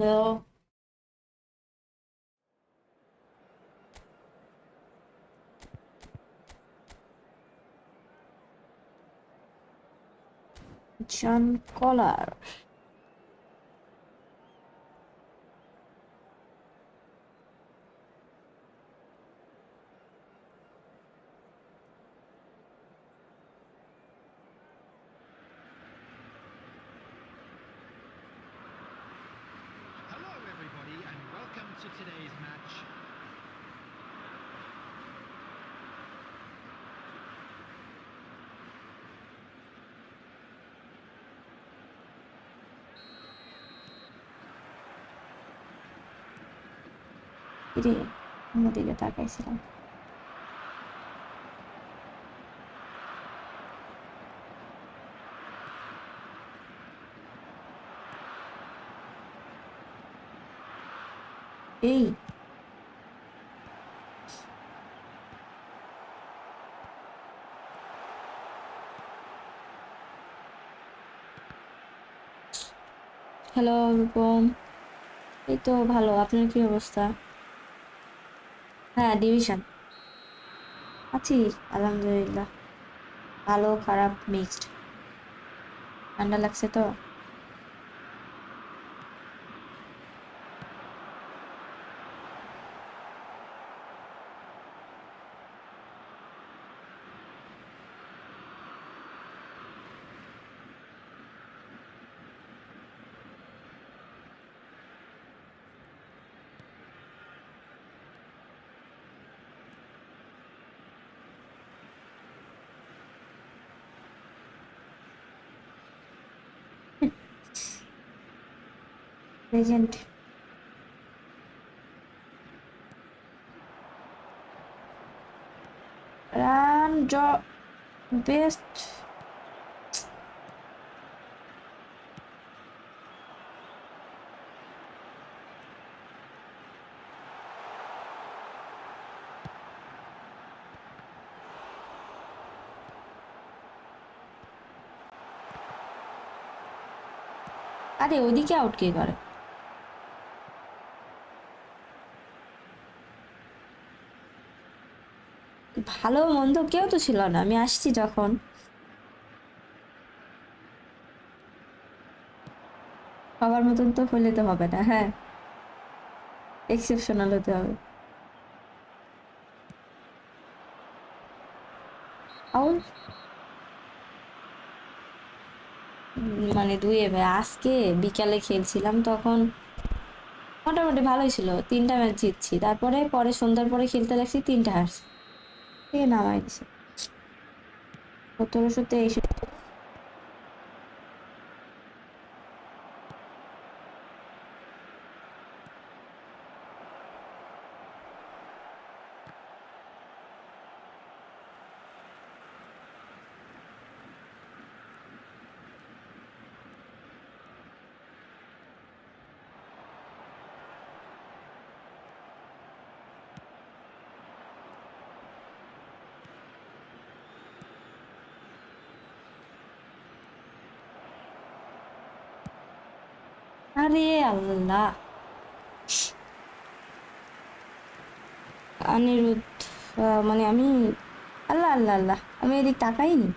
Hello, John Collar. Hello everybody and welcome to today's match. রে অন্যদিকে তাকাইছিলাম। এই hello Rupam, এই তো ভালো। আপনার কি অবস্থা? হ্যাঁ, ডিভিশন আছি, আলহামদুলিল্লাহ। ভালো খারাপ মিক্সড। ঠান্ডা লাগছে তো। প্রেজেন্ট। Run best. আরে ওদিকে আউট কে করে? ভালো মন্দ কেউ তো ছিল না, আমি আসছি যখন। সবার মতন তো হলে তো হবে না, হ্যাঁ, এক্সেপশনাল হতে হবে। আউল মানে দুয়ে ভাই, আজকে বিকালে খেলছিলাম তখন মোটামুটি ভালোই ছিল, 3টা ম্যাচ জিতছি। তারপরে পরে সন্ধ্যার পরে খেলতে লাগছি, 3টা হারছি, থেকে নামাই দিছে। 1723। আরে আল্লাহ, অনিরুদ্ধ। মানে আমি, আল্লাহ আল্লাহ আল্লাহ, আমি এদিক তাকাইনি।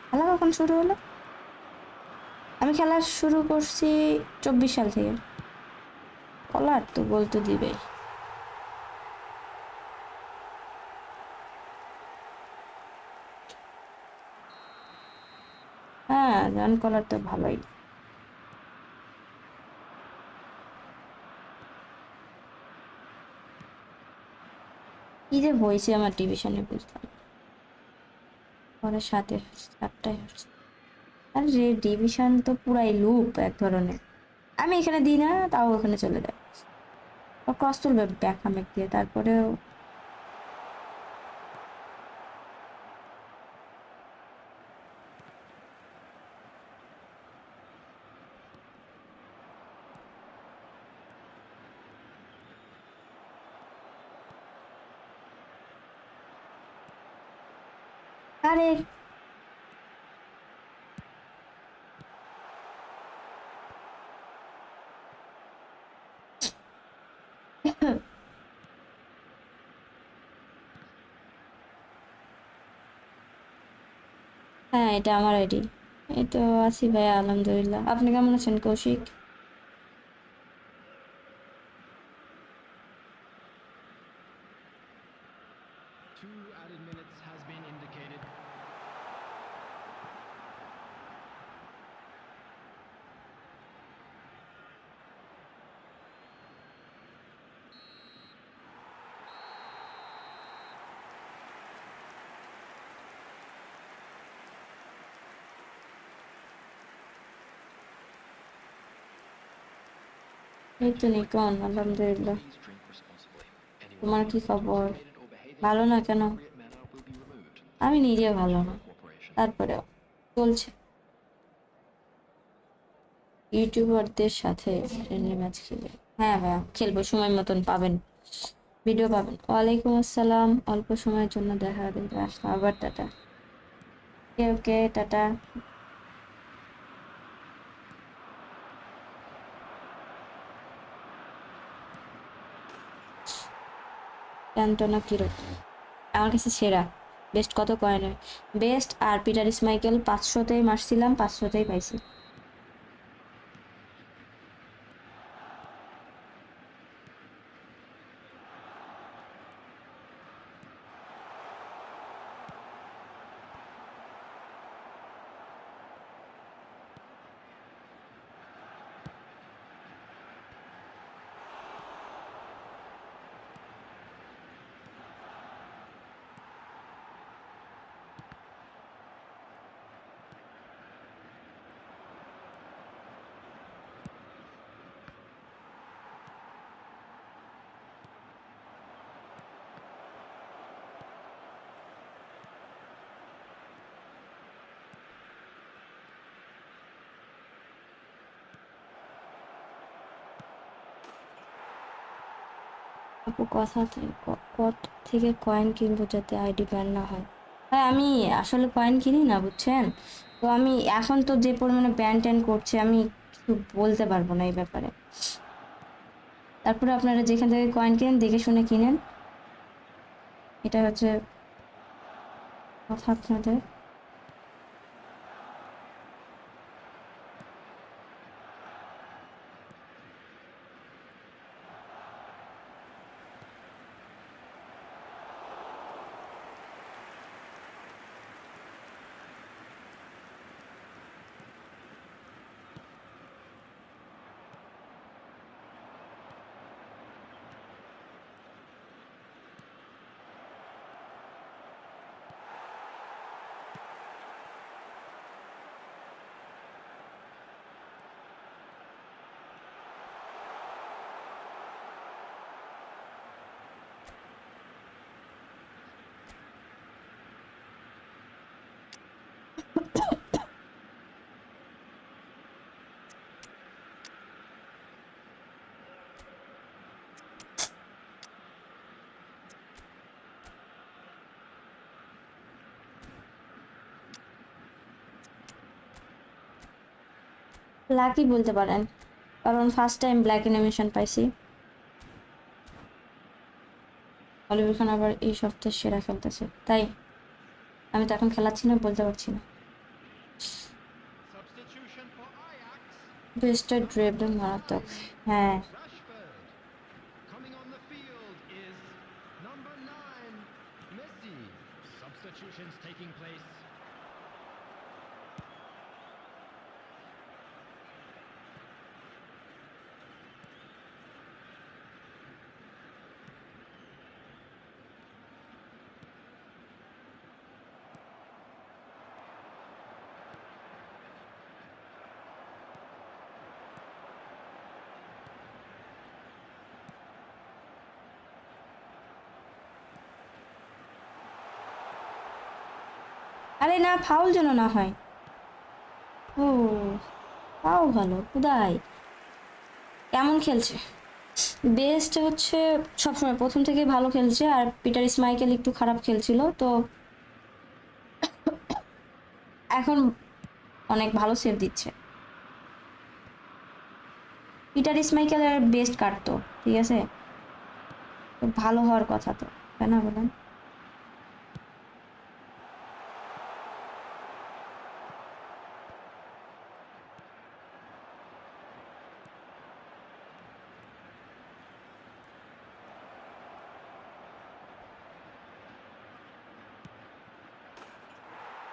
খেলা কখন শুরু হলো? আমি খেলা শুরু করছি 24 সাল থেকে। কলার তো গোল তো দিবেই। হ্যাঁ, রান কলার তো ভালোই। কি যে হয়েছে আমার ডিভিশনে বুঝলাম না। পরে 7টায় হচ্ছে। আর যে ডিভিশন তো পুরাই লুপ এক ধরনের। আমি এখানে দিই না, তাও ওখানে চলে যায়। ক্রস তুলবে ব্যাক হামেক দিয়ে, তারপরেও আরে হ্যাঁ, এটা আমার আইডি। এই তো আছি ভাইয়া, আলহামদুলিল্লাহ। আপনি কেমন আছেন Kaushik? Two added minutes has been indicated. এই তো নিকন, আলহামদুলিল্লাহ। Please drink responsibly. Anyone তোমার কি found খবর? intoxicated or behaving ভালো in না an কেন? inappropriate manner will be removed. আমি নিজে Thank ভালো you না, for your cooperation. তারপরেও চলছে। ইউটিউবারদের সাথে ফ্রেন্ডলি ম্যাচ খেলে, হ্যাঁ ভাইয়া খেলবো, সময় মতন পাবেন, ভিডিও পাবেন। ওয়ালাইকুম আসসালাম। অল্প সময়ের জন্য দেখা দিতে আসলাম, আবার টাটা। ওকে ওকে, টাটা। অ্যান্টনা কিরকম? আমার কাছে সেরা। বেস্ট কত কয়েনে? বেস্ট আর পিটার স্মাইকেল 500তেই মারছিলাম, 500তেই পাইছি। আপু কত থেকে কয়েন কিনবো যাতে আইডি ব্যান না হয়? হ্যাঁ, আমি আসলে কয়েন কিনি না, বুঝছেন? তো আমি এখন তো যে পরিমাণে ব্যান ট্যান করছে, আমি কিছু বলতে পারবো না এই ব্যাপারে। তারপরে আপনারা যেখান থেকে কয়েন কিনেন দেখে শুনে কিনেন, এটা হচ্ছে কথা আপনাদের। লাকি বলতে পারেন, কারণ ফার্স্ট টাইম ব্ল্যাক অ্যানিমেশন পাইছি। অলিভার খান আবার এই সপ্তাহে সেরা খেলতেছে, তাই আমি তো এখন খেলাচ্ছি না, বলতে পারছি না। Substitution for Ajax. বেস্টার Number ড্রেবল মারাত্মক। 9, হ্যাঁ, Rashford. Coming on the field is number 9, Messi. Substitutions taking place. আরে না, ফাউল যেন না হয়। ও, তাও ভালো। খুদাই কেমন খেলছে? বেস্ট হচ্ছে সবসময় প্রথম থেকে ভালো খেলছে, আর পিটার স্মাইকেল একটু খারাপ খেলছিল, তো এখন অনেক ভালো সেভ দিচ্ছে। পিটার স্মাইকেলের বেস্ট কাটতো, ঠিক আছে, তো ভালো হওয়ার কথা তো, তাই না বলেন?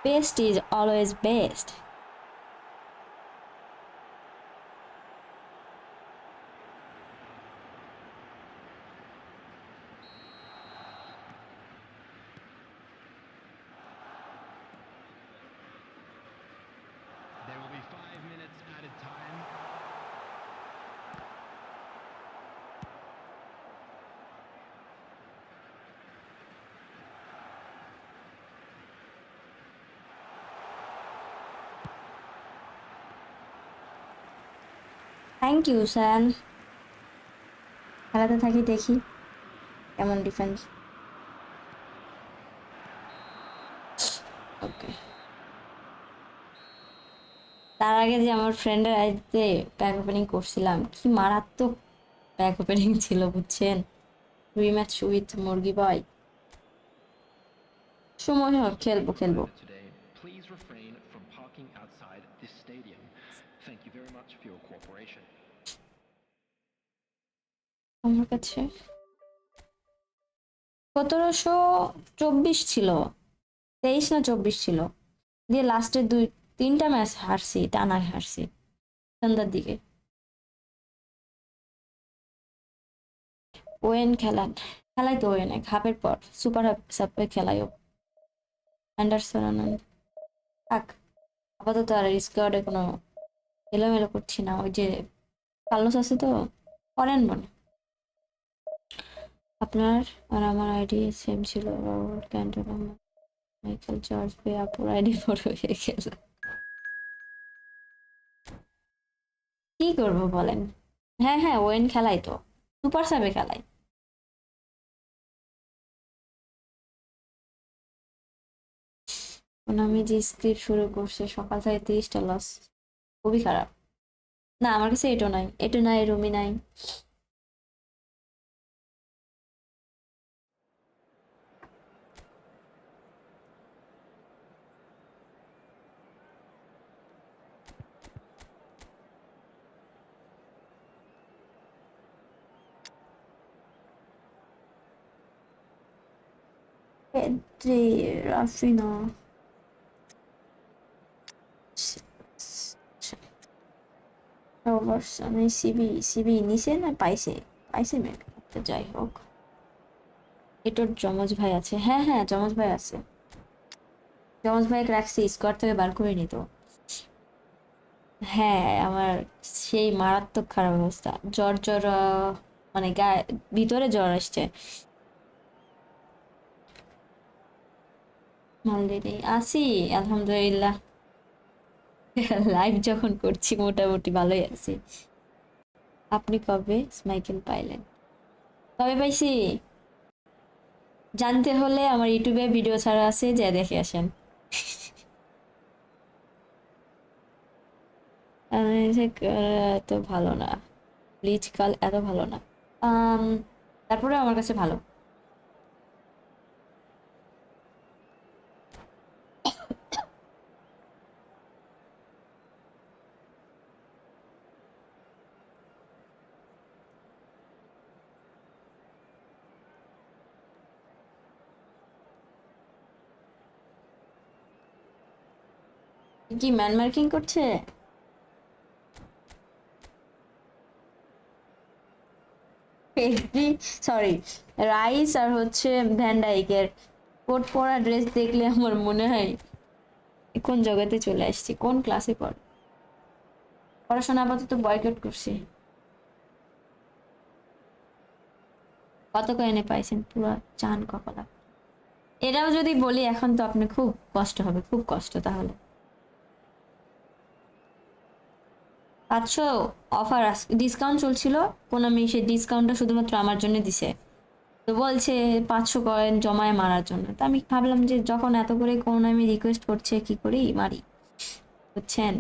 Best is always best. There will be 5 minutes added time. Thank you, Sam. খেলাতে থাকি দেখি কেমন ডিফেন্স। ওকে, তার আগে যে আমার ফ্রেন্ডের আইতে প্যাক ওপেনিং করছিলাম, কি মারাত্মক প্যাক ওপেনিং ছিল বুঝছেন। রিম্যাচ উইথ মুরগি বয়। সময় হোক, খেলবো। Today, please refrain from parking outside this stadium. Thank you very much for your cooperation. আমার কাছে 1724 ছিল, 23 না 24 ছিল, দিয়ে লাস্টের 2-3টা ম্যাচ হারছি, টানা হারছি সন্ধ্যার দিকে। ওয়েন খেলাই তো ওয়েন হাফের পর সুপার হাফ সাপে খেলাইও অ্যান্ডারসন আনন্দ থাক। আপাতত আর স্কোয়াডে কোনো এলোমেলো করছি না, ওই যে কার্লোস আছে তো, করেন মনে। আপনার আর আমার আইডি সেম ছিল, রবার্ট ক্যান্টন, মাইকেল জর্জ পেয়ে আপুর আইডি বড় হয়ে গেল। কি করবো বলেন। হ্যাঁ ওয়েন খেলাই তো, সুপার সাবে খেলাই। আমি যে স্ক্রিপ্ট শুরু করছে সকাল থেকে 30টা লস, খুবই খারাপ। না আমার কাছে এটো নাই রুমি নাই। Pedri, Rafinha. Robertson, সিবি নিছে না পাইছে মেবি। তো যাই হোক, এটার যমজ ভাই আছে। হ্যাঁ যমজ ভাই আছে, যমজ ভাইকে রাখছি স্কোয়াড থেকে বার করে নিত। হ্যাঁ আমার সেই মারাত্মক খারাপ অবস্থা, জ্বর মানে গায়ে ভিতরে জ্বর আসছে। অলরেডি আছি আলহামদুলিল্লাহ, লাইভ যখন করছি মোটামুটি ভালোই আছি। আপনি কবে স্মাইকেল পাইলেন? কবে পাইছি জানতে হলে আমার ইউটিউবে ভিডিও ছাড়া আছে, যা দেখে আসেন। এত ভালো না, ব্লিচ কাল এত ভালো না, তারপরে আমার কাছে ভালো। কি ম্যান মার্কিং করছে? সরি, রাইস আর হচ্ছে ভ্যান ডাইকের কোট পরা ড্রেস দেখলে আমার মনে হয় কোন জগতে চলে আসছি, কোন ক্লাসে পড়ে। পড়াশোনা আপাতত বয়কট করছি। কত কয়েনে পাইছেন? পুরো চান কপালা। এটাও যদি বলি এখন তো আপনি খুব কষ্ট হবে, খুব কষ্ট। তাহলে 500 অফার ডিসকাউন্ট চলছিল, কোনামি সেই ডিসকাউন্টটা শুধুমাত্র আমার জন্য দিছে। তো বলছে 500 কয়েন জমায় মারার জন্য। তো আমি ভাবলাম যে যখন এত করে কোনামি রিকোয়েস্ট করছে, কি করি মারি, বুঝছেন।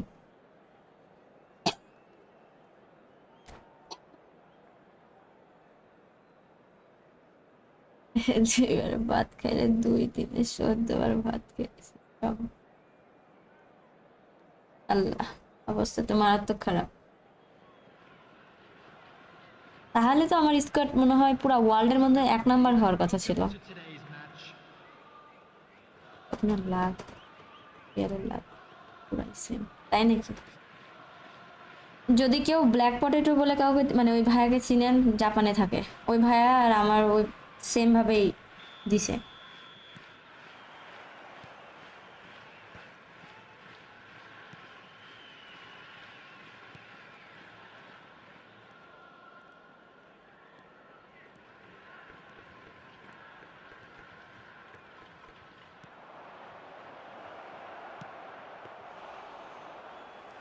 এবার ভাত খাইলে 2 দিনে 14 বার ভাত খেয়েছে। আল্লাহ, অবস্থা তো মারাত্মক খারাপ। তাহলে তো আমার স্কোয়াড মনে হয় পুরো ওয়ার্ল্ডের মধ্যে 1 নাম্বার হওয়ার কথা ছিল। To today's match. আপনার লাভ রিয়ালের লাভ পুরাই সেম, তাই নাকি? যদি কেউ ব্ল্যাক পটেটো বলে কাউকে, মানে ওই ভাইয়াকে চিনেন, জাপানে থাকে, ওই ভাইয়া আর আমার ওই সেম ভাবেই দিছে।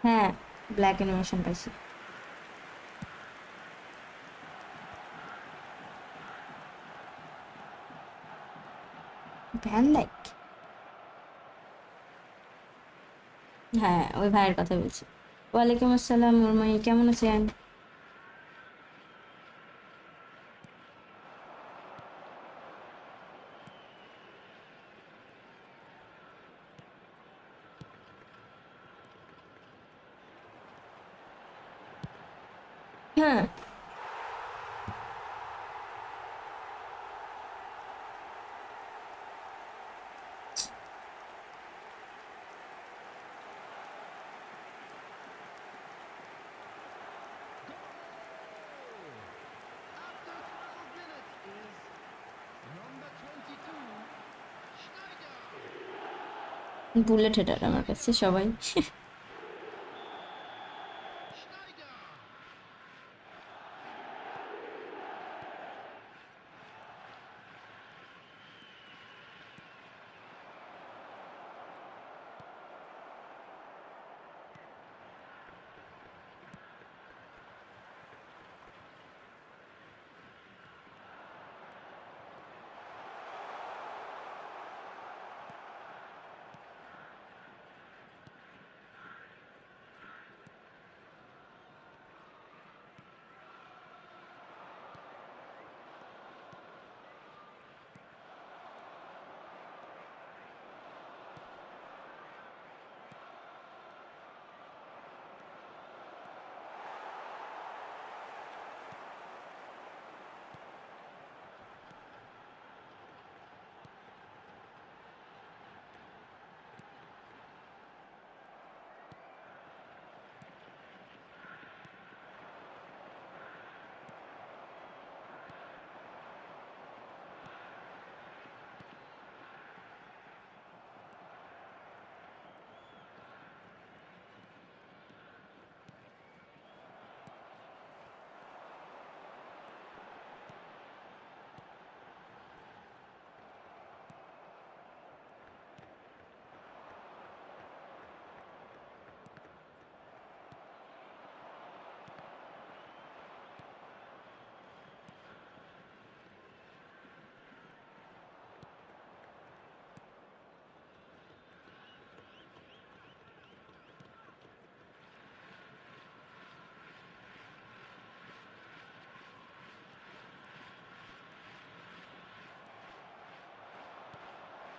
হ্যাঁ, ব্ল্যাক অ্যানিমেশন পাইছি। ভ্যান লাইক, হ্যাঁ ওই ভাইয়ের কথা বলছি। ওয়ালাইকুম আসসালাম মুরমাই, কেমন আছেন? হ্যাঁ, After 12 minutes is number 22, Schneider. Bullet header আমার কাছে সবাই। Schneider.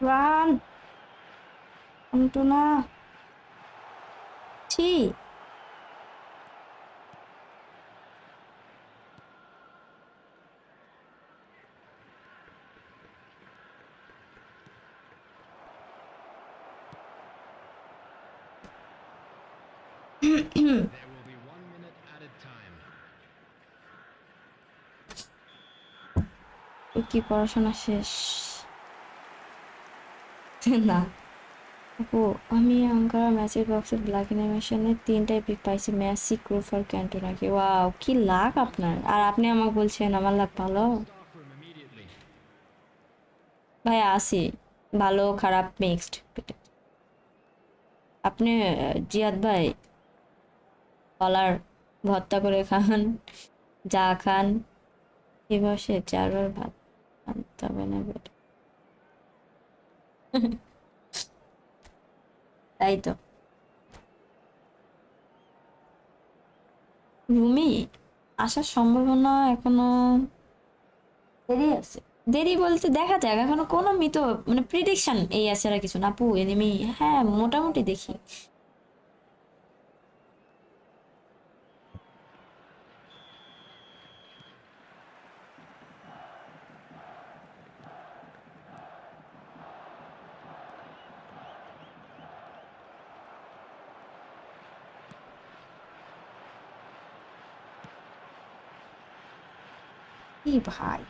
রান অন্টুনা, ছি। There will be 1 minute added time. কি পড়াশোনা শেষ? না আপু, আমি আঙ্কারা ম্যাচের বক্সের ব্ল্যাক অ্যানিমেশনে 3টাই পিক পাইছি, মেসি, ক্রুফ আর ক্যান্টোনাকে। ওয়াও, কি লাক আপনার! আর আপনি আমাকে বলছেন আমার লাক ভালো? Staff room immediately. ভাই আসি, ভালো খারাপ মিক্সড। আপনি জিয়াদ ভাই কলার ভর্তা করে খান, যা খান, দিবসে 4বার ভাত আনতে হবে না বেটা। তাই তো। রুমি আসার সম্ভাবনা এখনো দেরি আছে। দেরি বলতে দেখা যাক, এখনো কোনো মিতো মানে প্রিডিকশন এই আছে আর কিছু না আপু। এনিমি হ্যাঁ মোটামুটি দেখি। কি ভাই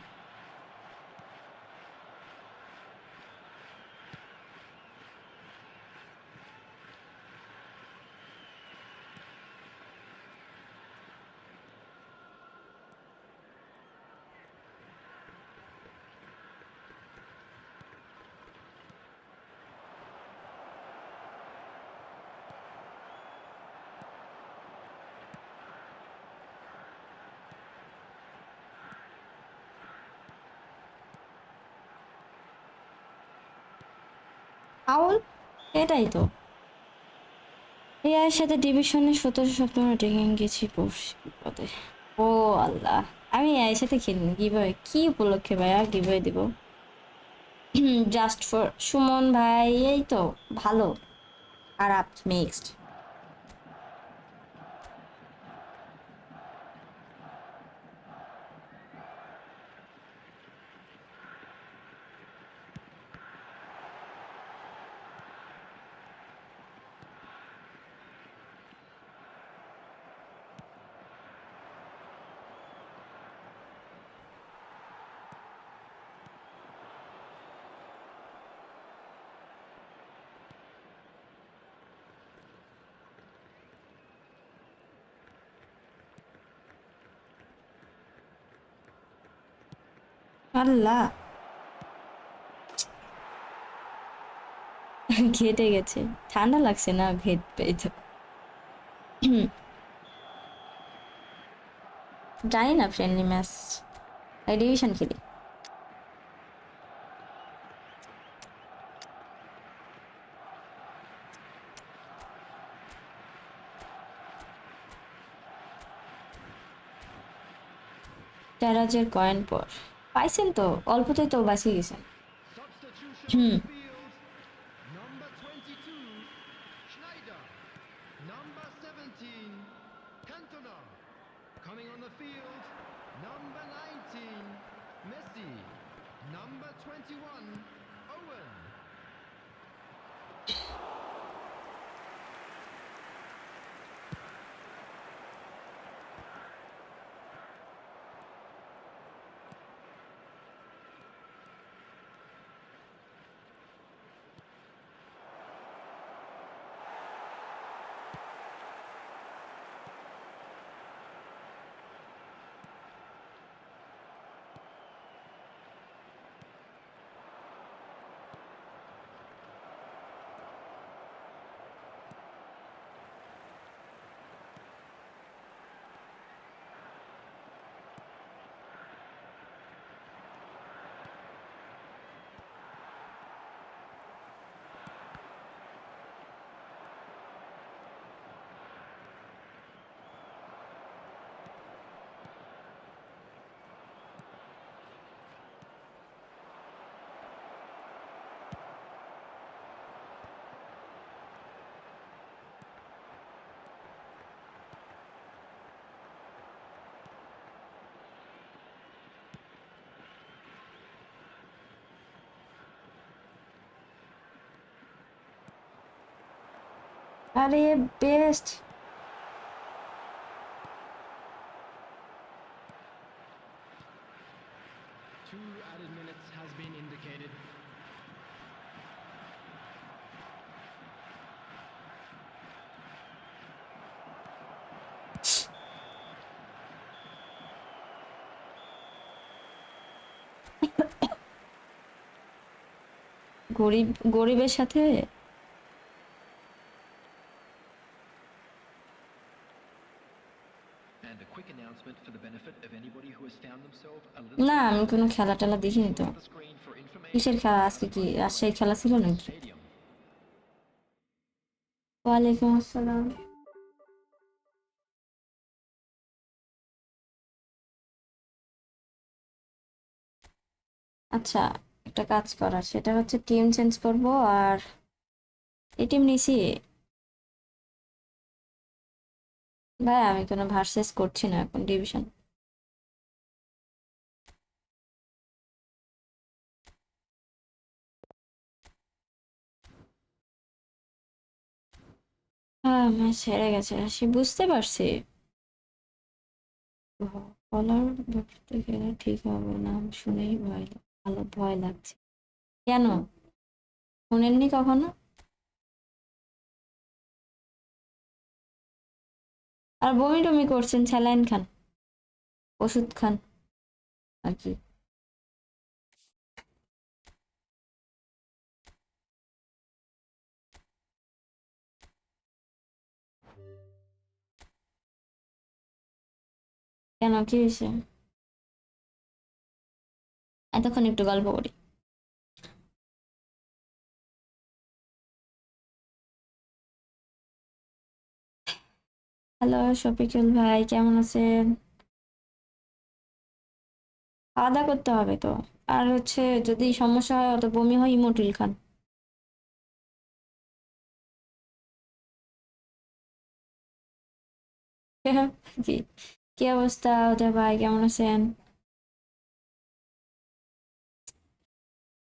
ফাউল এটাই তো এআইয়ের সাথে ডিভিশনে 17 সেপ্টেম্বর ডেকে গেছি পড়ছি বিপদে ও আল্লাহ আমি এআইয়ের সাথে খেলিনি কিভাবে কি উপলক্ষে ভাইয়া কিভাবে দিব জাস্ট ফর সুমন ভাই এই তো ভালো খারাপ মিক্সড আল্লাহ ঘেটে গেছে ঠান্ডা লাগছে না ঘেট পেয়ে তো জানি না ফ্রেন্ডলি ম্যাচ ডিভিশন খেলি ট্যারাজের কয়েন পর পাইছেন তো অল্পতেই তো বাঁচিয়ে গেছেন Substitution on the field. Number 22, Schneider. Number 17, Cantona. Coming on the field, number 19, Messi. Number 21, Owen. আরে best 2 added minutes has been indicated. গরিবের সাথে And a quick announcement for the benefit of anybody who has found themselves a little না আমি কোনো খেলা টেলা দেখিনি তো on the screen for information কিসের খেলা আজকে কি রাজশাহীর খেলা ছিল নাকি stadium. ওয়ালাইকুম আসসালাম আচ্ছা একটা কাজ করার সেটা হচ্ছে টিম চেঞ্জ করব আর এই টিম নিছি ভাই আমি কোনো ভার্সেস করছি না এখন ডিভিশন হ্যাঁ ম্যাচ হেরে গেছে সে বুঝতে পারছি বলার ভাবতে গেলে ঠিক হবে না, শুনেই ভালো ভয় লাগছে। কেন শুনেননি কখনো? আর বমি টমি করছেন, স্যালাইন খান, ওষুধ খান আর কি। কেন, কি হয়েছে? এতক্ষণ একটু গল্প করি। হ্যালো শফিকুল ভাই, কেমন আছেন? খাওয়া দাওয়া করতে হবে তো। আর হচ্ছে যদি সমস্যা হয়, অত বমি হয়, ইমোটিল খান। কি কি অবস্থা ওদের ভাই, কেমন আছেন?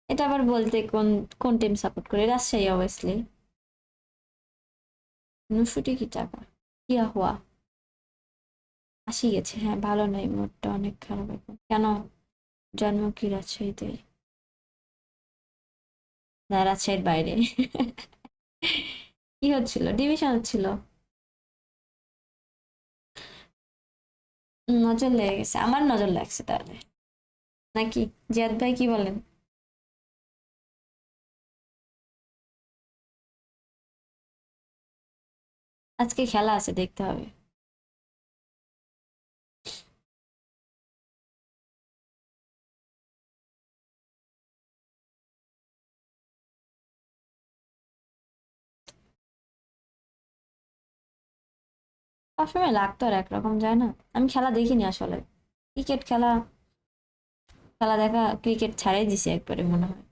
এটা আবার বলতে কোন কোন টিম সাপোর্ট করে? রাজশাহী অবভিয়াসলি। নুসুটি কি টাকা, কি হুয়া? আসি গেছে, হ্যাঁ ভালো নাই, মুডটা অনেক খারাপ এখন। কেন, জন্ম কি রাজশাহীতে? না, রাজশাহীর বাইরে। কি হচ্ছিল? ডিভিশন হচ্ছিল। নজর লেগে গেছে, আমার নজর লাগছে তাহলে নাকি? জিয়াদ ভাই কি বলেন? আজকে খেলা আছে, দেখতে হবে। সবসময় লাগতো আর একরকম যায় না। আমি খেলা দেখিনি আসলে। ক্রিকেট খেলা, খেলা দেখা, ক্রিকেট ছাড়াই দিছি একবারে মনে হয়।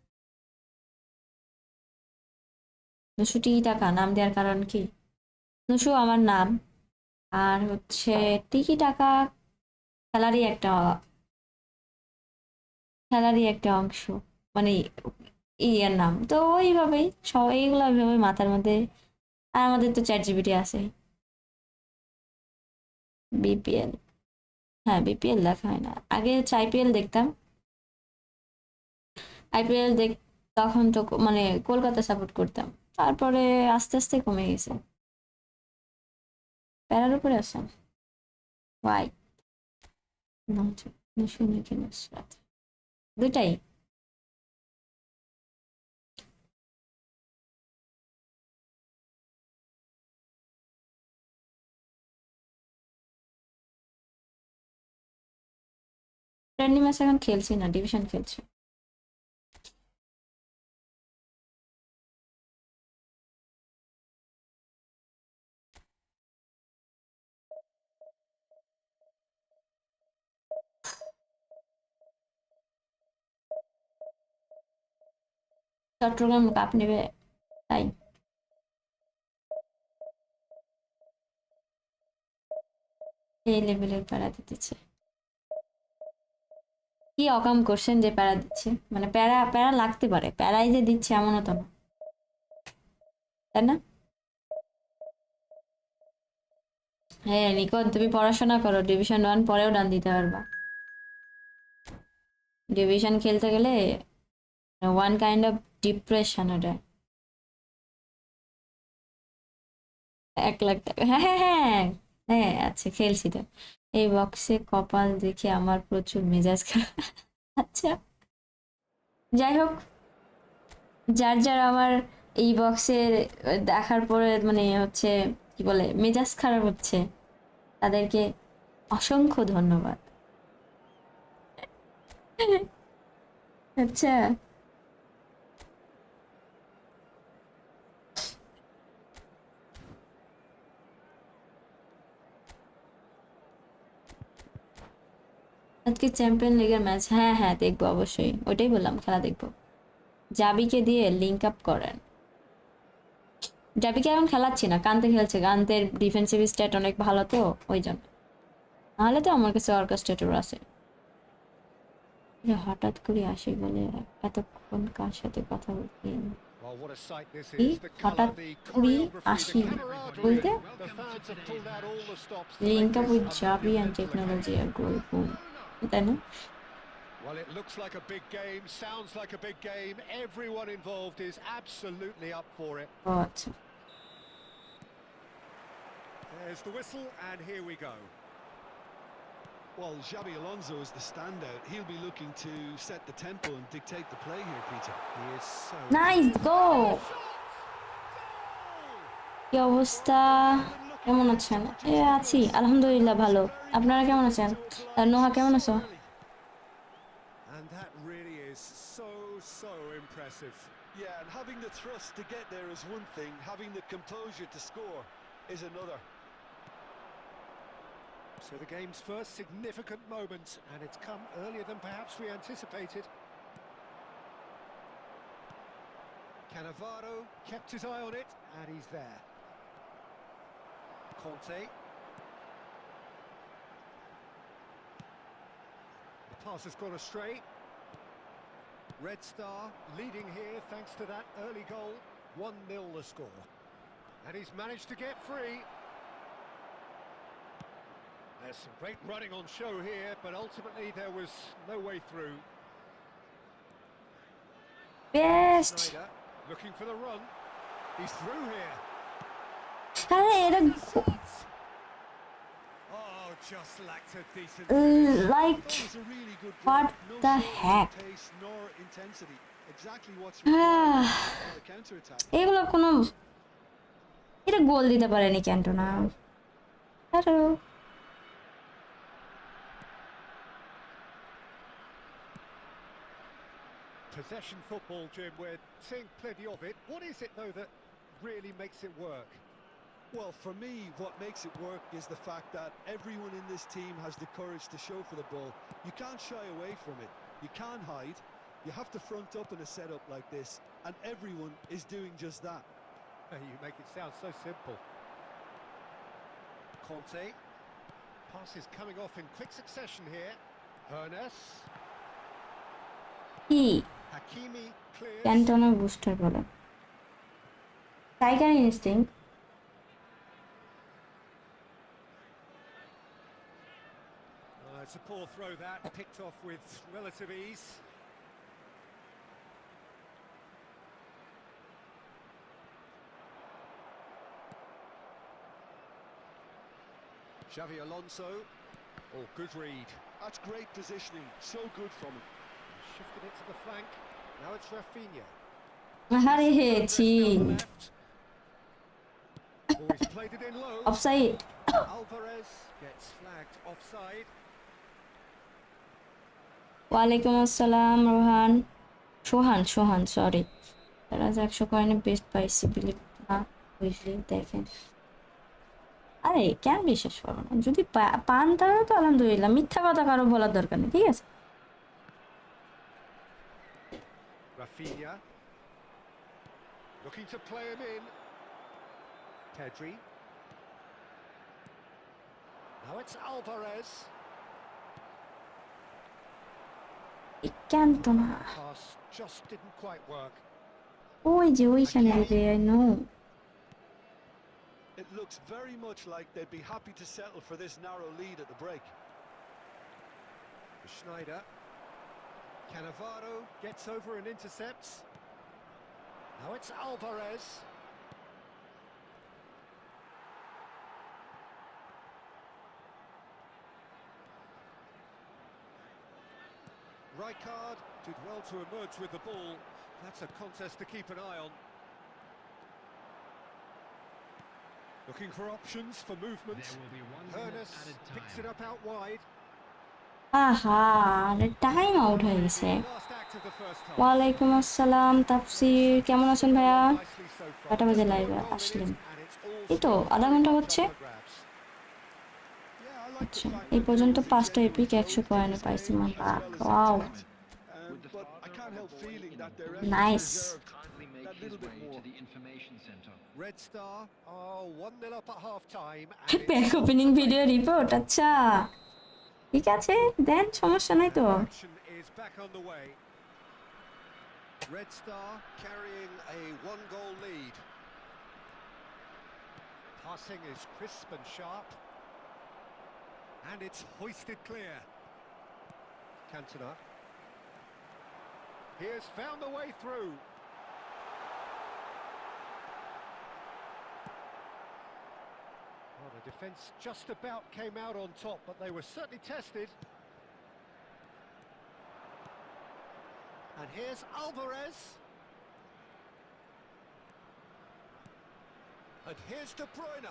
নুসুটি টাকা নাম দেওয়ার কারণ কি? নুসু আমার নাম, আর হচ্ছে টিকি টাকা খেলারই একটা, খেলারই একটা অংশ, মানে ইয়ার নাম তো ওইভাবেই, সব এইগুলো ওইভাবে মাথার মধ্যে। আর আমাদের তো চ্যাট জিপিটি আছে। বিপিএল, হ্যাঁ বিপিএল দেখা হয় না, আগে হচ্ছে আইপিএল দেখতাম। আইপিএল দেখ, তখন তো মানে কলকাতা সাপোর্ট করতাম। তারপরে আস্তে আস্তে কমে গেছে। প্যারার উপরে আসেন। ওয়াই শুনি কি নুসরাত, দুটাই। ফ্রেন্ডলি ম্যাচ এখন খেলছি না, ডিভিশন খেলছি। চট্টগ্রাম কাপ নেবে তাই। এই লেভেলের প্যারা দিতেছে, কি অকাম করছেন যে প্যারা দিচ্ছে? মানে প্যারা প্যারা লাগতে পারে, প্যারাই যে দিচ্ছে এমনও তো না, তাই না? হ্যাঁ নিকন, তুমি পড়াশোনা করো, ডিভিশন 1 পরেও ডান দিতে পারবা। ডিভিশন খেলতে গেলে ওয়ান কাইন্ড অফ ডিপ্রেশন ওটা। 1 লাখ টাকা, হ্যাঁ হ্যাঁ হ্যাঁ। হ্যাঁ আচ্ছা, খেলছি তো। এই বক্সে কপাল দেখে আমার প্রচুর মেজাজ খারাপ। আচ্ছা, যাই হোক, যার যার আমার এই বক্সের দেখার পরে মানে হচ্ছে কি বলে মেজাজ খারাপ হচ্ছে, তাদেরকে অসংখ্য ধন্যবাদ। আচ্ছা, আজকে চ্যাম্পিয়ন লিগের ম্যাচ, হ্যাঁ হ্যাঁ দেখবো অবশ্যই, ওটাই বললাম খেলা দেখবো। জাবিকে দিয়ে লিঙ্ক আপ করেন। জাবিকে এখন খেলাচ্ছি না, কান্তে খেলছে, কান্তের ডিফেন্সিভ স্ট্যাট অনেক ভালো তো, ওই জন্য। নাহলে তো আমার কাছে অর্কেস্ট্রেটর আছে। যে হঠাৎ করে আসি বলে এতক্ষণ কার সাথে কথা বলতে। Oh, what a sight this এই is. The হঠাৎ colour, the কুড়ি choreography, the আসি camaraderie. বলতে The fans have pulled out all the stops to link make up this with a Javi and monumental technology occasion. R goal boom তাই না Well, it looks like a big game, sounds like a big game. Everyone involved is absolutely up for it. ও আচ্ছা There's the whistle, and here we go. Well, Xabi Alonso is the standout. He'll be looking to set the tempo and dictate the play here, Peter. He is so nice গো কি অবস্থা কেমন আছেন এ আছি আলহামদুলিল্লাহ ভালো আপনারা কেমন আছেন আর নোহা কেমন আছো And that really is so impressive. Yeah, and having the thrust to get there is one thing. Having the composure to score is another. So the game's first significant moment, and it's come earlier than perhaps we anticipated. Cannavaro kept his eye on it, and he's there. Conte. The pass has gone astray. Red Star leading here thanks to that early goal. 1-0 the score. And he's managed to get free. There's some great running on show here, but ultimately there was no way through. Best Schneider looking for the run. He's through here. আরে এটা Oh, just lacked a decent like That was a really good what break. No the shortage of heck pace nor intensity. Exactly what's required for the counter-attack. এগুলো কোনো এটা গোল দিতে পারেনি Cantona hello possession football, Jim. We're seeing plenty of it. What is it, though, that really makes it work? Well, for me, what makes it work is the fact that everyone in this team has the courage to show for the ball. You can't shy away from it. You can't hide. You have to front up in a setup like this, and everyone is doing just that. You make it sound so simple. Conte. Passes coming off in quick succession here. Hernes. কি Hakimi clears. Cantona booster বলে tiger instinct It's a poor throw that, picked off with relative ease. Xavi Alonso. Oh, good read. That's great positioning. So good from him. Shifted it to the flank. Now it's Rafinha. আরে ছি Left. Oh, he's played it in low. Offside Alvarez gets flagged offside. ওয়ালাইকুম আসসালাম রোহান সোহান sorry তারা 100 কয়েনে best পাইছি believe না বুঝলি দেখেন আরে কেন বিশ্বাস করো না যদি পান তাহলে তো আলহামদুলিল্লাহ মিথ্যা কথা কারো বলার দরকার নেই ঠিক আছে Rafinha. Looking to play him in. Pedri. Now it's Alvarez. Cantona Pass just didn't quite work. ওই যে ওইখানে দিবে I know It looks very much like they'd be happy to settle for this narrow lead at the break. Schneider. Cannavaro gets over and intercepts. Now it's Alvarez. Rijkaard did well to emerge with the ball. That's a contest to keep an eye on. Looking for options for movement. There will be 1 minute Hernes added picks time. it up out wide. আহা time out হয়ে গেছে Last act of the first half. ওয়ালাইকুম আসসালাম তাফসির কেমন আছেন ভাইয়া Nicely so far. কটা বাজে Just লাইভে one goal in আসলেন it, and it's all এই তো still আধা ঘন্টা up হচ্ছে for grabs. Yeah, I like আচ্ছা the fact এই that পর্যন্ত there was a 5টা genuine epic 100 growth in কয়েনে this পাইছি game মান as বাক well as wow intent. But I can't help feeling that their efforts Nice. deserved Kindly make that his little bit way more. to the information center. Red Star, 1-0 up at half-time. Pack opening video report আচ্ছা ঠিক আছে দেন সমস্যা নাই তো Action is back on the way. Red Star carrying a one-goal lead. Passing is crisp and sharp. And it's hoisted clear. Cantona. He has found the way through. Well, the defence just about came out on top, but they were certainly tested. And here's Alvarez. And here's De Bruyne.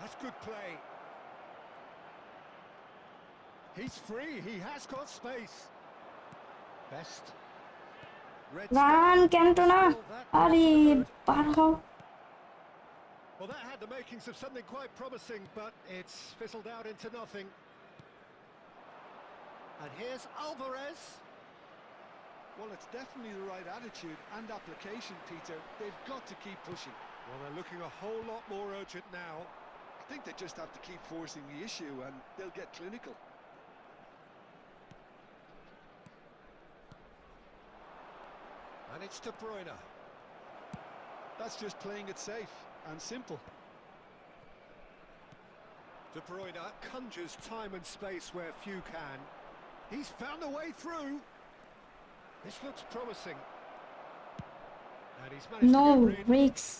That's good play. He's free, he has got space. Best. Red run Star. Cantona Still that আরে good. পার হও Well, that had the makings of something quite promising, but it's fizzled out into nothing. And here's Alvarez. Well, it's definitely the right attitude and application, Peter. They've got to keep pushing. Well, they're looking a whole lot more urgent now. I think they just have to keep forcing the issue and they'll get clinical. And it's De Bruyne. That's just playing it safe and simple. De Bruyne conjures time and space where few can. He's found a way through. This looks promising. And he's managed no to get rid. Risk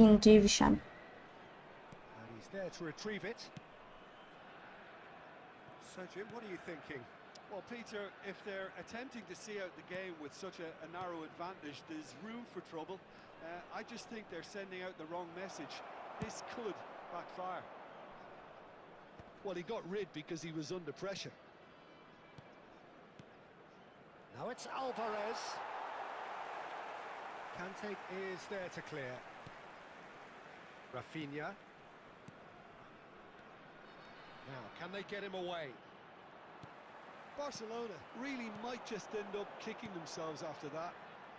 in division And he's there to retrieve it. So, Jim, what are you thinking? Well, Peter, if they're attempting to see out the game with such a narrow advantage, there's room for trouble. I just think they're sending out the wrong message. This could backfire. Well, he got rid because he was under pressure. Now it's Alvarez. Kante is there to clear. Rafinha. Now, can they get him away? Barcelona really might just end up kicking themselves after that.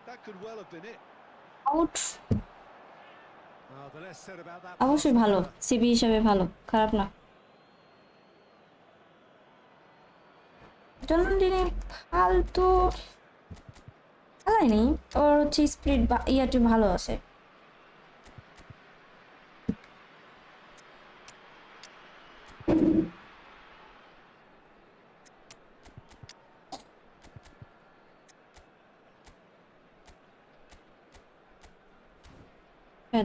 That could well have been it. Out The less said about that. অবশ্যই ভালো CB হিসাবে ভালো খারাপ না জন্মদিনে ফালতু খেলায়নি ওর হচ্ছে spirit ইয়াটি ভালো আছে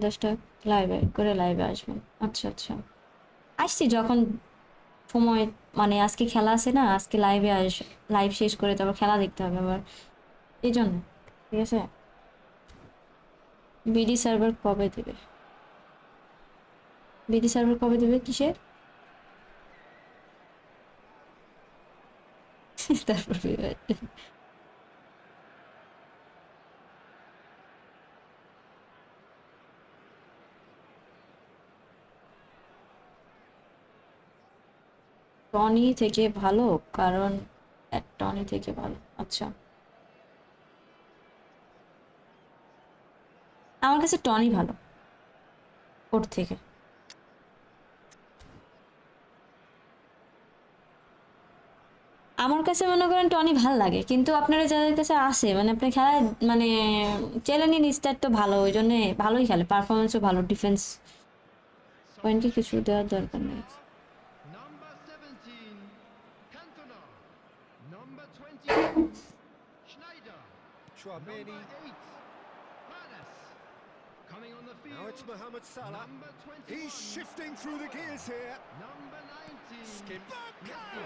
দশটা লাইভে আসবেন আচ্ছা আচ্ছা আসছি যখন সময় মানে আজকে খেলা আছে না আজকে লাইভ শেষ করে তারপর খেলা দেখতে হবে আবার এই জন্য ঠিক আছে বিডি সার্ভার কবে দেবে কিসের তারপর টনি থেকে ভালো কারণ টনি থেকে ভালো আচ্ছা আমার কাছে টনি ভালো ওর থেকে আমার কাছে মনে করেন টনি ভাল লাগে কিন্তু আপনারা যাদের কাছে আসে মানে আপনি খেলায় মানে চ্যালেঞ্জিং স্টার তো ভালো ওই জন্য ভালোই খেলে পারফরমেন্সও ভালো ডিফেন্স পয়েন্টকে কিছু দেওয়ার দরকার নেই Number 17, Cantona. Number 22, Schneider. Chouameni. Number 8, Manes. Coming on the field. Now it's Mohamed Salah. Number 21. He's shifting through the gears here. Number 19. Skim. Nusu.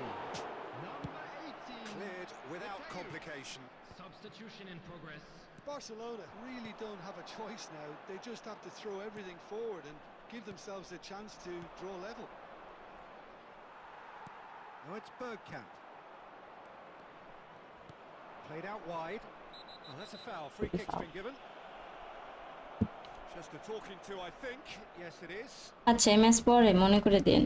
Number 18. Cleared without Taka. complication. Substitution in progress. Barcelona really don't have a choice now. They just have to throw everything forward and give themselves a chance to draw level. Now it's Bergkamp. Played out wide. Oh, that's a foul. Free kick's been given. Just a talking to, I think. Yes, it is. আচ্ছা MS পরে মনে করে দেন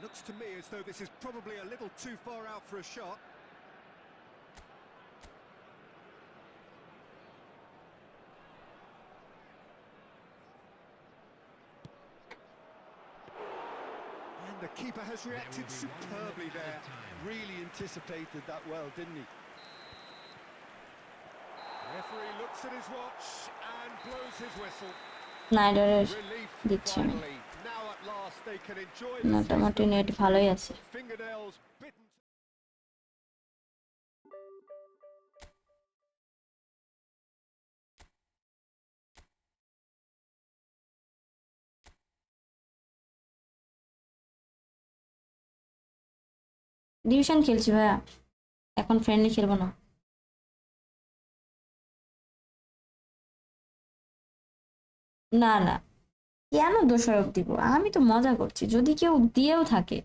Looks to me as though this is probably a little too far out for a shot. The keeper has reacted superbly there. Really anticipated that well, didn't he? Referee looks at his watch and blows his whistle. স্নাইডারের Relief দিচ্ছে না, finally. Now at last they can enjoy the taste মোটামুটি of net victory. ভালোই আছে। Fingernails bitten. Division খেলছি ভাইয়া, এখন friendly খেলবো না। না না, কেন দোষারোপ দিব? আমি তো মজা করছি। যদি কেউ দিয়েও থাকে,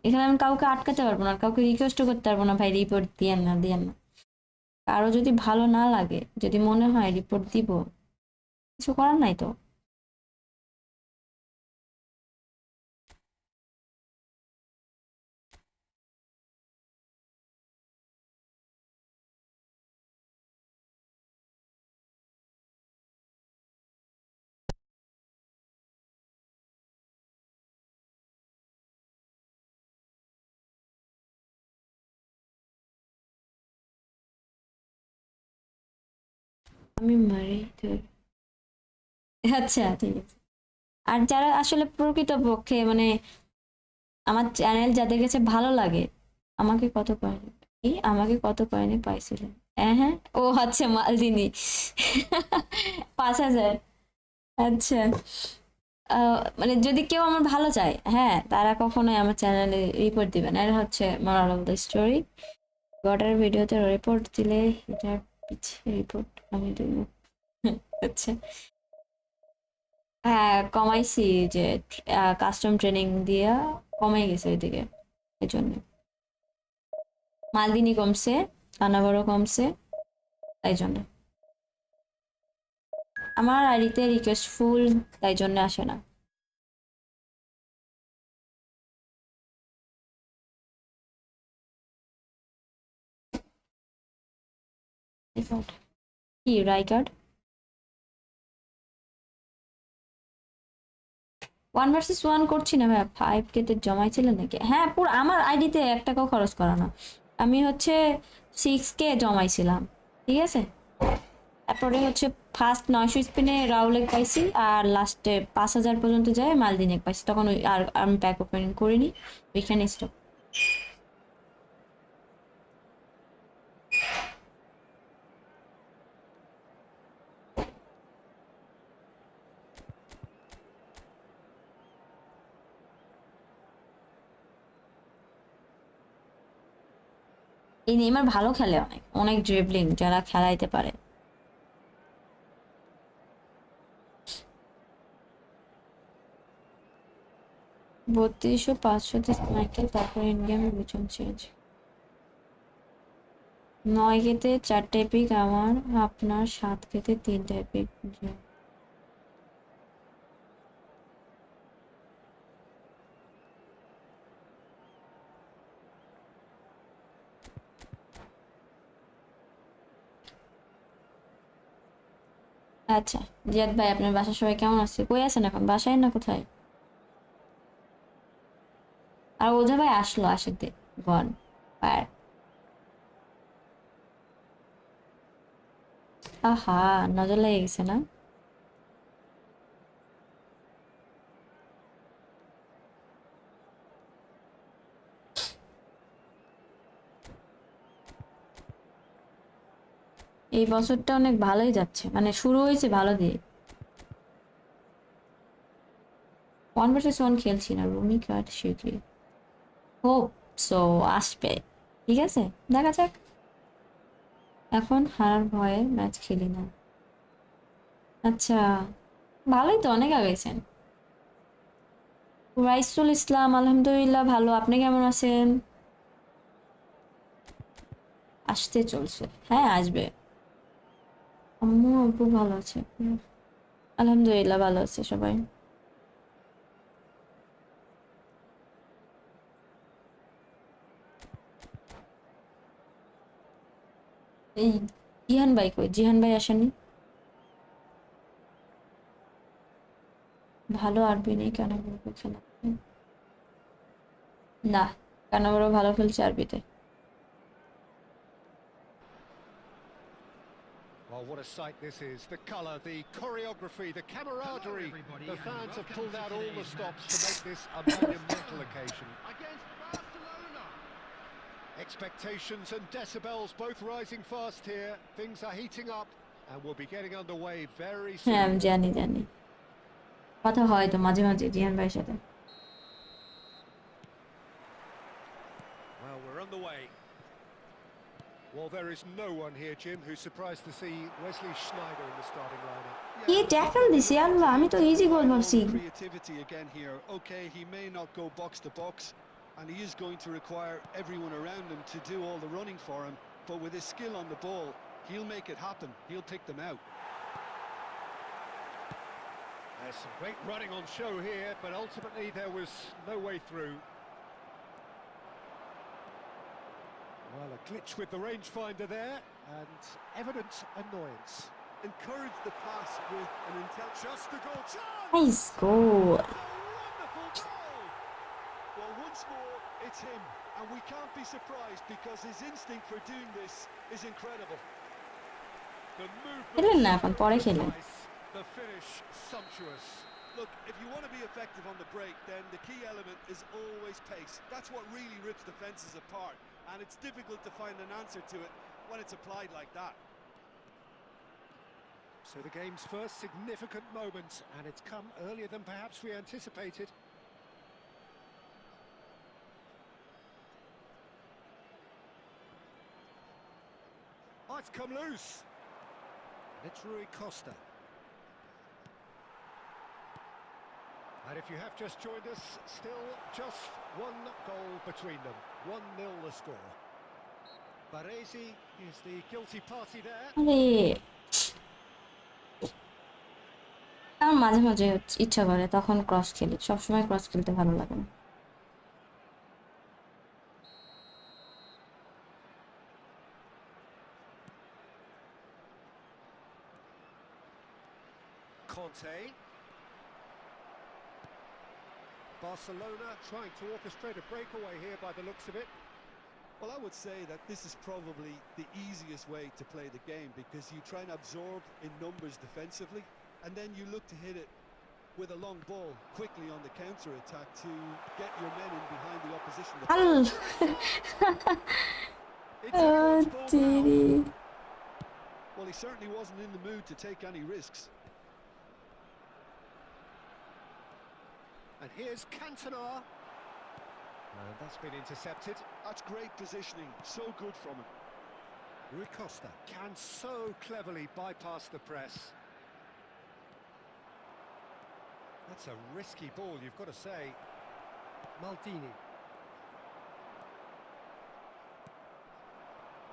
এখানে আমি কাউকে আটকাতে পারবো না, কাউকে রিকোয়েস্টও করতে পারবো না ভাই রিপোর্ট দিয়েন না দিয়েন না। কারো যদি ভালো না লাগে, যদি মনে হয় রিপোর্ট দিব, কিছু করার নাই তো। আমি মারি তো। আচ্ছা ঠিক আছে। আর যারা আসলে প্রকৃতপক্ষে মানে আমার চ্যানেল যাদের কাছে ভালো লাগে, আমাকে কত কয়েনি, আমাকে কত কয়েনি পাইছিলেন? হ্যাঁ হ্যাঁ, ও আচ্ছা মালদিনী 5,000। আচ্ছা, মানে যদি কেউ আমার ভালো চায়, হ্যাঁ, তারা কখনোই আমার চ্যানেলে রিপোর্ট দিবে না। এটা হচ্ছে মোরাল অফ দ্য স্টোরি। গডার ভিডিওতে রিপোর্ট দিলে এটার পিছিয়ে রিপোর্ট আমি দিব। আচ্ছা, হ্যাঁ কমাইছি, যে কাস্টম ট্রেনিং দিয়া কমে গেছে ওইদিকে, এই জন্য মালদিনী কমছে, কানাবড় কমছে, তাই জন্য আমার আইডিতে রিকোয়েস্ট ফুল, তাই জন্য আসে না। কি রাইকার্ড 1 vs 1 করছি না ভাই, 5K তে জমাইছিলেন নাকি? হ্যাঁ, পুরো আমার আইডিতে 1 টাকাও খরচ করা না। আমি হচ্ছে 6K জমাইছিলাম, ঠিক আছে। তারপরে হচ্ছে ফার্স্ট 900 স্পিনে রাউলেক পাইছি, আর লাস্টে 5,000 পর্যন্ত যায় মালদিনেক পাইছি। তখন ওই আর আমি প্যাক ওপেনিং করিনি, ওইখানে স্টপ। এই নেইমার ভালো খেলে, অনেক অনেক ড্রিবলিং, যারা খেলাইতে পারে। বত্রিশশো 500 মাইকেল, তারপর ইন গেমে বুঝুন চেঞ্জ। 9K-তে 4টে পিক আমার, আপনার 7K-তে 3টে পিক। আচ্ছা জিয়াদ ভাই, আপনার বাসার সবাই কেমন আছে? কই আছেন এখন, বাসায় না কোথায়? আর ওঝা ভাই আসলো, আসতে গন আর আহা, নজর লেগে গেছে না? এই বছরটা অনেক ভালোই যাচ্ছে, মানে শুরু হয়েছে ভালো দিয়ে। 1 vs 1 খেলছি না, রুমি কার্ড শিখি, হোপ সো আসবে, ঠিক আছে, দেখা যাক। এখন হারার ভয়ে ম্যাচ খেলি না। আচ্ছা, ভালোই তো, অনেক আগাইছেন। রাইসুল ইসলাম, আলহামদুলিল্লাহ ভালো, আপনি কেমন আছেন? আসতে চলছে, হ্যাঁ আসবে। আম্মু আব্বু ভালো আছে? আলহামদুলিল্লাহ ভালো আছে সবাই। এই জিহান ভাই কই? জিহান ভাই আসেনি? ভালো আরবি নেই কেন বলবো খেলা? না, কানাডা ভালো খেলছে আরবিতে। Well, what a sight this is. The colour, the choreography, the camaraderie. The fans have pulled out all the stops to make this a monumental occasion. Against Barcelona. Expectations and decibels both rising fast here. Things are heating up and we'll be getting underway very হ্যাঁ, soon. আমি জানি কথা হয় তো মাঝে মাঝে জিয়ান ভাইয়ের সাথে। Well, we're underway. Well, there is no one here, Jim, who's surprised to see Wesley Schneider in the starting lineup. কি ট্যাকল দিছি আল্লাহ, আমি তো ইজি গোল ভাবছি। Creativity again here. Okay, he may not go box to box, and he is going to require everyone around him to do all the running for him. But with his skill on the ball, he'll make it happen. He'll pick them out. There's some great running on show here, but ultimately there was no way through. Well, a glitch with the rangefinder there, and evident annoyance. Encourage the pass with an intelligent. Just the goal chance! Nice goal. A wonderful goal! Well, once more, it's him, and we can't be surprised because his instinct for doing this is incredible. The খেলেন না movement এখন, পরে খেলেন। precise, the finish sumptuous. Look, if you want to be effective on the break, then the key element is always pace. That's what really rips defences apart, and it's difficult to find an answer to it when it's applied like that. So the game's first significant moment, and it's come earlier than perhaps we anticipated. Oh, it's come loose. And it's Rui Costa. And if you have just joined us, still just one goal between them. 1-0 the score. Baresi is the guilty party there. আরে আমার মাঝে মাঝে ইচ্ছা করে তখন cross খেলি, সবসময় cross খেলতে ভালো লাগে না। Conte. Barcelona trying to orchestrate a breakaway here by the looks of it. Well, I would say that this is probably the easiest way to play the game because you try and absorb in numbers defensively, and then you look to hit it with a long ball quickly on the counter attack to get your men in behind the opposition. It's anyone's ball now. Well, he certainly wasn't in the mood to take any risks. And here's Cantona. And that's been intercepted. That's great positioning, so good from him. Rui Costa can so cleverly bypass the press. That's a risky ball, you've got to say. Maldini.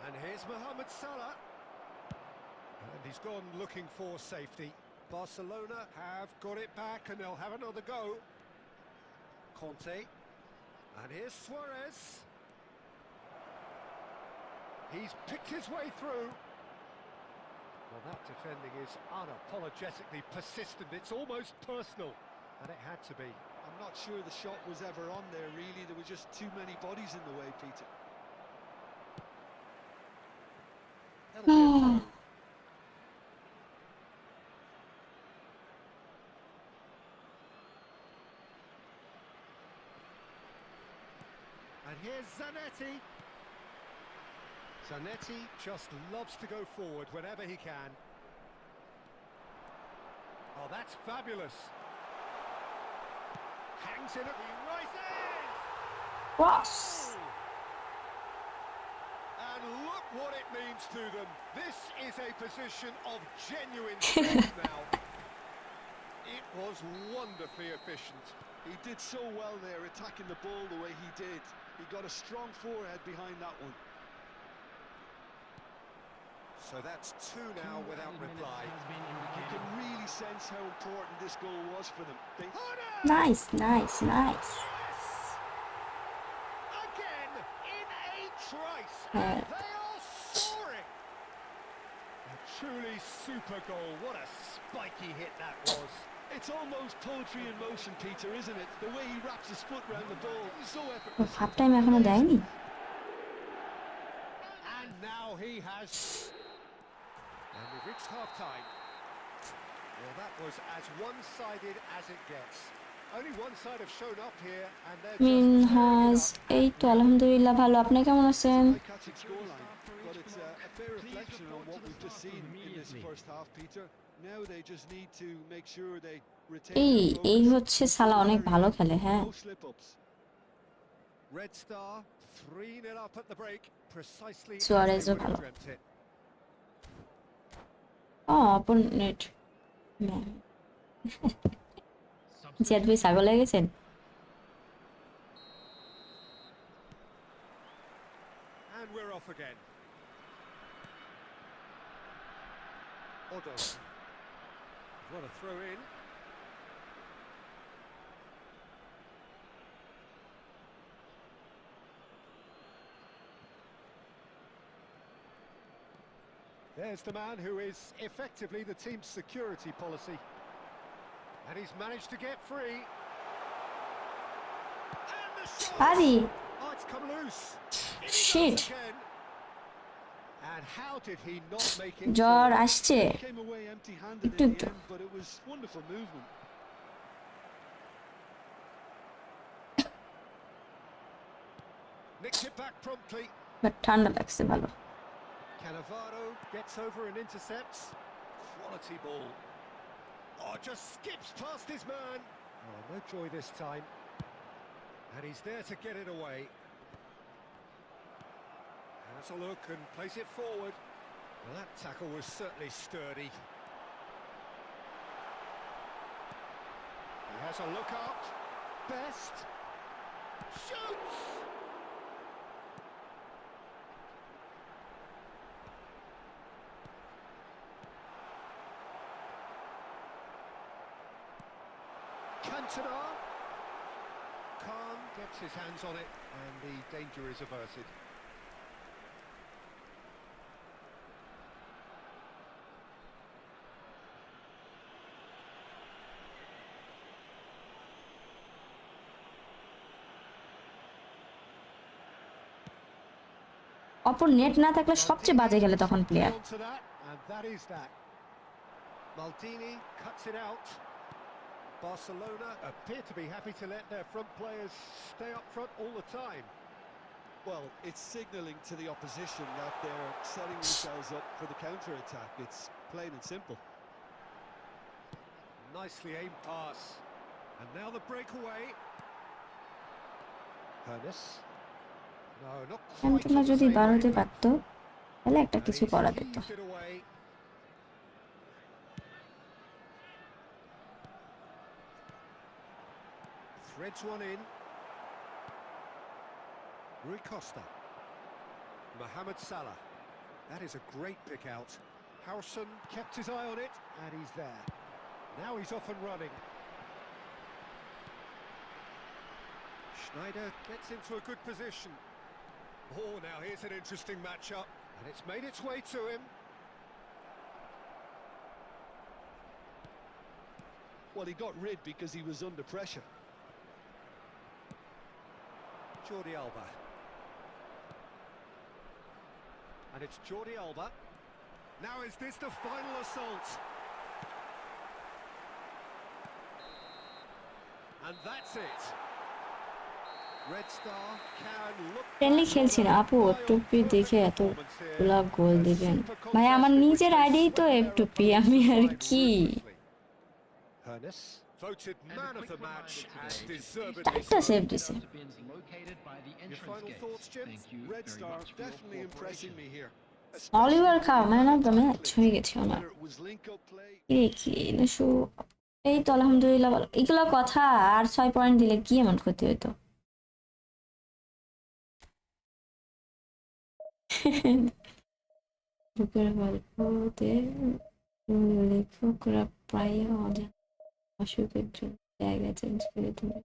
And here's Mohamed Salah. And he's gone looking for safety. Barcelona have got it back and they'll have another go. Conte. And here's Suarez. He's picked his way through. Well, that defending is unapologetically persistent. It's almost personal. And it had to be. I'm not sure the shot was ever on there, really. There were just too many bodies in the way, Peter. And here's Zanetti. Zanetti just loves to go forward whenever he can. Oh, that's fabulous. Hangs in it, he rises! Cross. And look what it means to them. This is a position of genuine strength now. It was wonderfully efficient. He did so well there, attacking the ball the way he did. He got a strong forehead behind that one. So that's two now without reply. You can really sense how important this goal was for them. Nice nice nice. Again in a trice. Yeah. They are soaring. A truly super goal. What a spiky hit that was. It's almost poetry in motion, Peter, isn't it? The way he wraps his foot round the ball, so ও effortless. Half time এখনো দেয়নি। And now he has. And we've reached half-time. Well, that was as one-sided as it gets. Only one side have shown up here, and they're just tearing it Minhaj up. এই তো আলহামদুলিল্লাহ ভালো, আপনি কেমন আছেন? Eye-catching scoreline, but it's a fair reflection on what we've just seen in this first half, Peter. Now they just need to make sure they retain এই their এই focus হচ্ছে until সালা the অনেক very ভালো end. খেলে, হ্যাঁ। No slip-ups. Red Star 3-0 up at the break, precisely as Suarez they would ভালো। have dreamt it. অপোনেট Ziyad ভাই ছাগল হয়ে গেছেন। And we're off again. Odo. What a throw in. There's the man who is effectively the team's security policy. And he's managed to get free. And the shot! আরে Oh, it's come loose. In he Shit. goes again. And how did he not make it? জ্বর fall? আসছে। He came away empty-handed একটু in the একটু। end, but it was wonderful movement. Nicks it back promptly. But ঠান্ডা লাগছে ভালো। Cannavaro gets over and intercepts. Quality ball. Oh, just skips past his man. Oh, no joy this time. And he's there to get it away. Has a look and plays it forward. Well, that tackle was certainly sturdy. He has a look up. Best. Shoots! Cantona. Khan gets his hands on it and the danger is averted. অপর net না থাকলে সবচেয়ে বাজে খেলে তখন player. On to that, and that is that. Maldini cuts it out. Barcelona appear to be happy to let their front players stay up front all the time. Well, it's signalling to the opposition that they're setting themselves up for the counter-attack. It's plain and simple. Nicely aimed pass. And now the breakaway. Hernes. No, not quite Cantona on the যদি same 12 হতে wavelength. পারতো তাহলে একটা And কিছু he's করা যেত। heaved it away. Threads one in. Rui Costa. Mohamed Salah. That is a great pick out. Harrison kept his eye on it, and he's there. Now he's off and running. Schneider gets into a good position. Oh, now here's an interesting matchup, and it's made its way to him. Well, he got rid because he was under pressure. Jordi Alba. And it's Jordi Alba. Now is this the final assault? And that's it. Red Star can look friendly back খেলছি on না a আপু, wild, এফটুপি perfect দেখে performance here. এতগুলা গোল A দিবেন super ভাই? আমার contest in which নিজের they IDE তো swept their এফটুপি, opponents আমি আর aside কি? ruthlessly. Hernes, voted And a man of quick the match reminder and today, deservedly একটা so. সেভ দিছে। dustbins located by the Your entrance final gate. thoughts, Jim? Thank you Red very Star much for your definitely impressing cooperation. me here. Oliver খাও, Especially man when of the the match attack হয়ে clicked. গেছে আমার। Whether it was link-up play. কি নসু, এই তো আলহামদুলিল্লাহ ভালো। এগুলো কথা, আর 6 পয়েন্ট দিলে কি এমন ক্ষতি হইতো? বুকের গল্পতে লেখকরা প্রায় অসুখের জন্য জায়গা চেঞ্জ করে তোলে।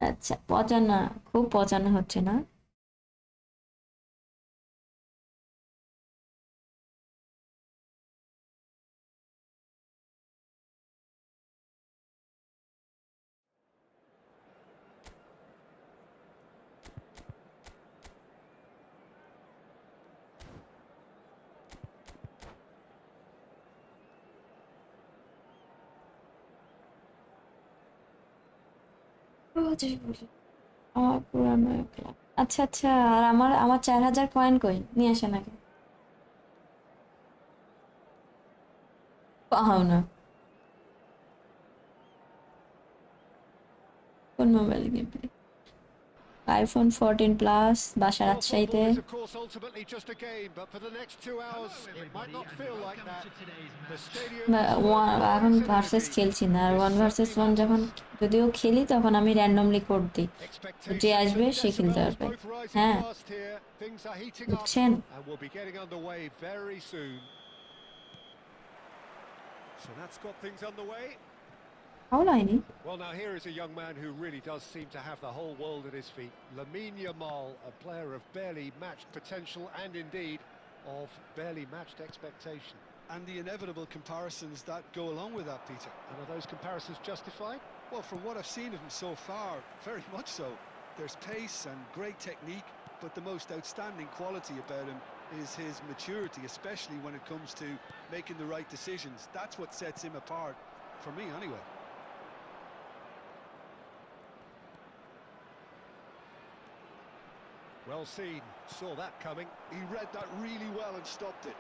আচ্ছা, পচানো, খুব পচানো হচ্ছে না? আমার পুরানো ক্লাব। আচ্ছা আচ্ছা, আর আমার আমার 4000 কয়েন কই? নিয়ে আসেন আগে। পাও না। কোন mobile game play? IPhone 14 plus, বাসা Well, রাজশাহীতে। football is, of course, ultimately just a game, but for the next 2 hours, it might not feel like that. The stadium এখন surges in ভার্সেস energy. খেলছি না, আর This one versus certainly one যখন matters. যদিও খেলি তখন আমি randomly code দিই, তো যে Expectations আসবে and সে খেলতে decibels পারবে। both rising হ্যাঁ, fast here. Things are heating up, বুঝছেন? and we'll be getting underway very soon. So that's got things underway. Foul হয়নি? Well, now here is a young man who really does seem to have the whole world at his feet. Lamine Yamal, a player of barely matched potential and indeed of barely matched expectation. And the inevitable comparisons that go along with that, Peter. And are those comparisons justified? Well, from what I've seen of him so far, very much so. There's pace and great technique, but the most outstanding quality about him is his maturity, especially when it comes to making the right decisions. That's what sets him apart, for me anyway. Well seen, saw that coming. He read that really well and stopped it.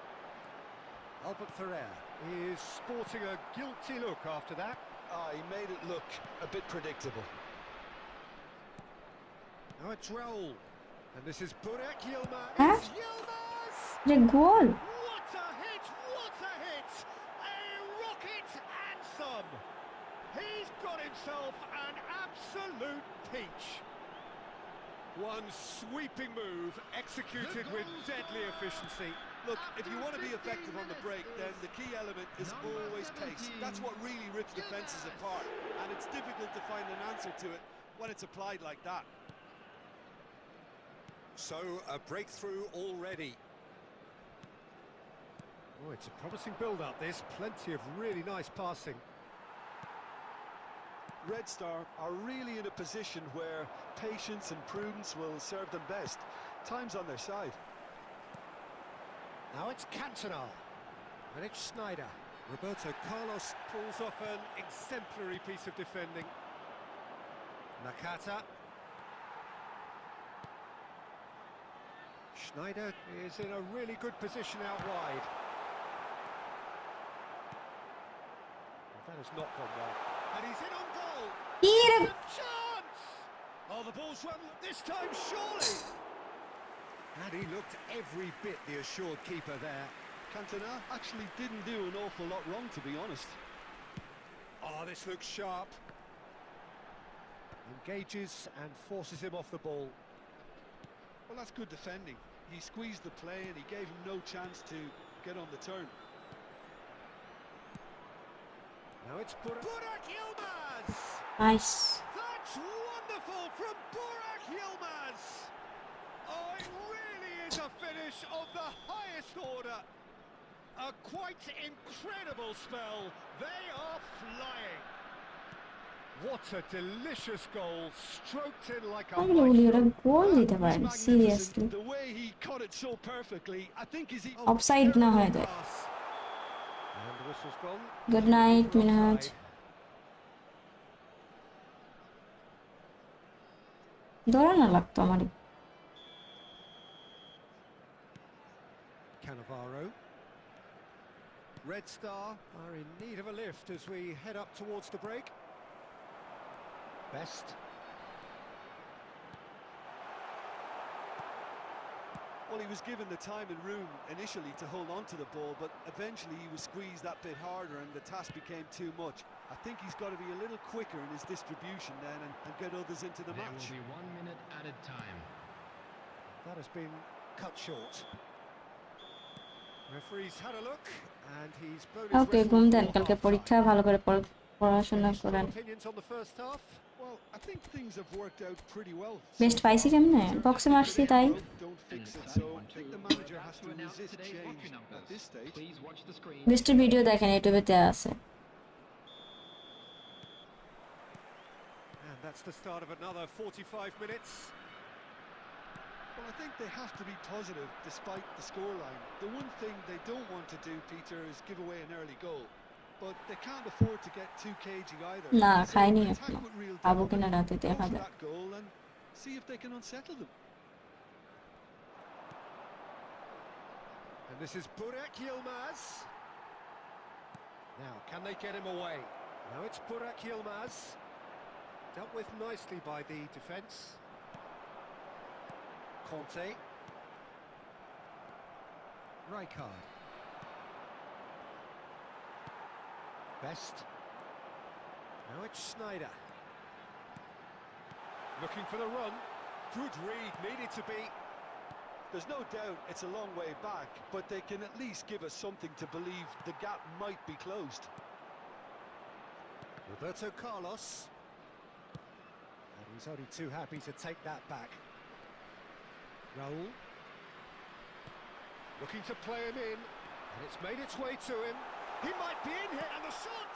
Albert Ferrer is sporting a guilty look after that. He made it look a bit predictable. Now it's Raul. And this is Burak Yilmaz. Huh? It's Yilmaz! রে গোল! What a hit! What a hit! A rocket and some! He's got himself an absolute peach. One sweeping move executed with deadly efficiency. Look, if you want to be effective on the break, then the key element is always pace. That's what really rips defences apart, and it's difficult to find an answer to it when it's applied like that. So, a breakthrough already. Oh, it's a promising build-up, this. Plenty of really nice passing. Red Star are really in a position where patience and prudence will serve them best. Time's on their side. Now it's Cantona. And it's Sneijder. Roberto Carlos pulls off an exemplary piece of defending. Nakata. Sneijder is in a really good position out wide. That has not gone well. And he's in on goal. Here. A chance! Oh, the ball's run this time, surely. And he looked every bit the assured keeper there. Cantona actually didn't do an awful lot wrong, to be honest. Oh, this looks sharp. Engages and forces him off the ball. Well, that's good defending. He squeezed the play and he gave him no chance to get on the turn. Now it's Burak Yilmaz! Nice. That's wonderful from Burak Yilmaz! Oh, it really is a finish of the highest order. A quite incredible spell. They are flying. What a delicious goal, stroked in like a তাহলে উনি ওরা গোল That দিতে was পারেন magnificent. Seriously? The way he cut it so perfectly, I think is he. Offside না হয়ে যায়। pass. And the whistle's gone. Good night Over Minhaj. offside. দৌড়ানো লাগতো আমারই। Cannavaro. Red Star are in need of a lift as we head up towards the break. Best. Well, he was given the time and room initially to hold on to the ball, but eventually he was squeezed that bit harder and the task became too much. I think he's got to be a little quicker in his distribution then and get others into the There match. will be 1 minute added time. That has been cut short. Referee's had a look and he's blown his okay, whistle ঘুম for দেন, কালকে half-time. পরীক্ষা, ভালো করে পড়। পড়াশোনা Any strong করেন। opinions on the first half? Well, I think things have worked out pretty well. Best so পাইছি far. কেমনে? Peter, বক্সে if মারছি it ain't তাই। broke, don't fix it. So I think the manager has to resist change at this stage. Please watch the screen. বেস্টের video দেখেন, ইউটিউবে দেয়া আছে। And that's the start of another 45 minutes. Well, I think they have to be positive despite the scoreline. The one thing they don't want to do, Peter, is give away an early goal. But they can't afford to get too cagey either. না, So খাইনি attack এখনো। with real খাবো development, কিনা রাতে go দেখা for যাক। that goal and see if they can unsettle them. And this is Burak Yilmaz. Now, can they get him away? Now it's Burak Yilmaz. Dealt with nicely by the defence. Conte. Rijkaard. Best. Now it's Sneijder. Looking for the run. Good read, needed to be. There's no doubt it's a long way back, but they can at least give us something to believe the gap might be closed. Roberto Carlos. And he's only too happy to take that back. Raul. Looking to play him in. And it's made its way to him. He might be in here, and the shot!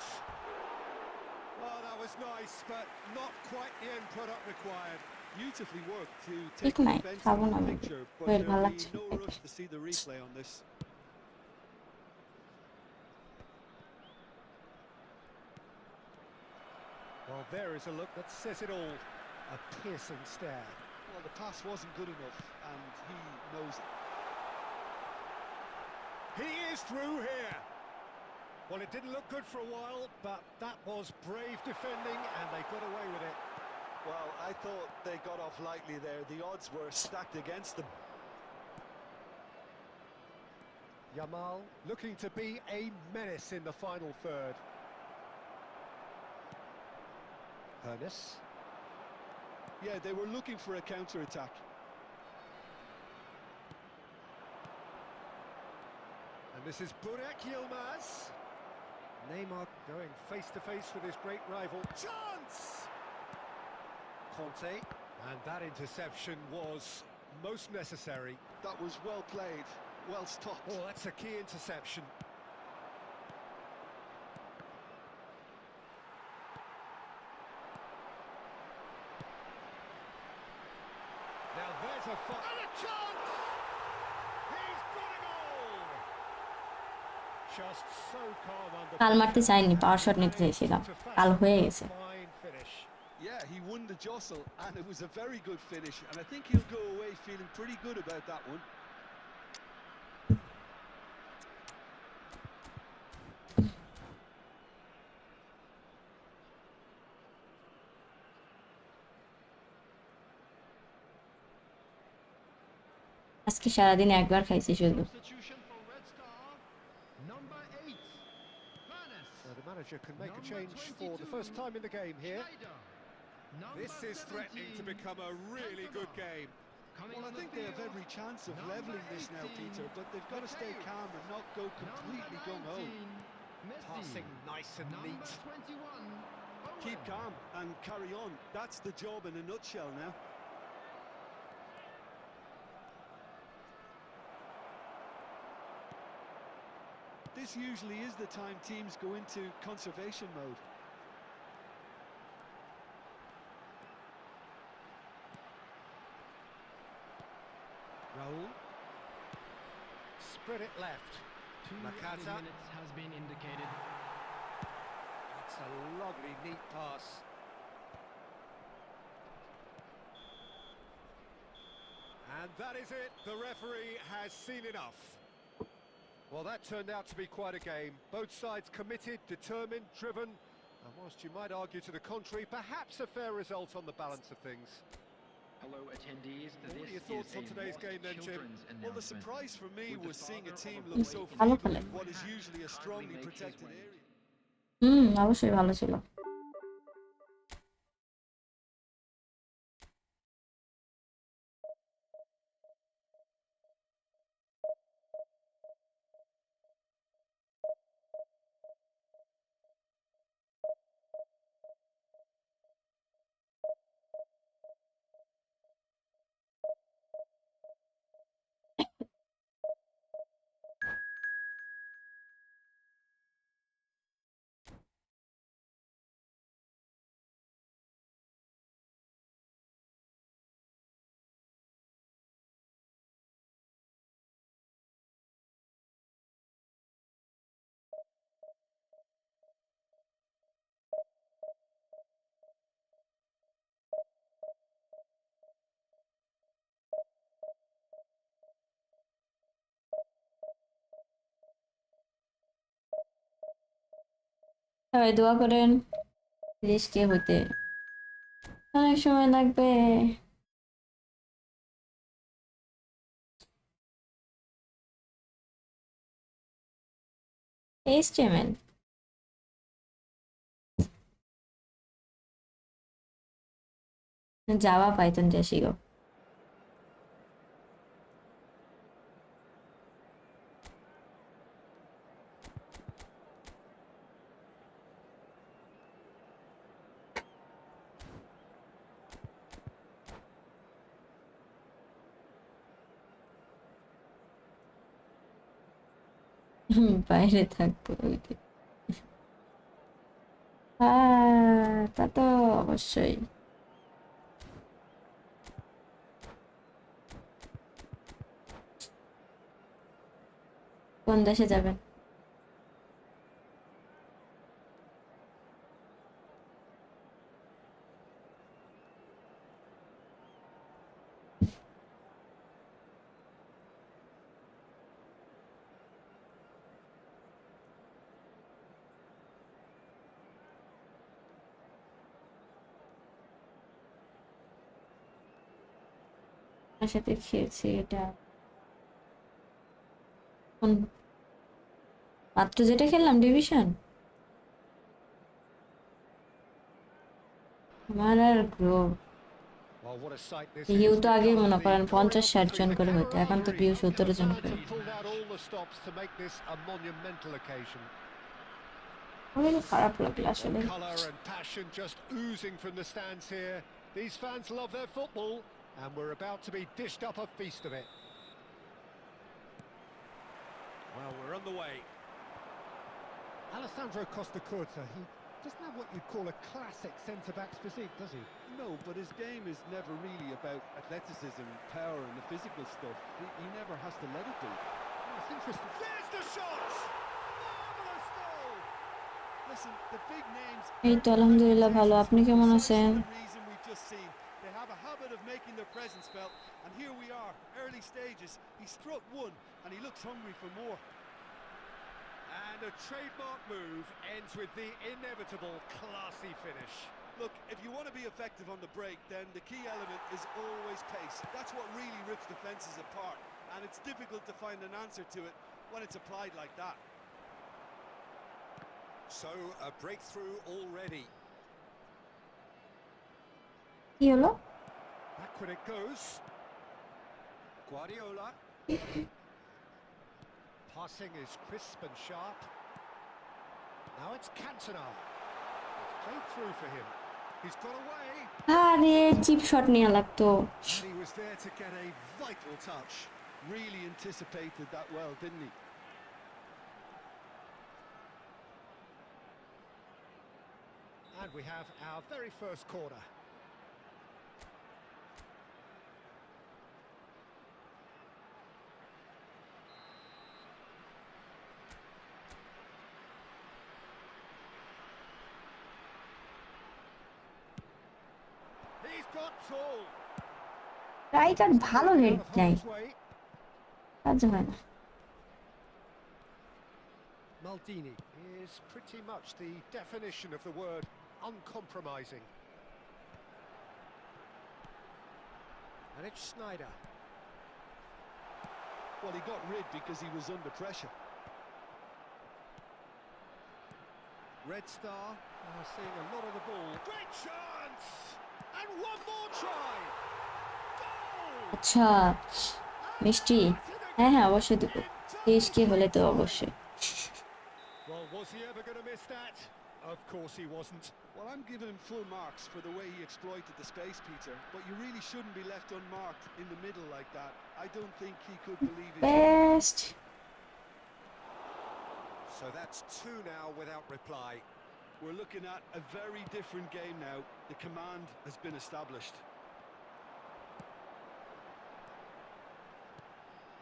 Oh, that was nice, but not quite the end product required. Beautifully worked to ঠিক take the নাই, defence খাবো out না of the আমি। picture, but wait ভালো there'll লাগছে be no না। rush to see the replay on this. Well, there is a look that says it all. A piercing stare. Well, the pass wasn't good enough, and he knows it. He is through here. Well, it didn't look good for a while, but that was brave defending, and they got away with it. Well, I thought they got off lightly there. The odds were stacked against them. Yamal looking to be a menace in the final third. Hernes. Yeah, they were looking for a counter-attack. And this is Burak Yilmaz. Neymar going face-to-face with his great rival. Chance! Conte. And that interception was most necessary. That was well played, well stopped. Oh, that's a key interception. Now there's a fire. And a chance! He's got a goal! Just so calm under কাল মারতে চাইনি, পাওয়ার shot নিতে চাইছিলাম। কাল হয়ে গেছে। fine finish. Yeah, he won the jostle, and it was a very good finish, and I think he'll go away feeling pretty good about that one. আজকে সারাদিন একবার খাইছি শুধু। Substitution for Red Star, number 8, Vanes. So the manager can make a Number change for the 22, first time in the game here. Schneider. Number This is threatening to 17, become a really good game. Coming Well, I on the think they have field, every chance of number levelling this now, 18, Peter, but they've got to stay Mateus. calm and not go completely Number gung-ho. 19, Messi. Passing nice and Number neat. 21, Owen. Keep calm and carry on. That's the job in a nutshell now. This usually is the time teams go into conservation mode. Raul. Spread it left. 2 Nakata. added minutes has been indicated. It's a lovely, neat pass. And that is it. The referee has seen enough. Well, that turned out to be quite a game. Both sides committed, determined, driven. And whilst you might argue to the contrary, perhaps a fair result on the balance of things. Hello, attendees. What are This your thoughts is on a today's Lost game then, Jim? Children's Well, the announcement. surprise for me Would the was seeing a father team of a look boy so in ভালো feeble খেলে। in what is hat usually a kindly strongly make his protected way? area. অবশ্যই ভালো ছিল। সবাই দোয়া করেন please, কে হইতে অনেক সময় লাগবে। এইচটিএমএল জাভা পাইথন যা শিখো। বাইরে থাকবো হ্যাঁ তা তো অবশ্যই। কোন দেশে যাবেন? আপনার সাথে খেয়েছি এটা মাত্র যেটা খেললাম ডিভিশন, আমার আর grow Well, what a sight this view is. তো আগে Recovered মনে the করেন 50-60 choreography, জন the করে হইতো, এখন তো ভিউ camaraderie, 17 জন করে। and pulled out all the stops to make this a monumental occasion. অনেক খারাপ লাগলো আসলে। Colour and passion just oozing from the stands here. These fans love their football, and we're about to be dished up a feast of it. Well, we're on the way. Alessandro Costa Curta, he doesn't have what you'd call a classic centre-back's physique, does he? No, but his game is never really about athleticism, power, and the physical stuff. He never has to let it be. Oh, it's interesting. There's the shot! Marvellous goal! Listen, the big names. এই তো আলহামদুলিল্লাহ ভালো, আপনি কেমন আছেন? Reason we've just seen. They have a habit of making their presence felt, and here we are, early stages. He struck one, and he looks hungry for more. And a trademark move ends with the inevitable classy finish. Look, if you want to be effective on the break, then the key element is always pace. That's what really rips defences apart, and it's difficult to find an answer to it when it's applied like that. So, a breakthrough already. কি হলো? Backward it goes. Guardiola. Passing is crisp and sharp. Now it's Cantona. It's played through for him. He's got away. আরে chip shot নিয়ে লাগতো। And he was there to get a vital touch. Really anticipated that well, didn't he? And we have our very first corner. He's got tall. রাইকার ভালো head নাই, কাজ হয় না। Maldini is pretty much the definition of the word uncompromising. And it's Snyder. Well, he got rid because he was under pressure. Red Star seeing a lot of the ball. Great chance! And one more try! Goal! আচ্ছা মিষ্টি, হ্যাঁ হ্যাঁ অবশ্যই দেবো, দেশকে হলে তো অবশ্যই। Well, was he ever going to miss that? Of course he wasn't. Well, I'm giving him full marks for the way he exploited the space, Peter, but you really shouldn't be left unmarked in the middle like that. I don't think he could believe his best. So that's two now without reply. We're looking at a very different game now. The command has been established.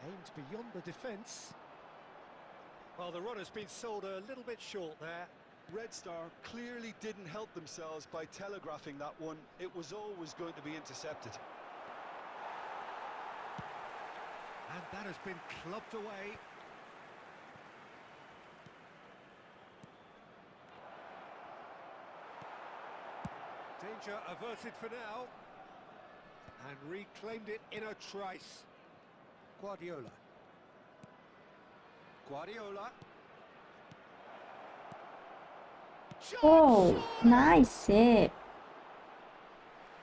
Aimed beyond the defence. Well, the run has been sold a little bit short there. Red Star clearly didn't help themselves by telegraphing that one. It was always going to be intercepted. And that has been clubbed away. Danger averted for now. And reclaimed it in a trice. Guardiola. Guardiola. Oh, nice save.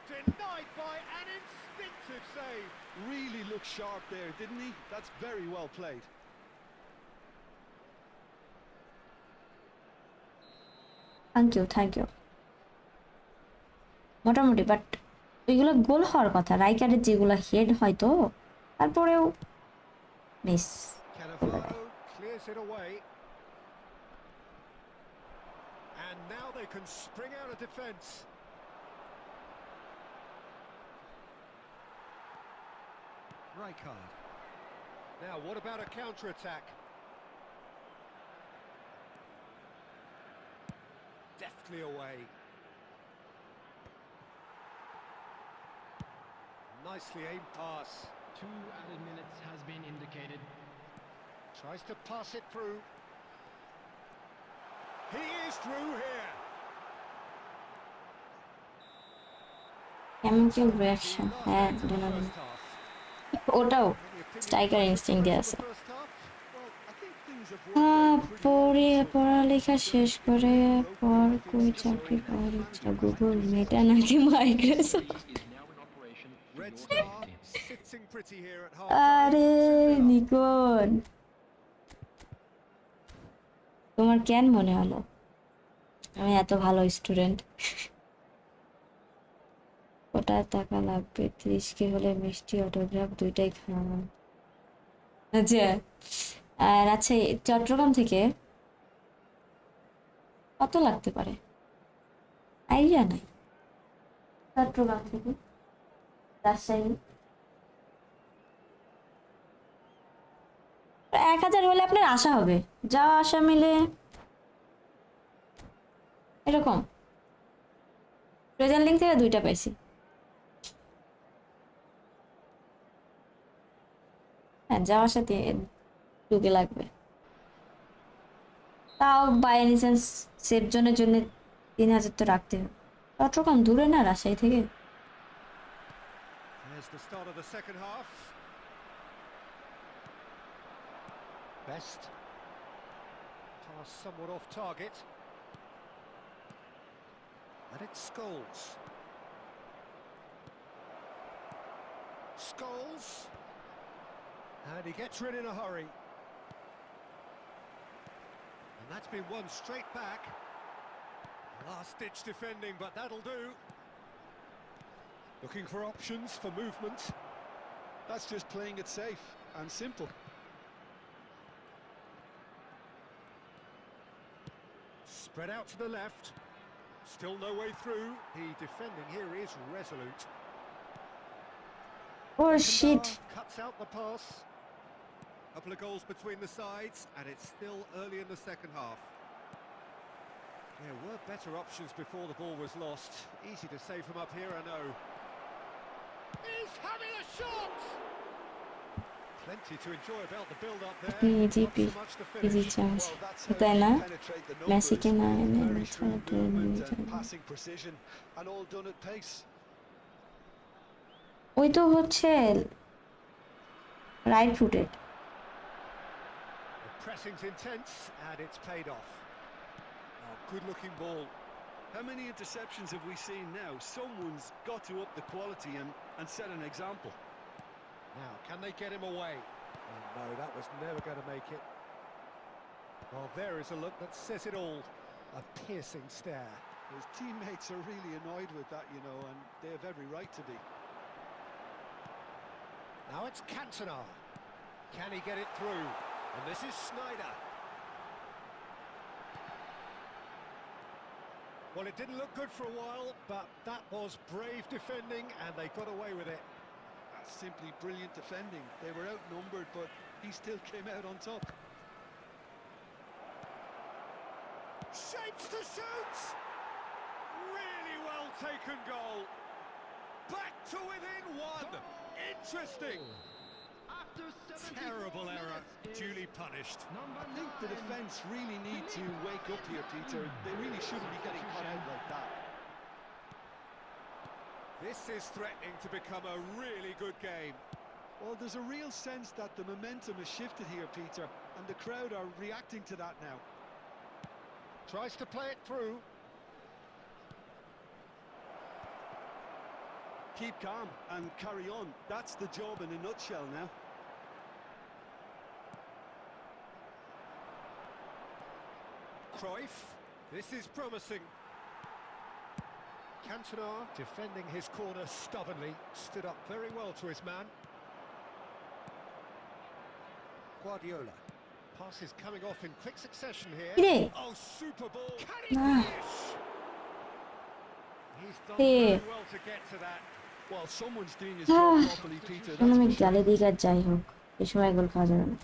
Denied by an instinctive save. Really looked sharp there, didn't he? That's very well played. Thank you মোটামুটি, but ওইগুলো goal হওয়ার কথা, রাইকারের যেগুলো head হয়তো, তারপরেও miss. Cannavaro clears it away. And now they can spring out of defence. Rijkaard. Now, what about a counter-attack? Deftly away. Nicely aimed pass. 2 added minutes has been indicated. Tries to pass it through. He is through here. Chemical reaction, হ্যাঁ ওটাও striker instinct দিয়ে আছে। পড়ালেখা শেষ করে পর কই চাকরি পাওয়ার ইচ্ছা, গুগল মেটা নাকি Microsoft? Red Star sitting pretty here at half আরে নিকন, তোমার কেন মনে হলো আমি এত ভালো স্টুডেন্ট? ওটা টাকা লাগবে, 30K হলে মিষ্টি অটোগ্রাফ দুইটাই খাওয়া। আচ্ছা, আর আচ্ছা চট্টগ্রাম থেকে কত লাগতে পারে আইডিয়া নাই। চট্টগ্রাম থেকে রাজশাহী 1000 হলে আপনার আশা হবে, যাওয়া আসা মিলে এরকম। প্রেজেন্ট লিঙ্ক থেকে 2টা পাইছি। হ্যাঁ, যাওয়া আসা 2K লাগবে, তাও বাই এনি চান্স সেফ জোনের জন্য 3000 তো রাখতে হবে। চট্টগ্রাম দূরে না রাজশাহী থেকে? Here's the start of the second half. Best. Pass somewhat off target. And it's Scholes. Scholes. And he gets rid in a hurry. And that's been won straight back. Last-ditch defending, but that'll do. Looking for options for movement. That's just playing it safe and simple. Spread out to the left. Still no way through. The defending here is resolute. Oh shit. Cuts out the pass. Couple of goals between the sides, and it's still early in the second half. There were better options before the ball was lost. Easy to save from up here, I know. He's having a shot! Plenty to enjoy about the build-up there. Not so much to easy finish. chance. Well, that's how তাই না? you penetrate the numbers. Messi কে না এনে Very shrewd movement and ছাড়া passing precision, and all done at pace. ওই তো হচ্ছে right footed. The pressing's intense, and it's paid off. Oh, good-looking ball. How many interceptions have we seen now? Someone's got to up the quality and set an example. Now, can they get him away? Oh, no, that was never going to make it. Well, there is a look that says it all. A piercing stare. His teammates are really annoyed with that, you know, and they have every right to be. Now it's Cantona. Can he get it through? And this is Snyder. Well, it didn't look good for a while, but that was brave defending, and they got away with it. That's simply brilliant defending. They were outnumbered, but he still came out on top. Shapes to shoot! Really well taken goal. Back to within one. Interesting. After 70 Terrible error, minutes is duly punished. number I think the 9. defence really need to wake up here, Peter. They really shouldn't be getting caught out like that. This is threatening to become a really good game. Well, there's a real sense that the momentum has shifted here, Peter, and the crowd are reacting to that now. Tries to play it through. Keep calm and carry on. That's the job in a nutshell now. Cruyff. This is promising. Cantona defending his corner stubbornly. Stood up very well to his man. Guardiola. Passes coming off in quick succession here. কিরে Oh, super ball. Can he না finish? He's done হে very well to get to that. Well, someone's doing his job properly, Peter, that's আমি for sure. গালি দিই আর যাই হোক এই সময় গোল খাওয়া যাবে না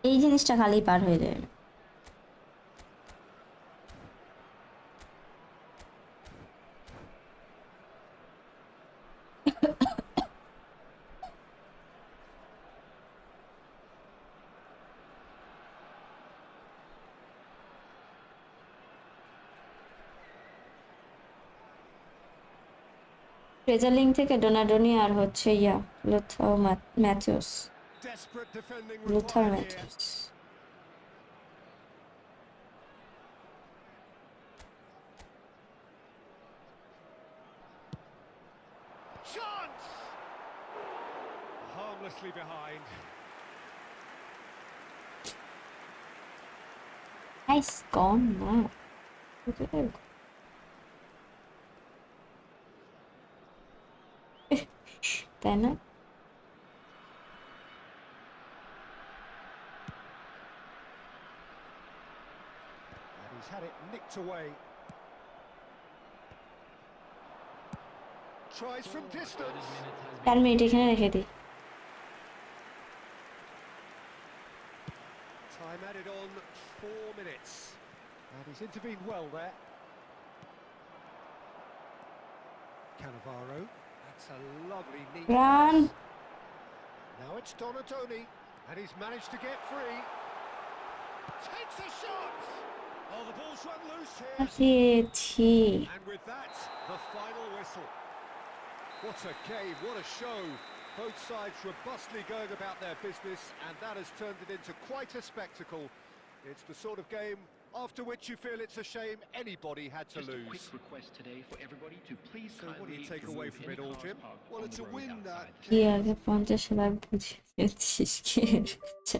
এই জিনিসটা খালি পার হয়ে যায় ট্রেজার থেকে ডোনাডোনি আর হচ্ছে ইয়া Lothar Matthäus Desperate defending Lothar required here. Matthäus Chance! Harmlessly behind. Nice গন না তাই না And he's had it nicked away. Tries from distance. 4 minute এখানে রেখে দিই Time added on 4 minutes. And he's intervened well there. Cannavaro. That's a lovely neat run pass. Now it's Donatoni. And he's managed to get free. Takes a shot! Oh, the ball's run loose here. খেয়েছি And with that, the final whistle. What a game, what a show. Both sides robustly going about their business, and that has turned it into quite a spectacle. It's the sort of game after which you feel it's a shame anybody had to Just a lose. quick request today for everybody to please So what do you kindly take away remove from it any all, cars Jim? parked Well, on it's the a road win outside. that কি আগে 50,000 বুঝিয়েছিস কি আচ্ছা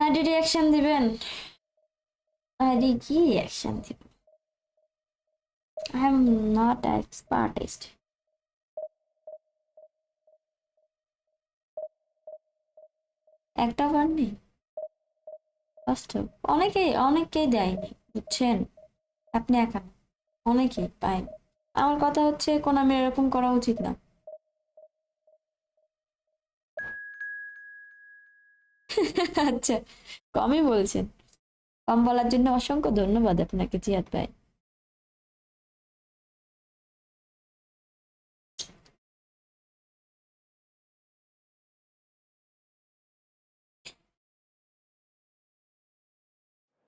ID reaction দিবেন ID কি reaction দিবেন I am not এক্সপার্টিস্ট একটা পাননি কষ্ট অনেকেই দেয়নি বুঝছেন আপনি একা না, অনেকেই পায়নি আমার কথা হচ্ছে কোন আমি এরকম করা উচিত না আচ্ছা কমই বলছেন কম বলার জন্য অসংখ্য ধন্যবাদ আপনাকে জিয়াদ ভাই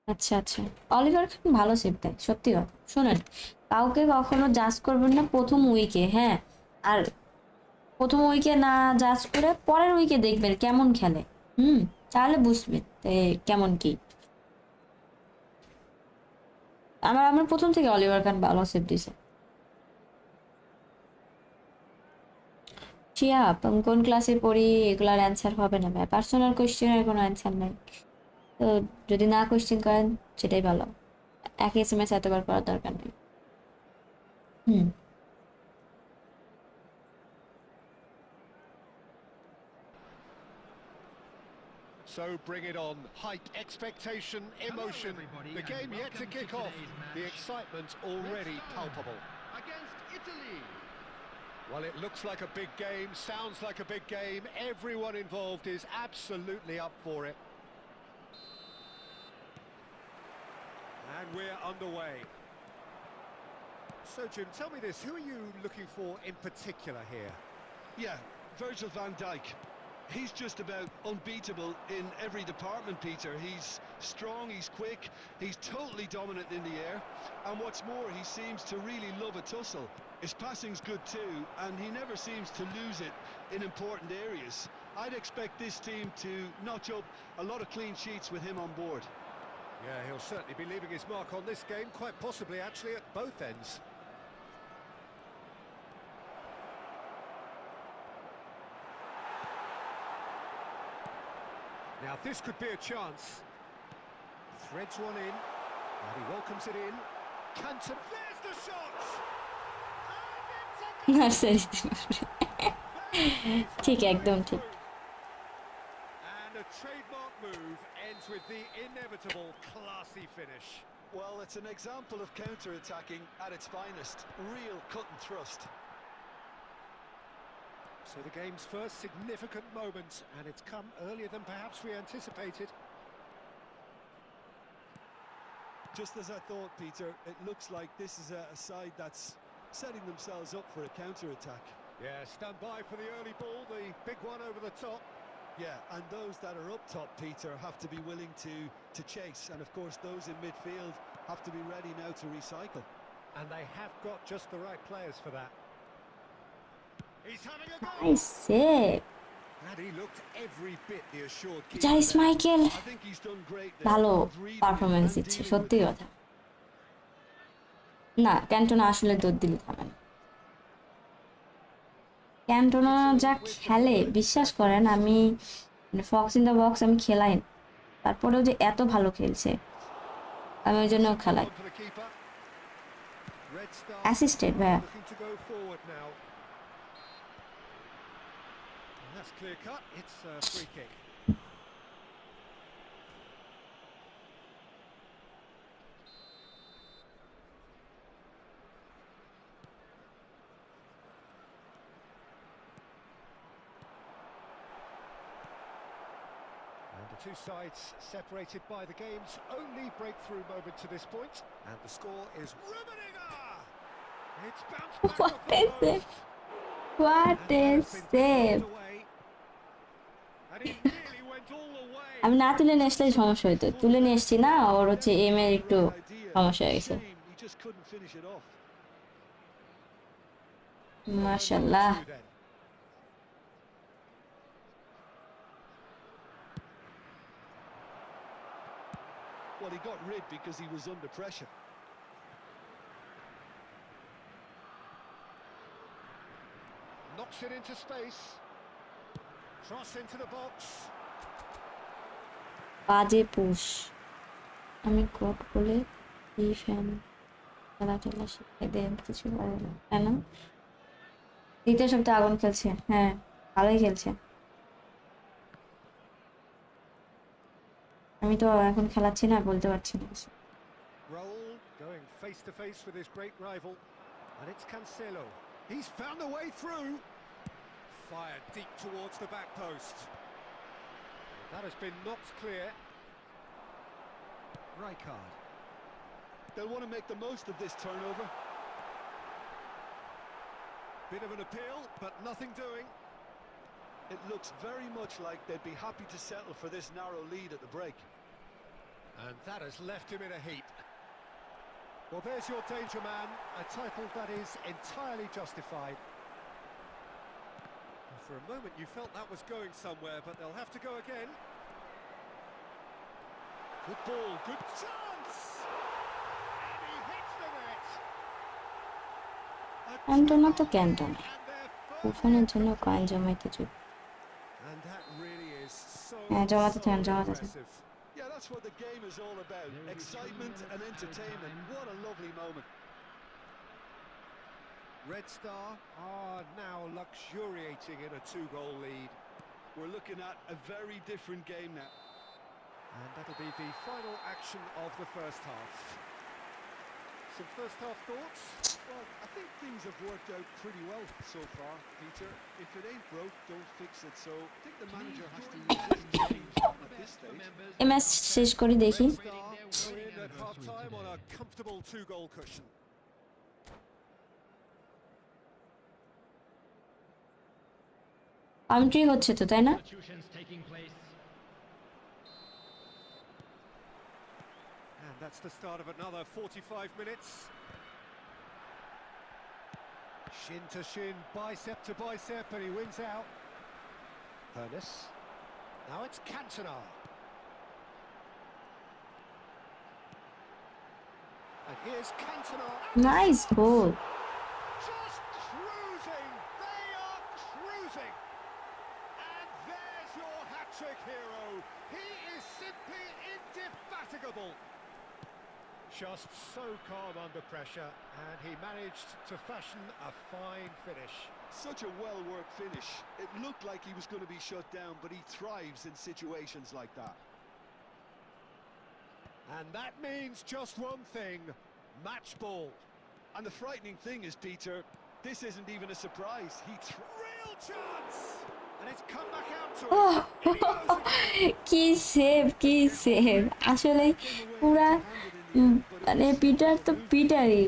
আচ্ছা আচ্ছা অলিভার খান ভালো সেভ দেয় সত্যি কথা শোনেন কাউকে কখনো জাজ করবেন না প্রথম উইকে হ্যাঁ আর প্রথম উইকে না জাজ করে পরের উইকে দেখবেন কেমন খেলে তাহলে বুঝবেন কেমন কি আমার প্রথম থেকে অলিভার খান ভালো সেভ দিছে শিয়া কোন ক্লাসে পড়ি এগুলার অ্যান্সার হবে না ভাই পার্সোনাল কোয়েশ্চেনের কোনো অ্যান্সার নাই তো যদি না কোয়েশ্চেন করেন সেটাই ভালো এক এসএমএস এতবার করার দরকার নেই So bring it on. Hype, expectation, emotion. The game yet to kick off. The excitement already palpable. Against Italy. Well, it looks like a big game, sounds like a big game. Everyone involved is absolutely up for it. And we're underway. So, Jim, tell me this, who are you looking for in particular here? Yeah, Virgil van Dijk. He's just about unbeatable in every department, Peter. He's strong, he's quick, he's totally dominant in the air. And what's more, he seems to really love a tussle. His passing's good too, and he never seems to lose it in important areas. I'd expect this team to notch up a lot of clean sheets with him on board. Yeah, he'll certainly be leaving his mark on this game, quite possibly actually at both ends. Now this could be a chance. Threads one in, and he welcomes it in. Canton, there's the shot! ঠিক একদম ঠিক And a trademark move ends with the inevitable classy finish. Well, it's an example of counter-attacking at its finest. Real cut and thrust. So the game's first significant moment, and it's come earlier than perhaps we anticipated. Just as I thought, Peter, it looks like this is a side that's setting themselves up for a counter-attack. Yeah, stand by for the early ball, the big one over the top. Yeah, and those that are up top, Peter, have to be willing to chase. And of course, those in midfield have to be ready now to recycle. And they have got just the right players for that. He's having a go! Nice save. And he looked every bit the assured keeper. জাইস Michael I think he's done great there. ভালো Both reading it performance and দিচ্ছে dealing সত্যি with it. কথা না Cantona আসলে দৌড় দিলে থামে না ক্যান্টোনা যা খেলে বিশ্বাস করেন আমি ফক্স ইন দ্য বক্স আমি খেলাই না। তারপরেও যে এত ভালো খেলছে আমি ওই জন্য খেলাই On for the keeper. Red Star assisted ভাইয়া looking to go forward now. And that's clear cut. It's a free kick. And the two sides separated by the game's only breakthrough moment to this point. And the score is Rummenigge! It's bounced back What off the is it? post. What is save And he nearly went all the way. আমি না তুলে নিয়ে আসলে সমস্যা হইতো তুলে নিয়ে এসছি না ওর হচ্ছে এম এর একটু সমস্যা হয়ে গেছে Shame he just couldn't finish it off. মাশাআল্লাহ Well, he got rid because he was under pressure. Knocks it into space. Cross into the box. বাজে পুশ আমি কোট বলে এই ফ্যান খেলা শিখে দেন কিছু পারে না তাই না দ্বিতীয় সপ্তাহে আগুন খেলছে হ্যাঁ ভালোই খেলছে আমি তো এখন খেলাচ্ছি না বলতে পারছি না কিছু Raul going face to face with his great rival. And it's Cancelo. He's found a way through. Fired deep towards the back post. That has been knocked clear. Rijkaard. They'll want to make the most of this turnover. Bit of an appeal, but nothing doing. It looks very much like they'd be happy to settle for this narrow lead at the break. And that has left him in a heap. Well, there's your danger man, a title that is entirely justified. And for a moment you felt that was going somewhere, but they'll have to go again. Good ball, good chance! And he hits the net! Cantona তো Cantona And they're তুফানের জন্য coin জমাইতে চুপ And that really is so, হ্যাঁ জমাতে so থাকেন জমাতে থাকেন impressive. Yeah, that's what the game is all about. Excitement and entertainment. What a lovely moment. Red Star are now luxuriating in a 2-goal lead. We're looking at a very different game now. And that'll be the final action of the first half. Some first half thoughts? Well, I think things have worked out pretty well so far, Peter. If it ain't broke, don't fix it. So I think the manager has to resist change at this stage. এই match শেষ করি দেখি। Red Star go in at half time on a comfortable 2-goal cushion. Country হচ্ছে তো, তাই না? Substitutions taking place. And that's the start of another 45 minutes. Shin to shin, bicep to bicep, and he wins out. Ernest. Now it's Cantona. And here's Cantona. Nice goal. Just cruising. They are cruising. And there's your hat-trick hero. He is simply indefatigable. Just so calm under pressure, and he managed to fashion a fine finish. Such a well-worked finish. It looked like he was going to be shut down, but he thrives in situations like that. And that means just one thing, match ball. And the frightening thing is, Peter, this isn't even a surprise. Real chance! And it's come back out to oh, him. কি save, কি save! আসলে পুরা মানে Peter তো পিটারই,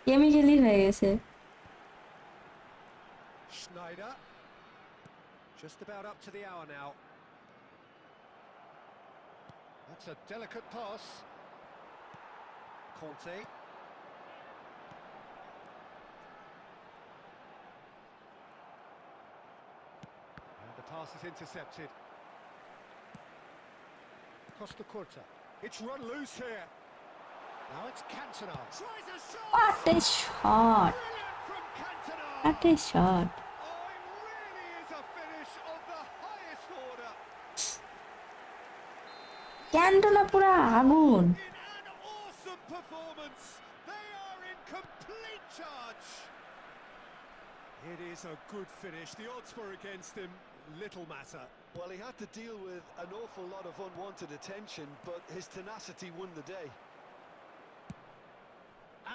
chemically হয়ে গেছে। Schneider. Just about up to the hour now. That's a delicate pass. Conte. And the pass is intercepted. Costa Curta. It's run loose here. Now it's Cantona. Tries a shot. What a shot! Brilliant from Cantona. What a shot! Oh, it really is a finish of the highest order. Cantona পুরা আগুন। In an awesome performance, they are in complete charge. It is a good finish. The odds were against him. Little matter. Well, he had to deal with an awful lot of unwanted attention, but his tenacity won the day.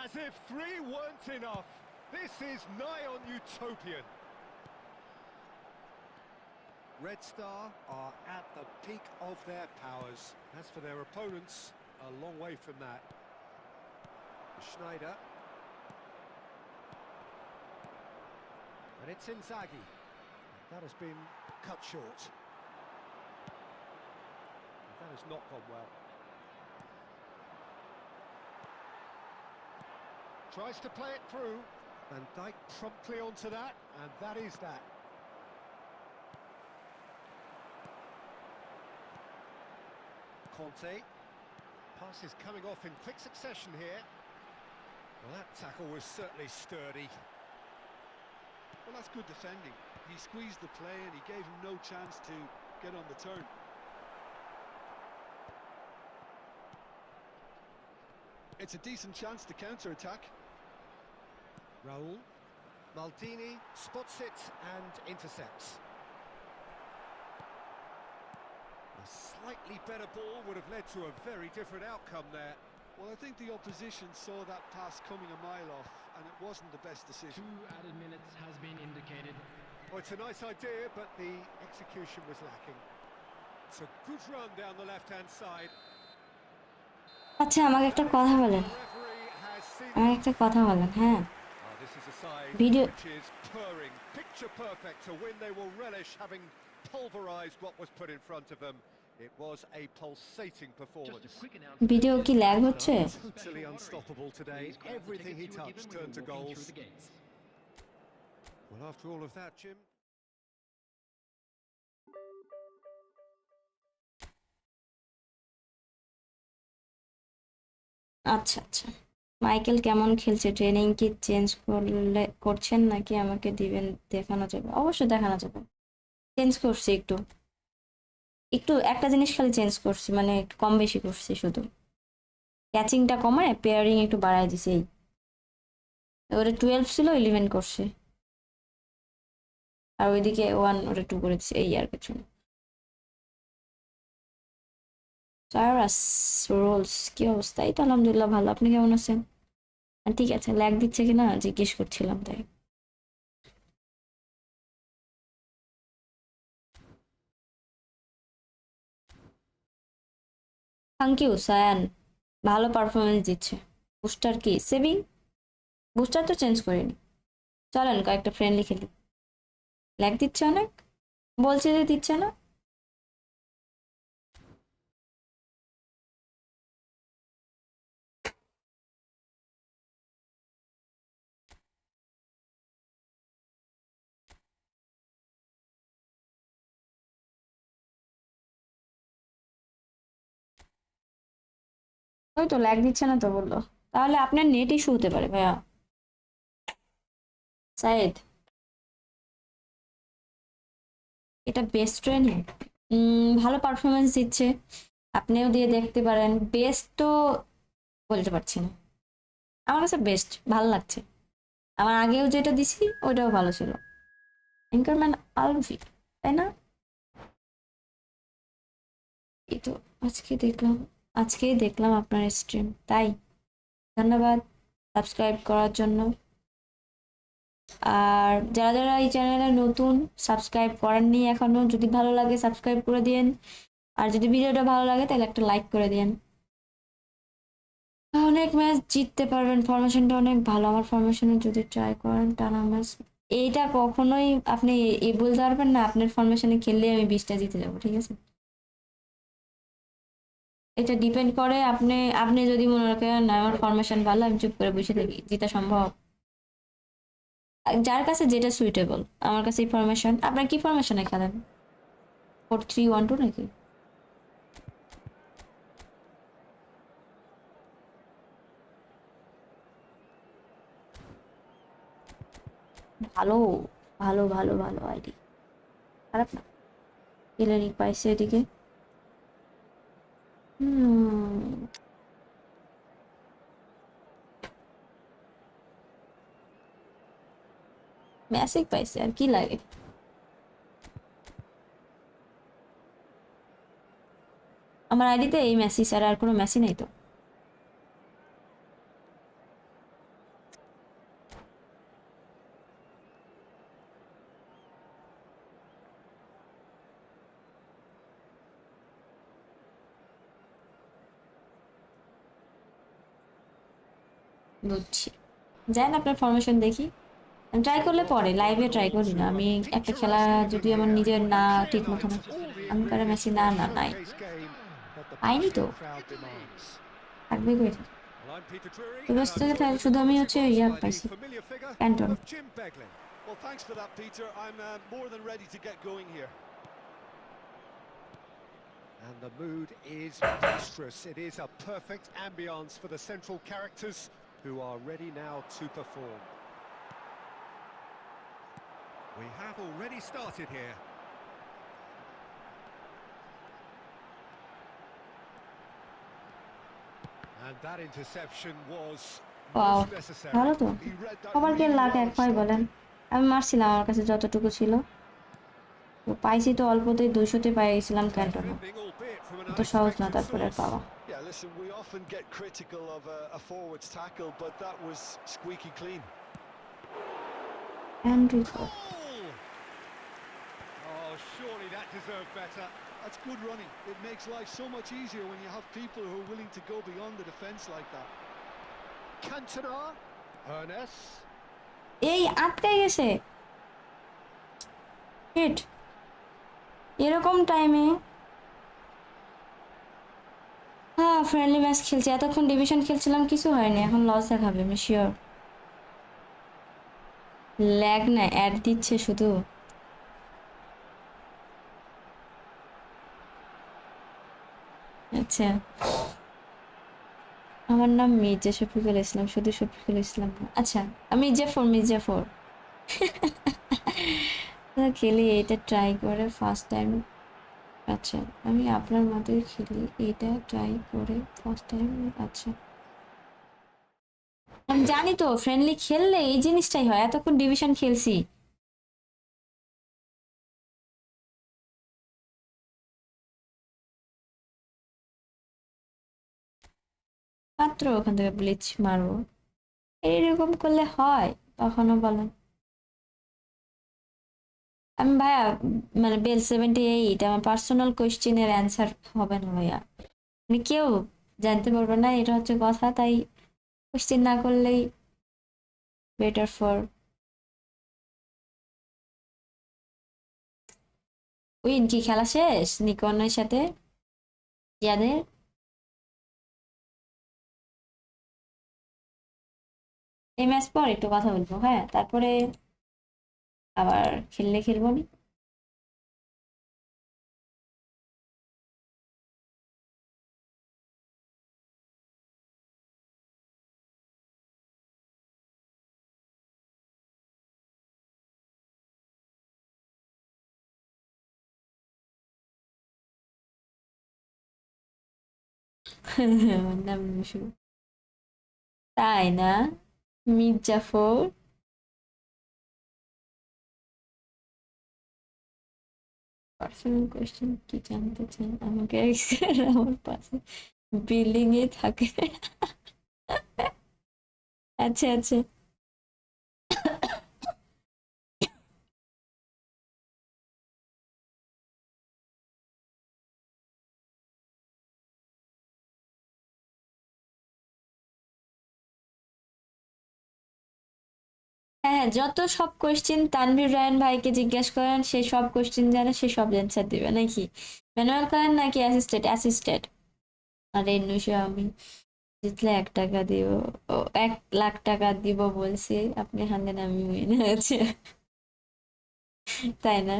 As if 3 weren't enough. This is nigh on utopian. Red Star are at the peak of their powers. As for their opponents, a long way from that. Schneider. And it's Inzaghi. That has been cut short. That has not gone well. Tries to play it through. Van Dijk promptly onto that, and that is that. Conte. Pass is coming off in quick succession here. Well, that tackle was certainly sturdy. Well, that's good defending. He squeezed the play and he gave him no chance to get on the turn. It's a decent chance to counter-attack. Raul. Maldini spots it and intercepts. A slightly better ball would have led to a very different outcome there. Well, I think the opposition saw that pass coming a mile off, and it wasn't the best decision. 2 added minutes has been indicated. Well, it's a nice idea, but the execution was lacking. It's a good run down the left-hand side. আচ্ছা, আমাকে একটা কথা বলেন, Referee has seen আমাকে একটা কথা বলেন। হ্যাঁ, this is a side Video- which is purring, picture perfect, to win they will relish having pulverized what was put in front of them. It was a pulsating Just a performance. quick announcement. Video কি lag হচ্ছে? Totally unstoppable today. Please grab the Everything he tickets you were touched given when turned to you were walking goals. through the gates. Well, after all of that, Jim, আচ্ছা আচ্ছা, Michael কেমন খেলছে? Training কি change করছেন নাকি আমাকে দিবেন, দেখানো যাবে? অবশ্যই দেখানো যাবে। চেঞ্জ করছি একটু একটু, একটা জিনিস খালি চেঞ্জ করছি, মানে একটু কম বেশি করছি শুধু। ক্যাচিংটা কমায় পেয়ারিং একটু বাড়াই দিছি। এই ওটা 12 ছিল 11 করছি, আর ওইদিকে 1 ওটা 2 করে দিছি, এই আর কিছু না। সারাস রোলস, কি অবস্থা? এই তো আলহামদুলিল্লাহ ভালো, আপনি কেমন আছেন? ঠিক আছে, ল্যাগ দিচ্ছে কিনা জিজ্ঞেস করছিলাম তাই। থ্যাংক ইউ সায়ান, ভালো পারফরমেন্স দিচ্ছে। বুস্টার কি সেভিং? বুস্টার তো চেঞ্জ করিনি। চলেন কয়েকটা ফ্রেন্ডলি খেলি। ল্যাগ দিচ্ছে অনেক, বলছে যে দিচ্ছে না। ওই তো ল্যাগ দিচ্ছে না তো বললো। তাহলে আপনার নেট ইস্যু হতে পারে ভাইয়া। সাইদ, এটা বেস্ট ট্রেনিং, ভালো পারফরমেন্স দিচ্ছে, আপনিও দিয়ে দেখতে পারেন। বেস্ট তো বলতে পারছি না, আমার কাছে বেস্ট ভালো লাগছে। আমার আগেও যেটা দিছি ওইটাও ভালো ছিল। অ্যাঙ্কারম্যান আলফি, তাই না? এই তো আজকেই দেখলাম আপনার স্ট্রিম, তাই ধন্যবাদ সাবস্ক্রাইব করার জন্য। আর যারা যারা এই চ্যানেলে নতুন, সাবস্ক্রাইব করেননি এখনো, যদি ভালো লাগে সাবস্ক্রাইব করে দিন। আর যদি ভিডিওটা ভালো লাগে তাহলে একটা লাইক করে দিন। অনেক ম্যাচ জিততে পারবেন, ফরমেশনটা অনেক ভালো। আমার ফরমেশনে যদি ট্রাই করেন টানা ম্যাচ, এইটা কখনোই আপনি বলতে পারবেন না আপনার ফরমেশনে খেললে আমি 20টা জিতে যাবো, ঠিক আছে? এটা ডিপেন্ড করে আপনি আপনি যদি মনে রাখেন না আমার ফরমেশন ভালো, আমি চুপ করে বসে থাকি, যেটা সম্ভব। যার কাছে যেটা সুইটেবল, আমার কাছে এই ফরমেশন। আপনার কি ফরমেশনে খেলেন? 4-3-1-2 নাকি? ভালো ভালো ভালো ভালো আইডি, খারাপ না। ইলেনিক পাইছে এদিকে। ম্যাসিক পাইছে, আর কি লাগে। আমার আইডিতে এই মেসি ছাড়া আর কোনো মেসি নেই তো। বুঝছি, যাই না আপনার ফরমেশন দেখি। আমি ট্রাই করলে পরে লাইভে ট্রাই করি না। আমি একটা খেলা যদি আমার নিজের না ঠিক মতো না, আমি কারে মেসি না না নাই পাইনি তো, থাকবে কই। Well, I'm Peter Drury, তো and ব্যস্ত I'm থেকে joined শুধু as আমি it হচ্ছে was ইয়া by the পাইছি, familiar figure Canton. of Jim Beglin. Well, thanks for that, Peter. I'm more than ready to get going here. And the mood is boisterous. It is a perfect ambience for the central characters who are ready now to perform. We have already started here. And that interception was wow, most necessary. ভালো তো। He read that সবারকে really lakh well এক and হয় stopped বলেন। it. আমি মারছিলাম আমার কাছে যতটুকু ছিল, তো পাইছি তো অল্পতেই, 200-তে পাই গেছিলাম Canton. Defending, albeit from an এত সহজ না unexpected তারপরে source. পাওয়া। Yeah, listen, we often get critical of a forward's tackle, but that was squeaky clean. Enrico, Goal! Oh, surely that deserved better. That's good running. It makes life so much easier when you have people who are willing to go beyond the defence like that. Cantona, Ernest. এই আটকাই গেছে। Hit এরকম টাইমে। হ্যাঁ, friendly match খেলছি, এতক্ষণ division খেলছিলাম, কিছু হয়নি, এখন লস দেখাবে আমি শিওর। ল্যাগ না, অ্যাড দিচ্ছে শুধু। আচ্ছা, আমার নাম মির্জা শফিকুল ইসলাম, শুধু শফিকুল ইসলাম না। আচ্ছা, আমি মির্জাফর খেলি এটা ট্রাই করে ফার্স্ট টাইম। আচ্ছা, আমি আপনার মতোই খেলি এটা ট্রাই করে ফার্স্ট টাইম। আচ্ছা, আমি জানি তো ফ্রেন্ডলি খেললে এই জিনিসটাই হয়, এতক্ষণ ডিভিশন খেলছি। মাত্র ওখান থেকে ব্লিচ মারবো, এইরকম করলে হয় কখনো বলেন? আমি ভাইয়া মানে বেল 78 আমার পার্সোনাল কোয়েশ্চেনের অ্যান্সার হবে না ভাইয়া, মানে কেউ জানতে পারবে না, এটা হচ্ছে কথা। তাই কোয়েশ্চেন না করলেই বেটার ফর উইন। কি খেলা শেষ নিকনের সাথে জিয়াদের? এই ম্যাচ পর একটু কথা বলবো, হ্যাঁ, তারপরে আবার খেললে খেলবো নি। আমার নাম নুসু। তাই না মির্জাফর? পার্সোনাল কোয়েশ্চেন কি জানতে চান আমাকে? আমার পাশে বিল্ডিং এ থাকে। আচ্ছা আচ্ছা। হ্যাঁ হ্যাঁ, যত সব কোয়েশ্চেন তানভীর রায়ন ভাইকে জিজ্ঞেস করেন, সে সব কোয়েশ্চেন জানে, সে সব অ্যান্সার দিবে নাকি? ম্যানুয়াল করেন নাকি অ্যাসিস্ট্যান্ট? অ্যাসিস্ট্যান্ট। আর এই নুসু আমি জিতলে 1 টাকা দিব। ও 1 লাখ টাকা দিব বলছি, আপনি হান্দেন আমি উইন হয়েছে। তাই না?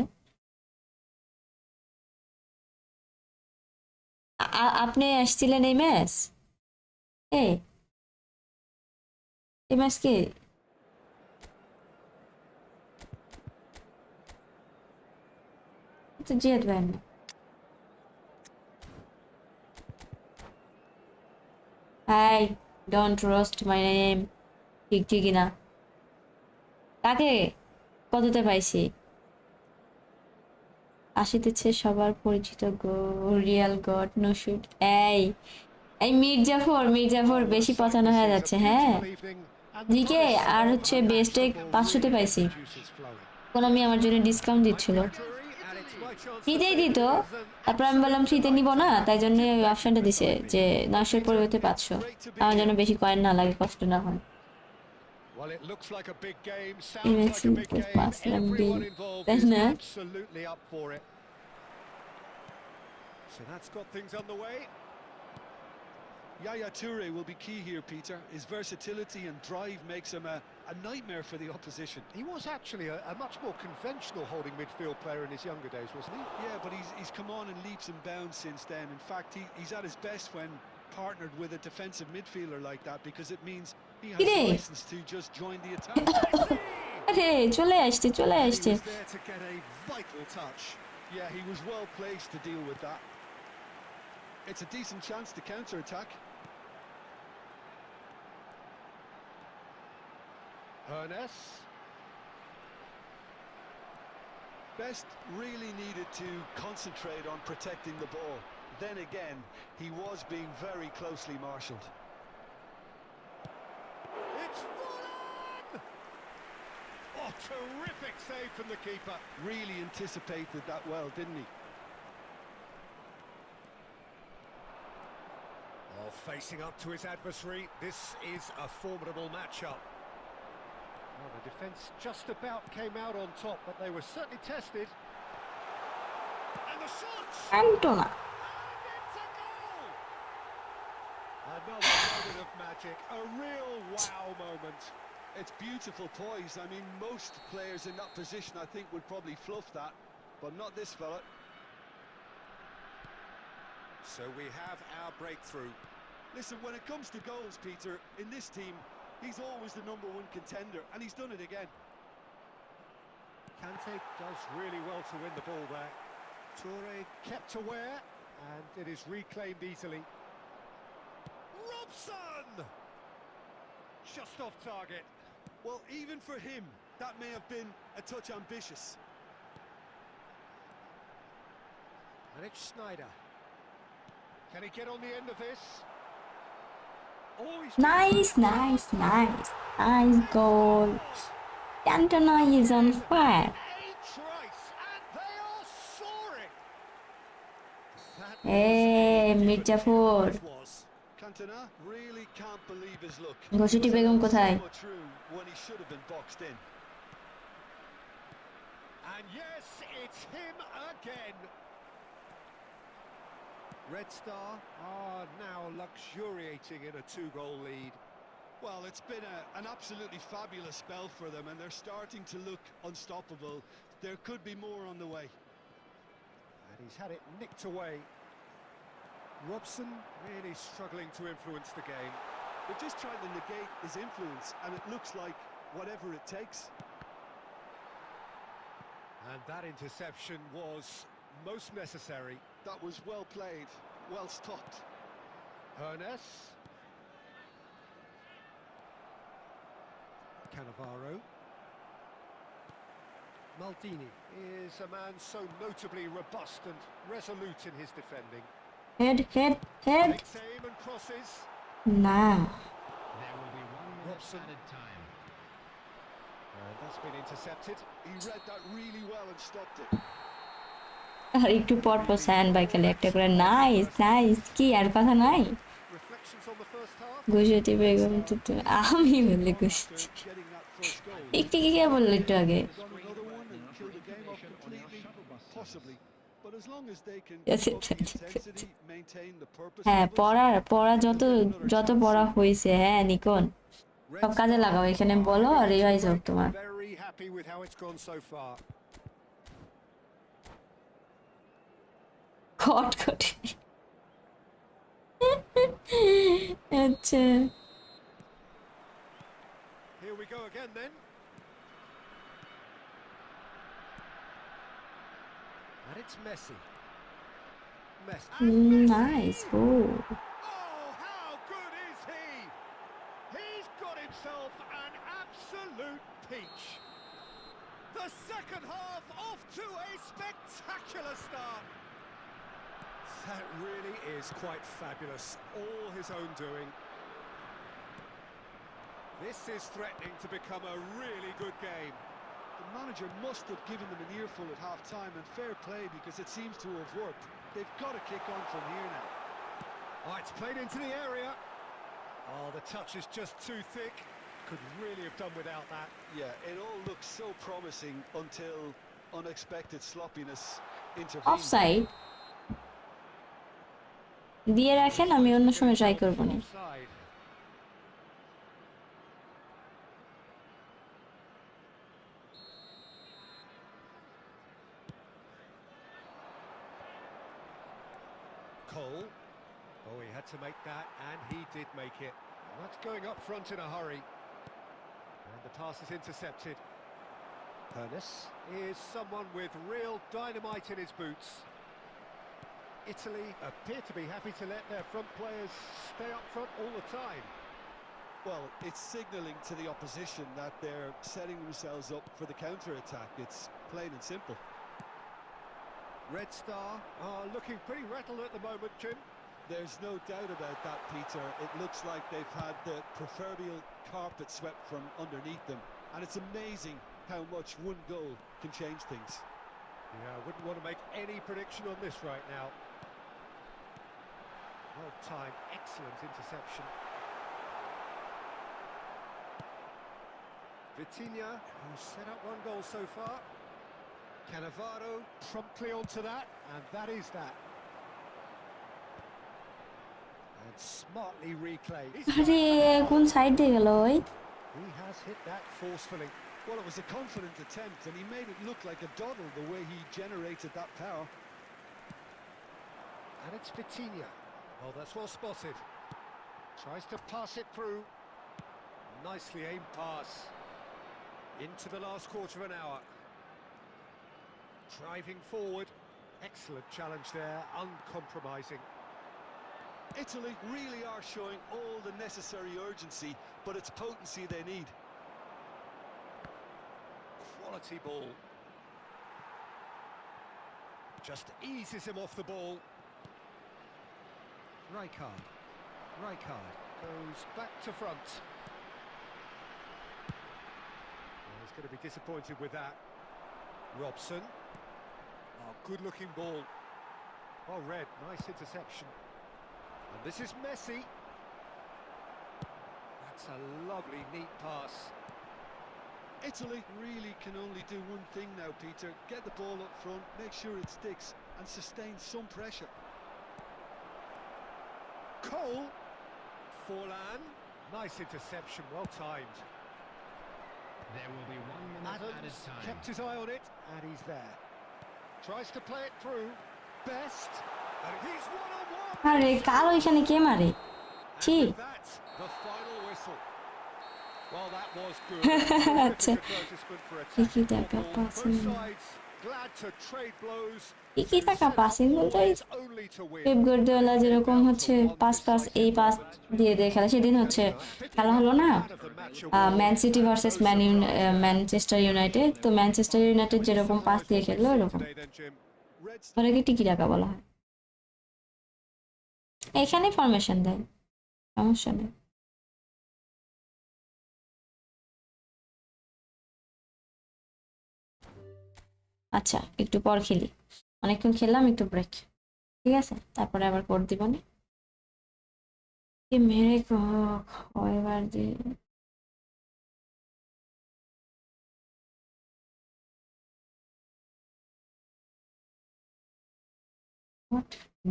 আপনি আসছিলেন এই ম্যাচ? এই এই ম্যাচ কি? তো জিতবেন না। Hi, don't roast my name. ঠিক ঠিকই না। কাকে কততে পাইছি? আসিতেছে সবার পরিচিত রিয়াল গড নসুট। এই এই মির্জাফর, মির্জাফর Oh, বেশি looks like পচানো this হয়ে is a যাচ্ছে, হ্যাঁ। beautiful evening, and the জিকে promise আর of হচ্ছে a match বেস্টে that will 500-তে really get পাইছি। the juices flowing. কোনো আমি আমার জন্য ডিসকাউন্ট I'm দিচ্ছিল, Pietri, and it's my chance to ফ্রিতেই say দিত। that it is an তারপর আমি বললাম absolute ফ্রিতে delight নিব to না, have তাই জন্য Tim ওই Beckton অপশনটা দিছে beside me. যে Well, 900-র Peter, পরিবর্তে it's 500, great to be আমার here. জন্য বেশি কয়েন না লাগে, কষ্ট না হয়। Well, it looks like a big game, এই sounds like ম্যাচে a big game. 5 lakh bill, Everyone involved তাই is না? absolutely up for it. So that's got things underway. Yaya Toure will be key here, Peter. His versatility and drive makes him a nightmare for the opposition. He was actually a much more conventional holding midfield player in his younger days, wasn't he? Yeah, but he's come on in leaps and bounds since then. In fact, he's at his best when partnered with a defensive midfielder like that, because it means he has কিরে, license to just join the attack. আরে চলে আসছে চলে And he আসছে। was there to get a vital touch. Yeah, he was well placed to deal with that. It's a decent chance to counter-attack. Ernest. Best really needed to concentrate on protecting the ball. Then again, he was being very closely marshalled. It's Fulham! Oh, terrific save from the keeper. Really anticipated that well, didn't he? Oh, facing up to his adversary, this is a formidable matchup. Well, the defence just about came out on top, but they were certainly tested. And the shots! আন্টোনা। And it's a goal! Another moment of magic, a real wow moment. It's beautiful poise. I mean, most players in that position, I think, would probably fluff that, but not this fella. So we have our breakthrough. Listen, when it comes to goals, Peter, in this team, he's always the #1 contender, and he's done it again. Kante does really well to win the ball there. Toure kept aware, and it is reclaimed easily. Robson! Just off target. Well, even for him, that may have been a touch ambitious. And it's Snyder. Can he get on the end of this? Oh, he's Nice, nice, nice. Nice goal. Cantona is on fire. a trice, and they are soaring. That was Hey, a Mirzapur. it was. Cantona really can't believe his luck. ঘষিটি He was Begum allowed কোথায়? so much room when he should have been boxed in. And yes, it's him again. Red Star are now luxuriating in a 2-goal lead. Well, it's been an absolutely fabulous spell for them, and they're starting to look unstoppable. There could be more on the way. And he's had it nicked away. Robson really struggling to influence the game. They're just trying to negate his influence, and it looks like whatever it takes. And that interception was most necessary. That was well played, well stopped. Hernes. Cannavaro. Maldini is a man so notably robust and resolute in his defending. Head, head, head. Takes aim and crosses. না There will be 1 minute Robson. added time. And that's been intercepted. He read that really well and stopped it. আর একটু পর পর sand by খেলে একটা করে nice nice কি আর কথা নাই Reflections on the first half. ঘষিটি Begum তো আমি বলে On ঘষি after getting that first goal. একটু কি কে বললো একটু আগে Run another one and kill the game off completely? Possibly. But as long as they can Yes, keep up the it's- intensity, maintain the purpose হ্যাঁ of it, পড়া যত পড়া হয়েছে হ্যাঁ নিকন সব কাজে লাগাও এখানে বলো আর রিভাইজ হোক তোমার Very happy with how it's gone so far. খটখট আচ্ছা Here we go again then. And it's Messi. Nice ও Oh, how good is he? He's got himself an absolute peach. The second half off to a spectacular start. That really is quite fabulous. All his own doing. This is threatening to become a really good game. the manager must have given them an earful at half-time, and fair play because it seems to have worked. They've got to kick on from here now. Oh, it's played into the area. Oh, the touch is just too thick. Could really have done without that. Yeah, it all looks so promising until unexpected sloppiness intervened. Offside দিয়ে রাখেন আমি অন্য সময় try করবো না Offside. Cole. Oh, he had to make that, and he did make it. And that's going up front in a hurry. And the pass is intercepted. Hernes is someone with real dynamite in his boots. Italy appear to be happy to let their front players stay up front all the time. Well, it's signalling to the opposition that they're setting themselves up for the counter-attack. It's plain and simple. Red Star are looking pretty rattled at the moment, Jim. There's no doubt about that, Peter. It looks like they've had the proverbial carpet swept from underneath them. And it's amazing how much one goal can change things. Yeah, I wouldn't want to make any prediction on this right now. Well timed, excellent interception. Vitinha, who's set up 1 goal so far. Cannavaro promptly onto that, and that is that. And smartly replayed. আরে কোন side দিয়ে গেল ওই He has hit that forcefully. Well, it was a confident attempt, and he made it look like a doddle the way he generated that power. And it's Vitinha. Oh, that's well spotted. Tries to pass it through. Nicely aimed pass. Into the last quarter of an hour. Driving forward. Excellent challenge there, uncompromising. Italy really are showing all the necessary urgency, but it's potency they need. Quality ball. Just eases him off the ball. Rijkaard Goes back to front. Well, he's going to be disappointed with that. Robson. Oh, good-looking ball. Well read, nice interception. And this is Messi. That's a lovely, neat pass. Italy really can only do one thing now, Peter. Get the ball up front, make sure it sticks, and sustain some pressure. Cole. Forlan. Nice interception, well timed. There will be 1 minute added Adams time. kept his eye on it, and he's there. Tries to play it through. Best. And he's one-on-one. আরে কালো এখানে কে মারে? ছি। And with that, the final whistle. Well, that was good. আচ্ছা। Terrific advertisement for Tiki, attacking Taka, football. passing. Both sides glad to trade blows. Tiki, Taka, passing বলতে ওই Only to win. Pep Guardiola যেরকম হচ্ছে pass এই pass দিয়ে খেলা, সেদিন হচ্ছে খেলা হলো না man city versus Manchester United, তো ম্যানচেস্টার ইউনাইটেড যেরকম পাস দিয়ে খেললো এরকম ওটাকে টিকি টাকা বলা হয়। এখানে ফরমেশন দেয়, সমস্যা নেই। আচ্ছা একটু পর খেলি, অনেকক্ষণ খেললাম, একটু ব্রেক, ঠিক আছে, তারপরে আবার কোড দিব না। মেরে কয়বার দিয়ে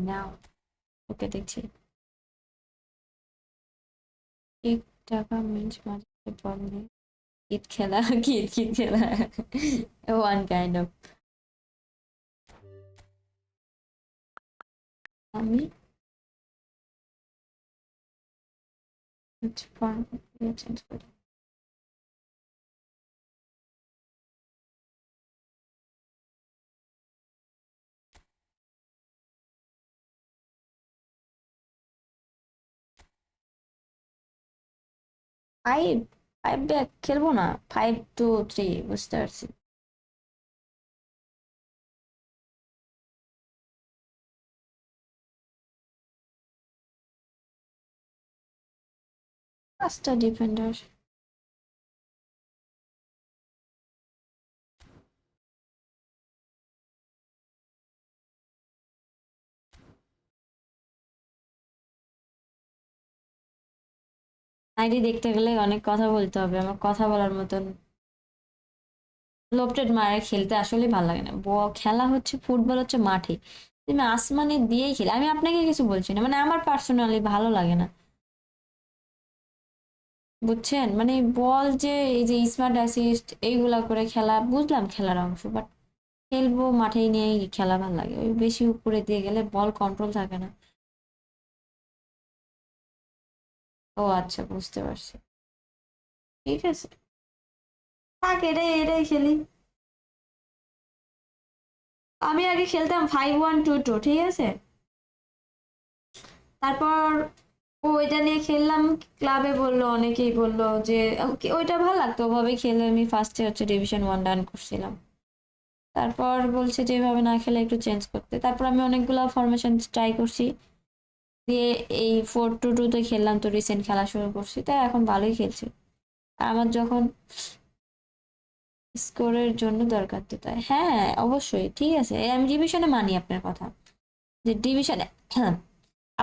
নাও ওকে দেখছি। এক টাকা মিন্স মাঝে বল নেই, ঈদ খেলা ঈদ খেলা ওয়ান কাইন্ড অফ। আমি চেঞ্জ করি। ফাইভ ফাইভ ব্যাক খেলবো না, 5-2-3 বুঝতে পারছি। পাঁচটা ডিফেন্ডার, আইডি দেখতে গেলে অনেক কথা বলতে হবে, আমার কথা বলার মতন লোপটেড মারে খেলতে আসলে ভালো লাগে না। খেলা হচ্ছে ফুটবল হচ্ছে মাঠে, তুমি আসমানে দিয়েই খেলে, আমি আপনাকে কিছু বলছি না, মানে আমার পার্সোনালি ভালো লাগে না, বুঝছেন? মানে বল যে এই যে স্মার্ট অ্যাসিস্ট এইগুলা করে খেলা বুঝলাম খেলার অংশ, বাট খেলবো মাঠেই নিয়েই খেলা ভালো লাগে, ওই বেশি উপরে দিয়ে গেলে বল কন্ট্রোল থাকে না। ও আচ্ছা বুঝতে পারছি, ঠিক আছে থাক, এটাই খেলি। আমি আগে খেলতাম 5-1-2-2, ঠিক আছে, তারপর ওইটা নিয়ে খেললাম, ক্লাবে বললো, অনেকেই বললো যে ওইটা ভালো লাগতো, ওভাবে খেলে আমি ফার্স্টে হচ্ছে ডিভিশন 1 রান করছিলাম, তারপর বলছে যে এভাবে না খেলে একটু চেঞ্জ করতে, তারপর আমি অনেকগুলো ফরমেশন ট্রাই করছি, দিয়ে এই 4-2-2-তে খেললাম, তো রিসেন্ট খেলা শুরু করছি, তাই এখন ভালোই খেলছি। আর আমার যখন স্কোরের জন্য দরকার তো তাই, হ্যাঁ অবশ্যই, ঠিক আছে, আমি ডিভিশনে মানি আপনার কথা, যে ডিভিশনে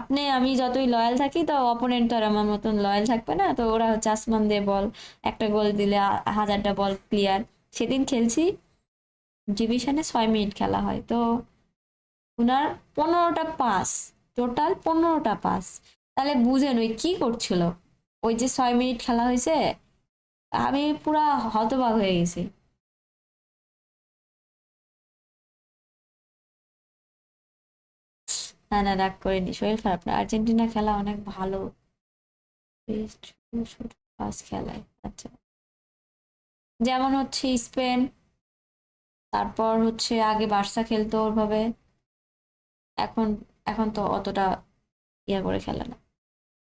আপনি আমি যতই লয়াল থাকি, তো অপোনেন্ট তো আর আমার মতন লয়াল থাকবে না, তো ওরা হচ্ছে আসমান দিয়ে বল, একটা গোল দিলে 1000টা বল ক্লিয়ার। সেদিন খেলছি ডিভিশনে 6 মিনিট খেলা হয়, তো ওনার 15টা পাস, টোটাল 15টা পাস, তাহলে বুঝেন ওই কি করছিল, ওই যে 6 মিনিট খেলা হয়েছে, আমি পুরা হতবাক হয়ে গেছি। না না রাগ করিনি, শরীর খারাপ না, আর্জেন্টিনা খেলা অনেক ভালো, পাস খেলায়। আচ্ছা যেমন হচ্ছে স্পেন, তারপর হচ্ছে আগে বার্সা খেলতো ওভাবে, এখন এখন তো অতটা ইয়া করে খেলে না।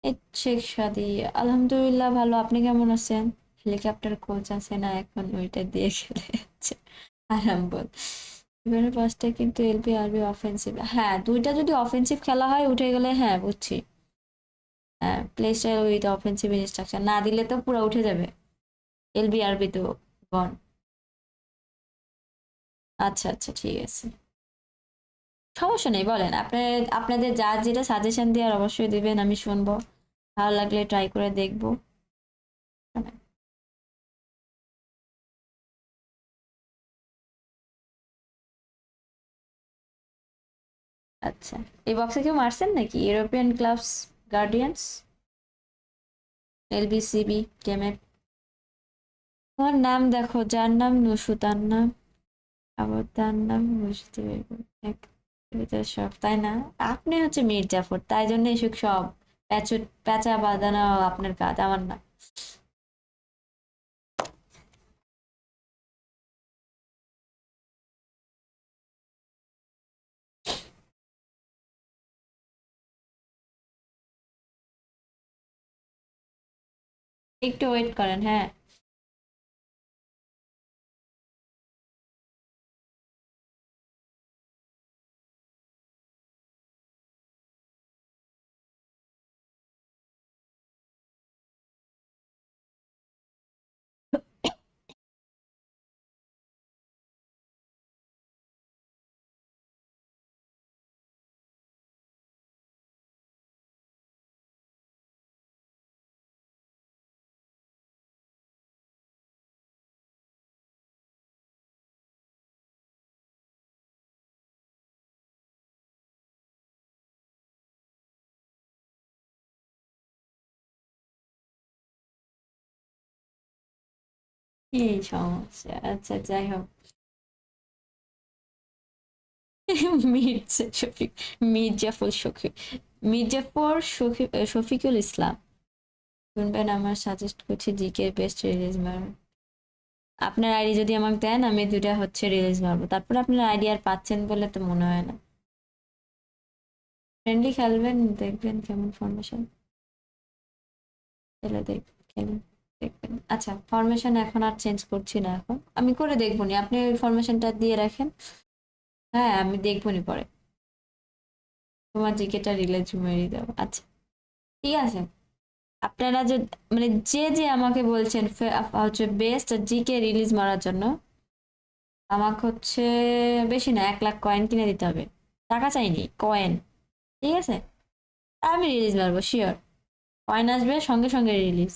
এই শেখ সাদি, আলহামদুলিল্লাহ ভালো, আপনি কেমন আছেন? হেলিকপ্টার কোচ আছে না এখন, ওইটা দিয়ে খেলে যাচ্ছে আরাম বল। এবারে পাঁচটা কিন্তু এলবি আরবি অফেন্সিভ, হ্যাঁ দুইটা যদি অফেন্সিভ খেলা হয় উঠে গেলে, হ্যাঁ বুঝছি, play style with offensive instruction না দিলে তো পুরো উঠে যাবে, এলবিআরবি তো গন। আচ্ছা আচ্ছা ঠিক আছে, সমস্যা নেই, বলেন আপনাদের যা যেটা সাজেশন দেওয়ার অবশ্যই দিবেন, আমি শুনবো, ভালো লাগলে ট্রাই করে দেখবো। আচ্ছা, এই বক্সে কেউ মারছেন নাকি? ইউরোপিয়ান ক্লাবস গার্ডিয়ানস, এলবিসিবি গেমে। তোমার নাম দেখো, যার নাম নুসু তার নাম, আবার তার নাম বুঝতে সব, তাই না? আপনি হচ্ছে মীর জাফর, তাই জন্য এসব সব প্যাঁচা বাঁধানো আপনার কাজ, আমার না। একটু ওয়েট করেন, হ্যাঁ। কি সমস্যা, আচ্ছা যাই হোক। মির্জা শফিক, মির্জাফর শফিক, মির্জাফর শফিকুল ইসলাম শুনবেন, আমার সাজেস্ট করছি জিকে বেস্ট রিলিজ মারবেন। আপনার আইডি যদি আমাকে দেন, আমি দুটা হচ্ছে রিলিজ মারবো, তারপর আপনার আইডি আর পাচ্ছেন বলে তো মনে হয় না। ফ্রেন্ডলি খেলবেন, দেখবেন কেমন ফরমেশন, খেলে খেলেন দেখবেন। আচ্ছা, ফরমেশন এখন আর চেঞ্জ করছি না, এখন আমি করে দেখবো নি, আপনি ওই ফরমেশনটা দিয়ে রাখেন, হ্যাঁ আমি দেখবো নি পরে। তোমার জিকেটা রিলিজ মেরে দাও, আচ্ছা ঠিক আছে। আপনারা যে মানে যে আমাকে বলছেন হচ্ছে বেস্ট জিকে রিলিজ মারার জন্য, আমাকে হচ্ছে বেশি না 1 লাখ কয়েন কিনে দিতে হবে, টাকা চাইনি, কয়েন, ঠিক আছে? আমি রিলিজ মারবো শিওর, কয়েন আসবে সঙ্গে সঙ্গে রিলিজ।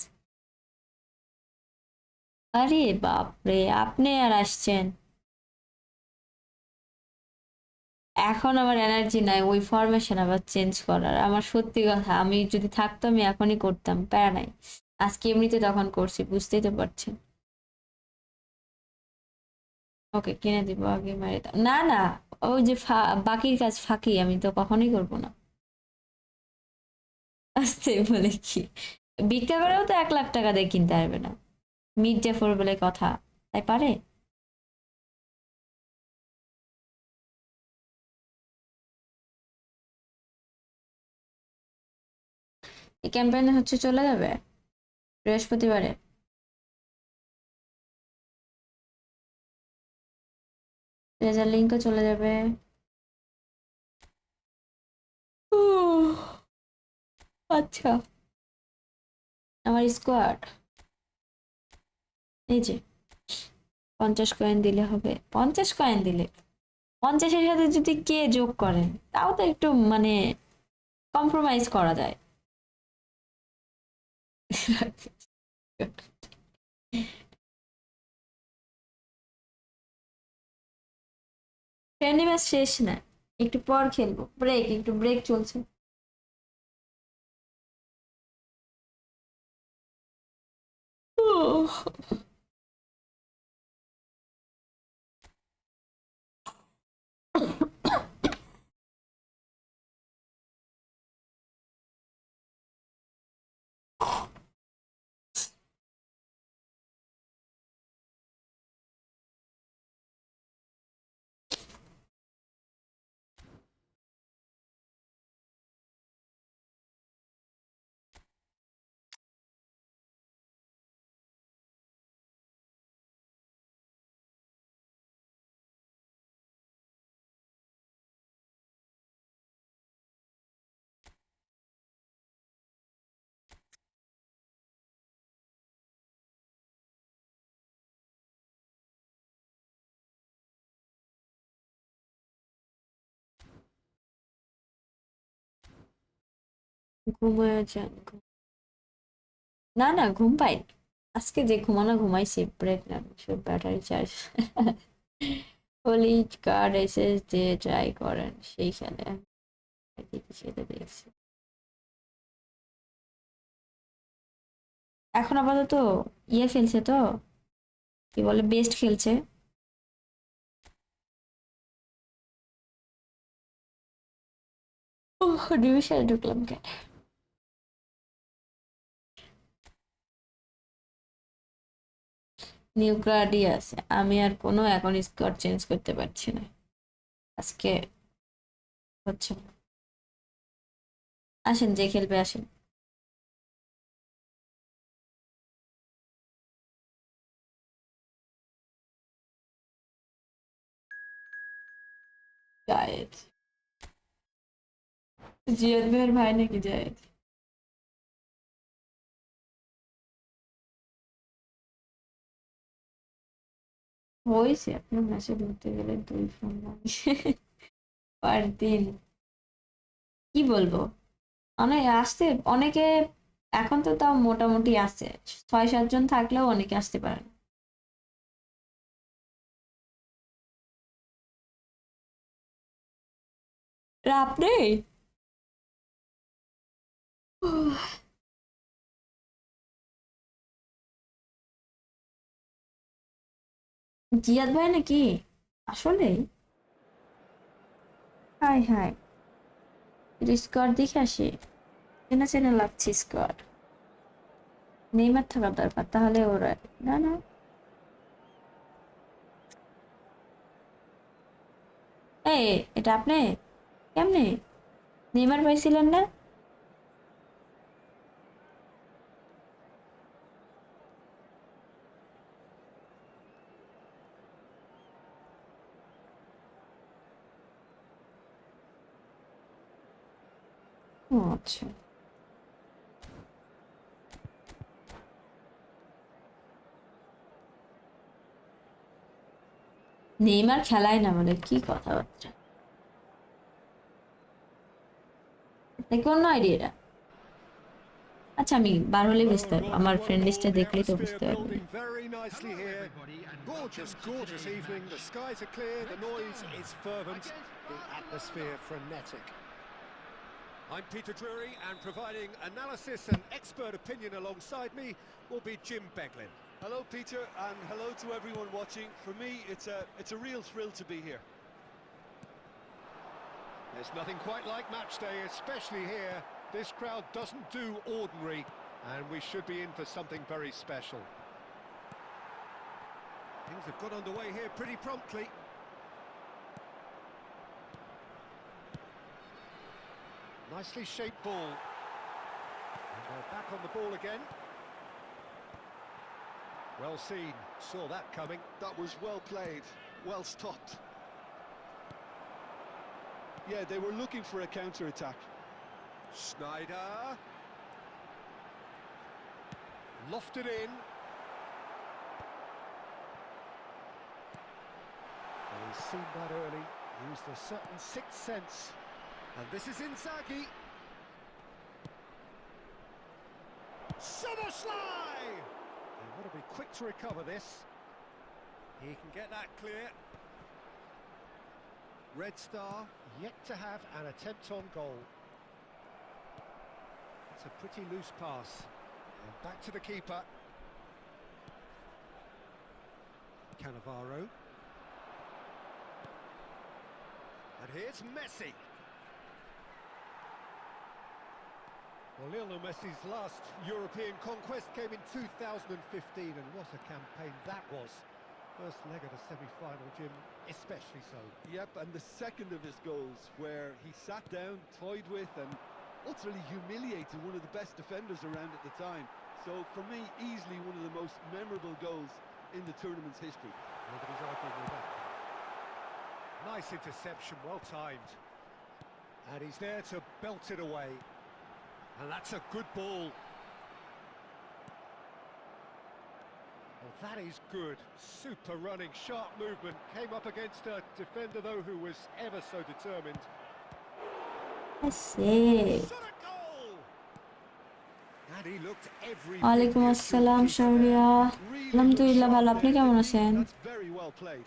আরে বাপরে, আপনি আর আসছেন, এখন আমার এনার্জি নাই ওই ফরমেশন আবার চেঞ্জ করার, আমার সত্যি কথা, আমি যদি থাকতো আমি এখনই করতাম, প্যারা নাই, আজকে এমনিতে তখন করছি, বুঝতেই তো পারছেন। ওকে কিনে দিব, আগে মারি দাও, না না, ওই যে বাকির কাজ ফাঁকি, আমি তো কখনোই করবো না। আসতে বলে কি, ভিক্ষা করেও তো 1 লাখ টাকা দিয়ে কিনতে পারবে না, মির্জাফর বলে কথা, তাই পারে? এই ক্যাম্পেইনে হচ্ছে চলে যাবে বৃহস্পতিবারে, রেজাল্ট লিঙ্কও চলে যাবে। উহ, আচ্ছা, আমার স্কোয়াড এই যে 50 কয়েন দিলে হবে, 50 কয়েন দিলে, 50-এর সাথে যদি কে যোগ করেন তাও তো একটু মানে কম্প্রোমাইজ করা যায়। ফ্রেন্ডলি ম্যাচ শেষ না, একটু পর খেলবো, ব্রেক, একটু ব্রেক চলছে। উহ, ঘুমায় যান। না না, ঘুম পাই আজকে, যে ঘুমানো ঘুমাইছি, ব্রেক না, সব ব্যাটারি চার্জ। হোলি কার্ড এসএস দিয়ে ট্রাই করেন, সেই খেলে সেটা দেখছি। এখন আপাতত ইয়ে খেলছে তো, কি বলে, বেস্ট খেলছে। ডিভিশনে ঢুকলাম কেন? নিউ কার্ডই আছে, আমি আর কোনো এখন স্কোর চেঞ্জ করতে পারছি না আজকে, হচ্ছে না। আসেন, যে খেলবে আসেন। জায়েদ, জিয়াদ ভাইয়ের ভাই নাকি জায়েদ? হয়েছে, আপনার মেসেজ ধরতে গেলে 2 ফোন পার দিন, কি বলবো, অনেক আসতে, অনেকে এখন তো তাও মোটামুটি আছে, 6-7 জন থাকলেও অনেকে আসতে পারেন। রাপ নেই। জিয়াদ ভাই নাকি? আসলে হাই হাই, স্কোয়াড দেখে আসি, চেনা চেনা লাগছে স্কোয়াড। নেইমার থাকার দরকার, তাহলে ওরা, না না, এই এটা আপনি কেমনে নেইমার পাইছিলেন না? ও আচ্ছা, নেইমার খেলায় না বলে কি কথাবার্তা, দেখি অন্য আইডিয়াটা। আচ্ছা, আমি বার হলে Low বুঝতে and পারবো, roll আমার we want ফ্রেন্ড a লিস্টে ball. The দেখলেই তো atmosphere বুঝতে পারবে। building very nicely Hello, here. everybody, and Gorgeous, welcome to gorgeous today's evening. The match. skies are clear. The Let's noise go. is fervent. Against The atmosphere Barcelona. frenetic. I'm Peter Drury, and providing analysis and expert opinion alongside me will be Jim Beglin. Hello, Peter, and hello to everyone watching. For me, it's a real thrill to be here. There's nothing quite like match day, especially here. This crowd doesn't do ordinary, and we should be in for something very special. Things have got underway here pretty promptly. Nicely shaped ball. And they're back on the ball again. Well seen, saw that coming. That was well played, well stopped. Yeah, they were looking for a counter-attack. Snyder. Lofted in. Well, he's seen that early, used a certain sixth sense. And this is Inzaghi. Summerslide! They've got to be quick to recover this. He can get that clear. Red Star yet to have an attempt on goal. It's a pretty loose pass. And back to the keeper. Cannavaro. And here's Messi. Well, Lionel Messi's last European conquest came in 2015, and what a campaign that was. First leg of the semi-final, Jim, especially so. Yep, and the second of his goals, where he sat down, toyed with, and utterly humiliated one of the best defenders around at the time. So, for me, easily one of the most memorable goals in the tournament's history. Nobody's arguing with that. Nice interception, well timed. And he's there to belt it away. And that's a good ball. Well, that is good. Super running, sharp movement. Came up against a defender, though, who was ever so determined. I see. Shot a goal! And he looked every bit ওয়ালাইকুম the আসসালাম astute keeper শরিয়া there. Really looked আলহামদুলিল্লাহ sharp ভালো আপনি there, কেমন didn't he? আছেন That's very well played.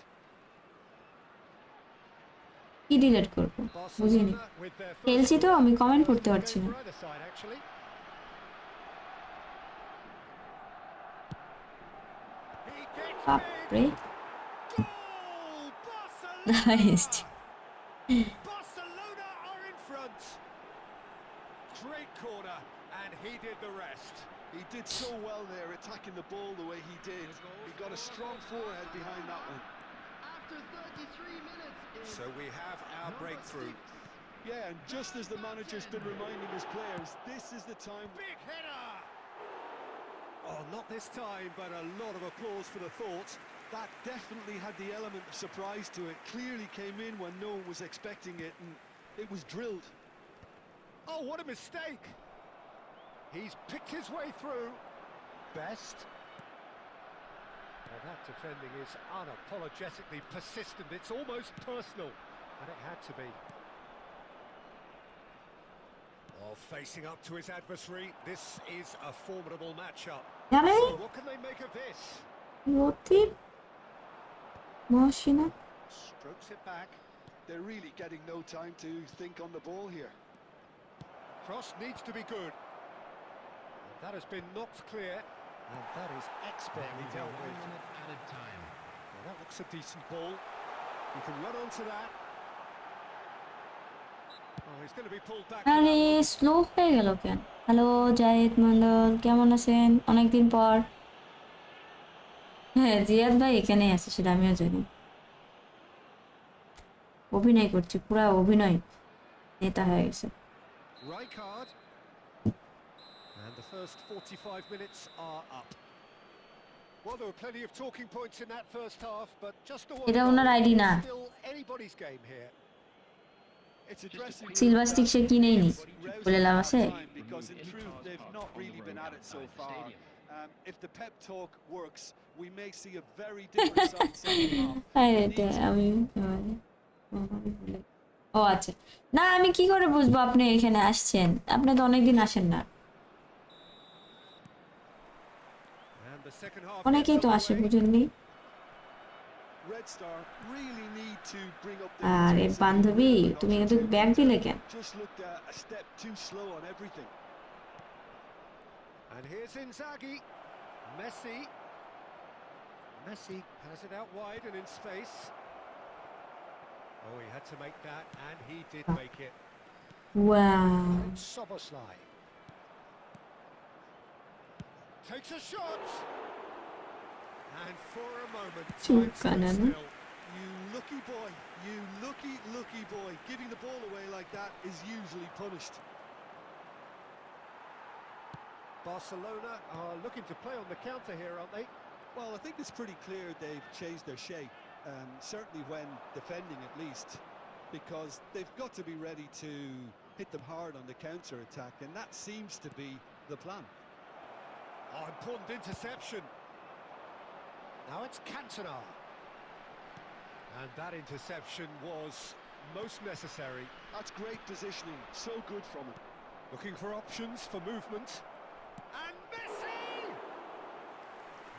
কি delete করব বুঝিনি Barcelona with their first খেলছি তো score. আমি কমেন্ট পড়তে Personal পারছি game না for either side, actually. He gets বাপরে big. Goal! Nice Barcelona! Barcelona are in front. Great corner, and he did the rest. He did so well there, attacking the ball the way he did. He got a strong forehead behind that one. After 33 minutes, it's So we have our number breakthrough. 6. Yeah, and just as the manager's been reminding his players, this is the time. Big header! Oh, not this time, but a lot of applause for the thought. That definitely had the element of surprise to it. Clearly came in when no one was expecting it, and it was drilled. Oh, what a mistake! He's picked his way through. Best. Well, that defending is unapologetically persistent. It's almost personal, and it had to be. Oh, facing up to his adversary, this is a formidable matchup. জানে So what can they make of this? Latif Mohsina Strokes it back. They're really getting no time to think on the ball here. Cross needs to be good. And that has been knocked clear, and that is expertly dealt 1 with. minute added time. Well, that looks a decent ball. He can run onto that. Oh, he's going to be pulled back. for আরে that one. Slow হয়ে গেল কেন hello Zahid Mondal কেমন আছেন অনেকদিন পর হ্যাঁ জিয়াদ ভাই এখানেই আছে সেটা আমিও জানি অভিনয় করছে পুরা অভিনয় নেতা হয়ে গেছে Right card. And the first 45 minutes are up. Well, there were plenty of talking points in that first half, but just the one এটা goal. ওনার আইডি না Still anybody's game here. It's a dressing room silver stick সে কিনেই নি rousing বলে লাভ আছে time, because in truth they've not really been at it so far. If the pep talk works, we may see a very different side second half. আরে They এটা need to- আমি ও আচ্ছা না আমি কি করে বুঝবো আপনি এখানে আসছেন আপনি তো অনেকদিন আসেন না And the second half অনেকেই gets তো আসে underway. বুঝেননি Red Star really need to bring up আরে intensity বান্ধবী a little তুমি notch কিন্তু or two, ব্যাগ but, দিলে কেন just looked a step too slow on everything. And here's Inzaghi. Messi. Messi has it out wide and in space. Oh, he had to make that, and he did make it. Wow Soboslai takes a shot, and for a moment, time stood Chukanano. still. You lucky boy, you lucky boy. Giving the ball away like that is usually punished. Barcelona are looking to play on the counter here, aren't they? Well, I think it's pretty clear they've changed their shape, certainly when defending at least, because they've got to be ready to hit them hard on the counter-attack, and that seems to be the plan. Oh, important interception. Now it's Cantona. And that interception was most necessary. That's great positioning, so good from him. Looking for options for movement. And Messi!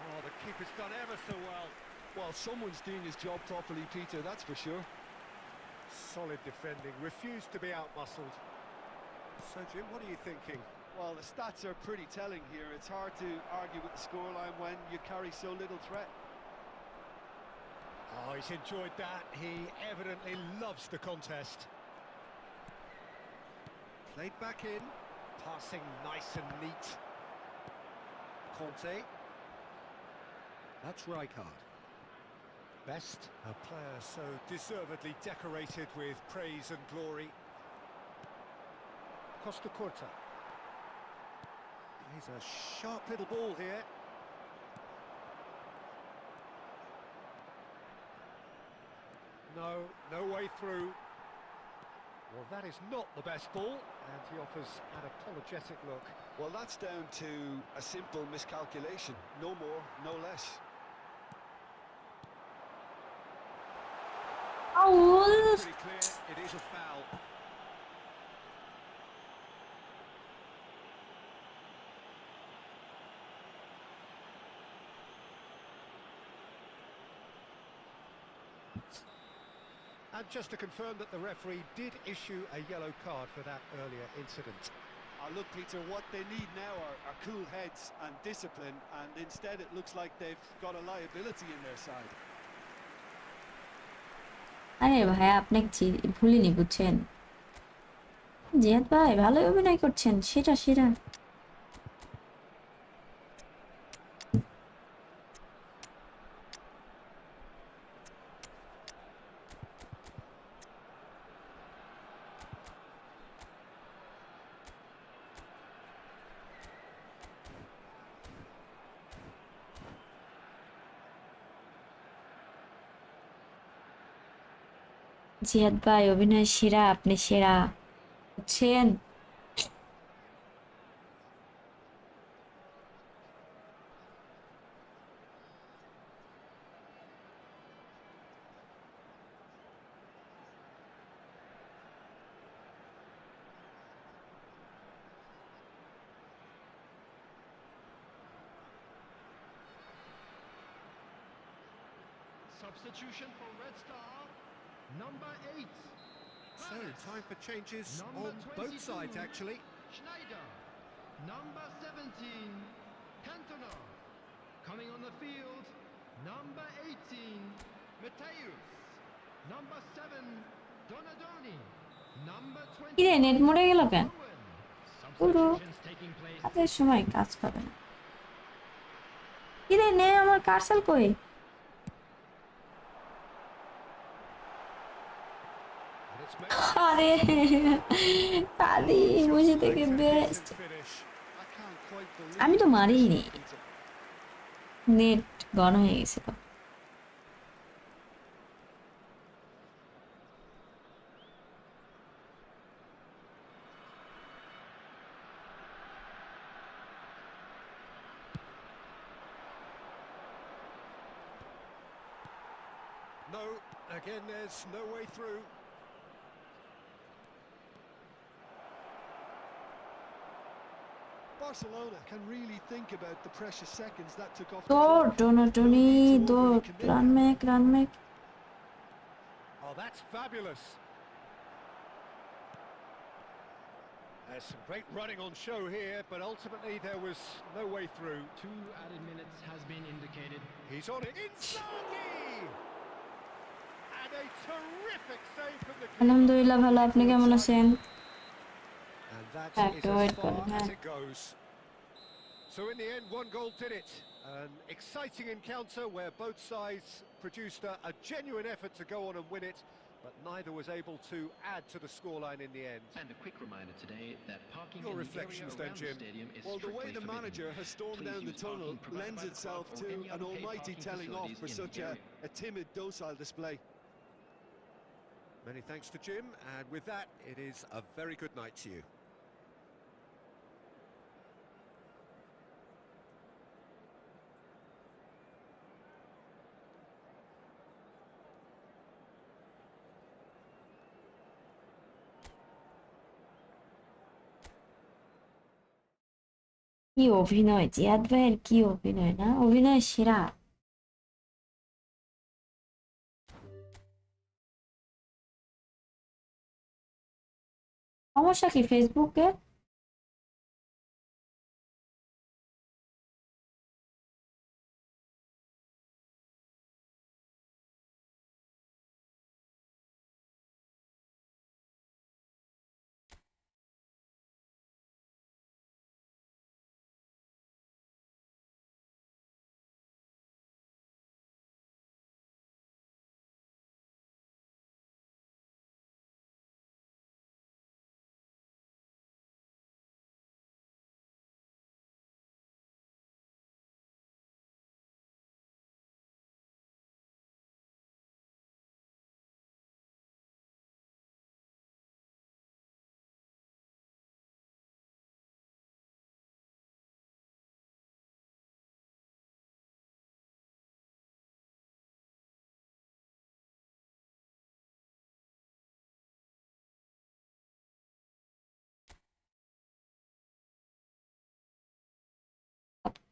Oh, the keeper's done ever so well. Well, someone's doing his job properly, Peter, that's for sure. Solid defending, refused to be out-muscled. So, Jim, what are you thinking? Well, the stats are pretty telling here. It's hard to argue with the scoreline when you carry so little threat. Oh, he's enjoyed that. He evidently loves the contest. Played back in, passing nice and neat. Conte. That's Rijkaard. Best, a player so deservedly decorated with praise and glory. Costa Curta. Plays a sharp little ball here. No way through. Well, that is not the best ball, and he offers an apologetic look. Well, that's down to a simple miscalculation. No more, no less. আউল Pretty clear, it is a foul. And just to confirm that the referee did issue a yellow card for that earlier incident. Look, Peter, what they need now are cool heads and discipline, and instead it looks like they've got a liability in their side. আরে ভাই আপনাকে ভুলিনি বুঝছেন, জিয়াদ ভাই ভালোই অভিনয় করছেন, সেটা সেরা। জিয়াদ ভাই অভিনয় সেরা, আপনি সেরা বুঝছেন। Substitution for Red Star, number 8. So, time for changes Number on both 22, sides, actually. Schneider. Number 17, Cantona. Coming on the field, number 18, Mateus. Number 7, Donadoni. Number কিরে 20, নেট মরে গেল কেন? Owen. পুরো Substitutions taking place. কাজের সময় কাজ করে না। কিরে নে আমার কার্সেল কই? And it's made. আরে আরে বসে থেকে Makes a best. decent finish. I can't quite believe আমি তো this মারিনি, mistake, Peter. নেট গন হয়ে গেছিল। No, again, there's no way through. Barcelona can really think about the precious seconds that took off the দৌড় clock. ডোনাটনি, No need to দৌড় overly commit run now. Make run make. Oh, that's fabulous. There's some great running on show here, but ultimately there was no way through. 2 added minutes has been indicated. He's on it. Inzaghi! And a terrific save from the keeper. আলহামদুলিল্লাহ ভালো, আপনি কেমন আছেন? And that Back is to as it, far Colin, as huh? it goes. So in the end, one goal did it. An exciting encounter where both sides produced a genuine effort to go on and win it, but neither was able to add to the scoreline in the end. And a quick reminder today that parking Your in the reflections area then, around Jim. the stadium is Well, the way strictly the forbidden. manager has stormed Please down the use tunnel parking provided lends by the itself club or to any an other paid almighty parking telling off facilities for in such the area. a timid, docile display. Many thanks to Jim, and with that, it is a very good night to you. কি অভিনয়, জিয়াদ ভাইয়ের কি অভিনয়, না অভিনয় সেরা। সমস্যা কি ফেসবুকে?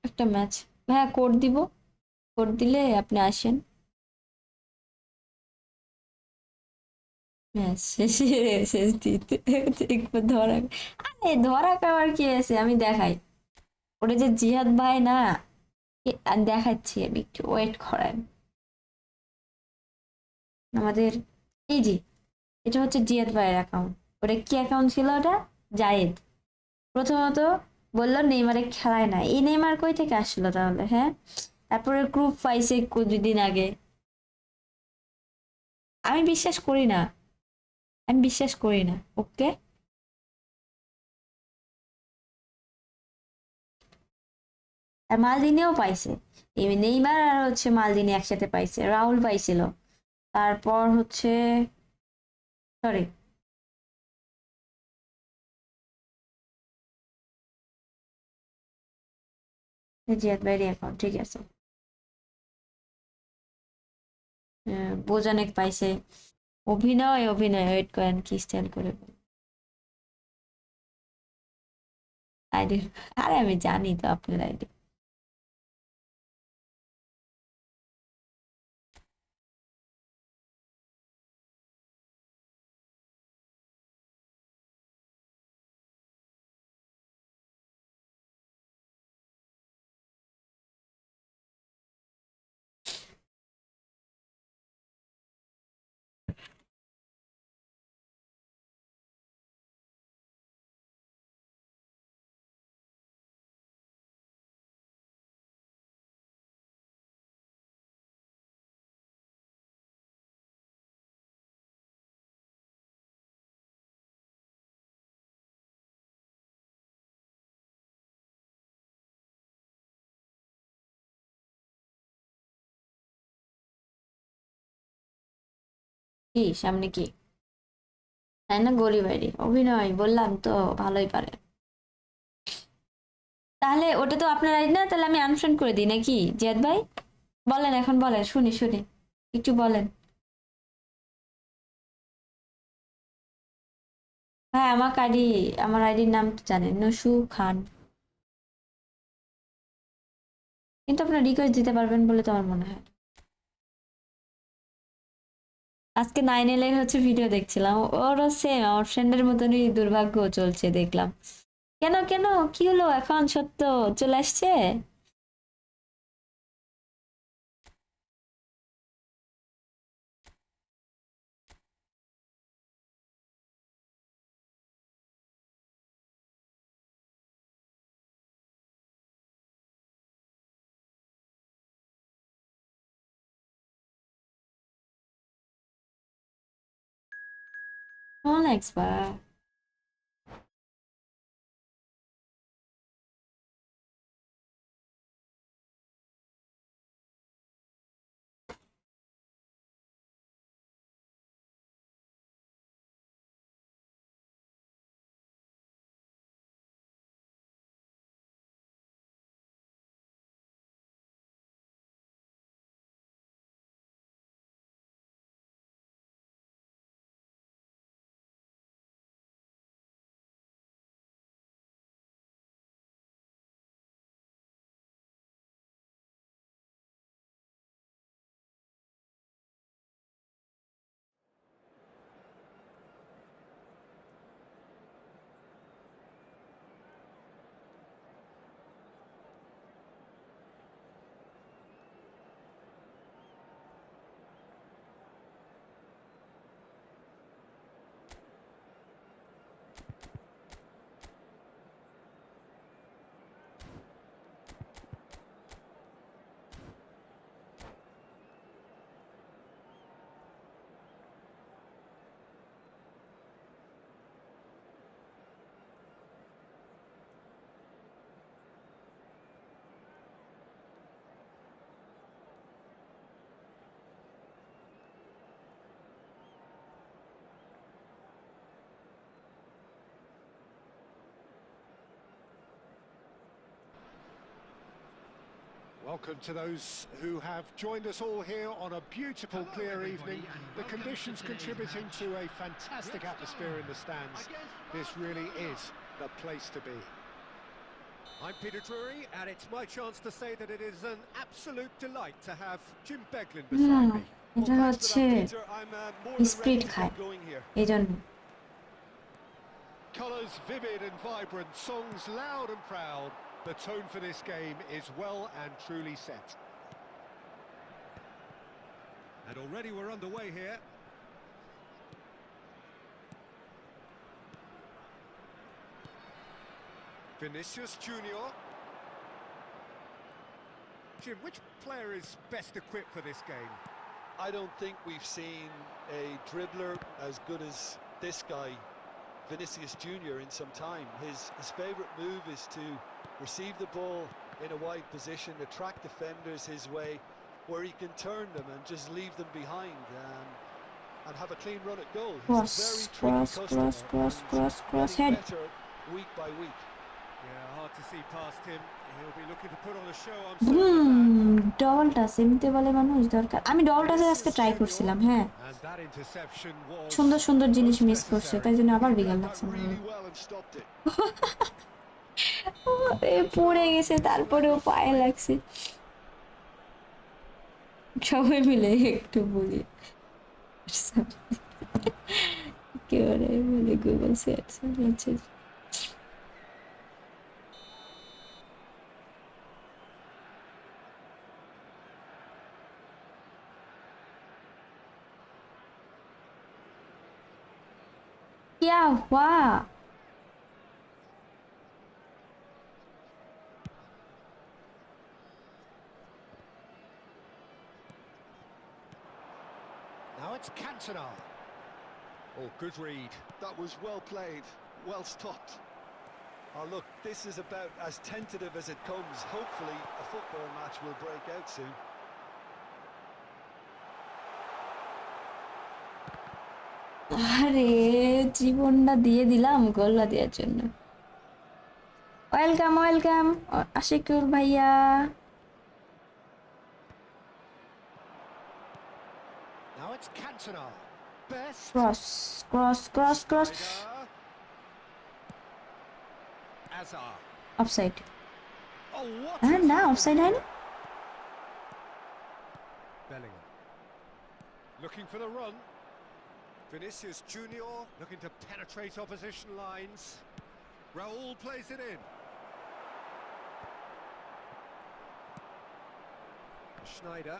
একটা ম্যাচ ভাইয়া কোড দিব, কোড দিলে আপনি আসেন। ম্যাচ শেষ দিতে দেখবো ধরা। আরে ধরা খাওয়ার কি আছে, আমি দেখাই। ওটা যে জিহাদ ভাই না, দেখাচ্ছি আমি, একটু ওয়েট করেন। আমাদের এই যে এটা হচ্ছে জিয়াদ ভাইয়ের অ্যাকাউন্ট। ওটা কি অ্যাকাউন্ট ছিল ওটা? জায়েদ। প্রথমত বললো নেইমারে খেলায় না, এই নেইমার কই থেকে আসলো তাহলে? হ্যাঁ, তারপরে গ্রুপ পাইছে দুদিন আগে। আমি বিশ্বাস করি না, আমি বিশ্বাস করি না। ওকে, আর মালদিনিও পাইছে। এই নেইমার আর হচ্ছে মালদিনি একসাথে পাইছে, রাহুল পাইছিল। তারপর হচ্ছে সরি, জিয়াদ ভাইয়ের অ্যাকাউন্ট, ঠিক আছে। বোজানেক পাইছে। অভিনয় অভিনয়, ওয়েট করেন কি স্টাইল করে আইডি। আরে আমি জানি তো আপনার আইডি। কি সামনে কি? তাই না, গলি বাইরে অভিনয়, বললাম তো ভালোই পারে। তাহলে ওটা তো আপনার আইডি না, তাহলে আমি আনফ্রেন্ড করে দিই নাকি জিয়াদ ভাই? বলেন, এখন বলেন, শুনি শুনি, একটু বলেন। হ্যাঁ, আমার আইডির নাম তো জানেন, নসু খান। কিন্তু আপনার রিকোয়েস্ট দিতে পারবেন বলে তো আমার মনে হয়। আজকে 9L হচ্ছে ভিডিও দেখছিলাম, ওরও সেম আমার ফ্রেন্ডের মতনই দুর্ভাগ্য চলছে দেখলাম। কেন কেন, কি হলো এখন? সত্য চলে আসছে? expert. Welcome to those who have joined us all here on a beautiful, clear evening. The conditions contributing to a fantastic atmosphere in the stands. This really is the place to be. I'm Peter Drury, and it's my chance to say that it is an absolute delight to have Jim Beglin beside me. এটা thanks for হচ্ছে that, Peter. I'm more than স্প্রিট ready to খায় get going here. এই জন্য। Colours vivid and vibrant, songs loud and proud. The tone for this game is well and truly set. And already we're underway here. Vinicius Junior. Jim, which player is best equipped for this game? I don't think we've seen a dribbler as good as this guy, Vinicius Junior, in some time. His favourite move is to receive the ball in a wide position, attract defenders his way, where he can turn them and just leave them behind and have a clean run at goal. He's a very tricky customer and getting head. better week by week. Yeah, hard to see past him. He'll be looking to put on a show, I'm certain of that. Double touch এমনিতে বলে মানুষ দরকার। আমি double টাচে আজকে try করছিলাম, হ্যাঁ And that interception was সুন্দর সুন্দর জিনিস most মিস করছে, necessary. তাই জন্য আবার He বিগাল read that লাগছে really well and stopped it. পড়ে গেছে, তারপরেও পায়ে লাগছে। সবাই মিলে একটু বলি কেউ বলে গুগল সেট হচ্ছে। क्या हुआ? Now it's Cantona. Oh, good read. That was well played, well stopped. Oh, look, this is about as tentative as it comes. Hopefully, a football match will break out soon. আরে জীবনটা দিয়ে দিলাম গোল্লা দেওয়ার জন্য। ওয়েলকাম ওয়েলকাম আশিকুর ভাইয়া। Now it's Cantona. Best. Cross cross cross cross Azar. Offside. Oh, what হ্যাঁ has না happened অফসাইড হয়নি। here? Bellingham. Looking for the run. Vinicius Junior looking to penetrate opposition lines. Raul plays it in. Schneider.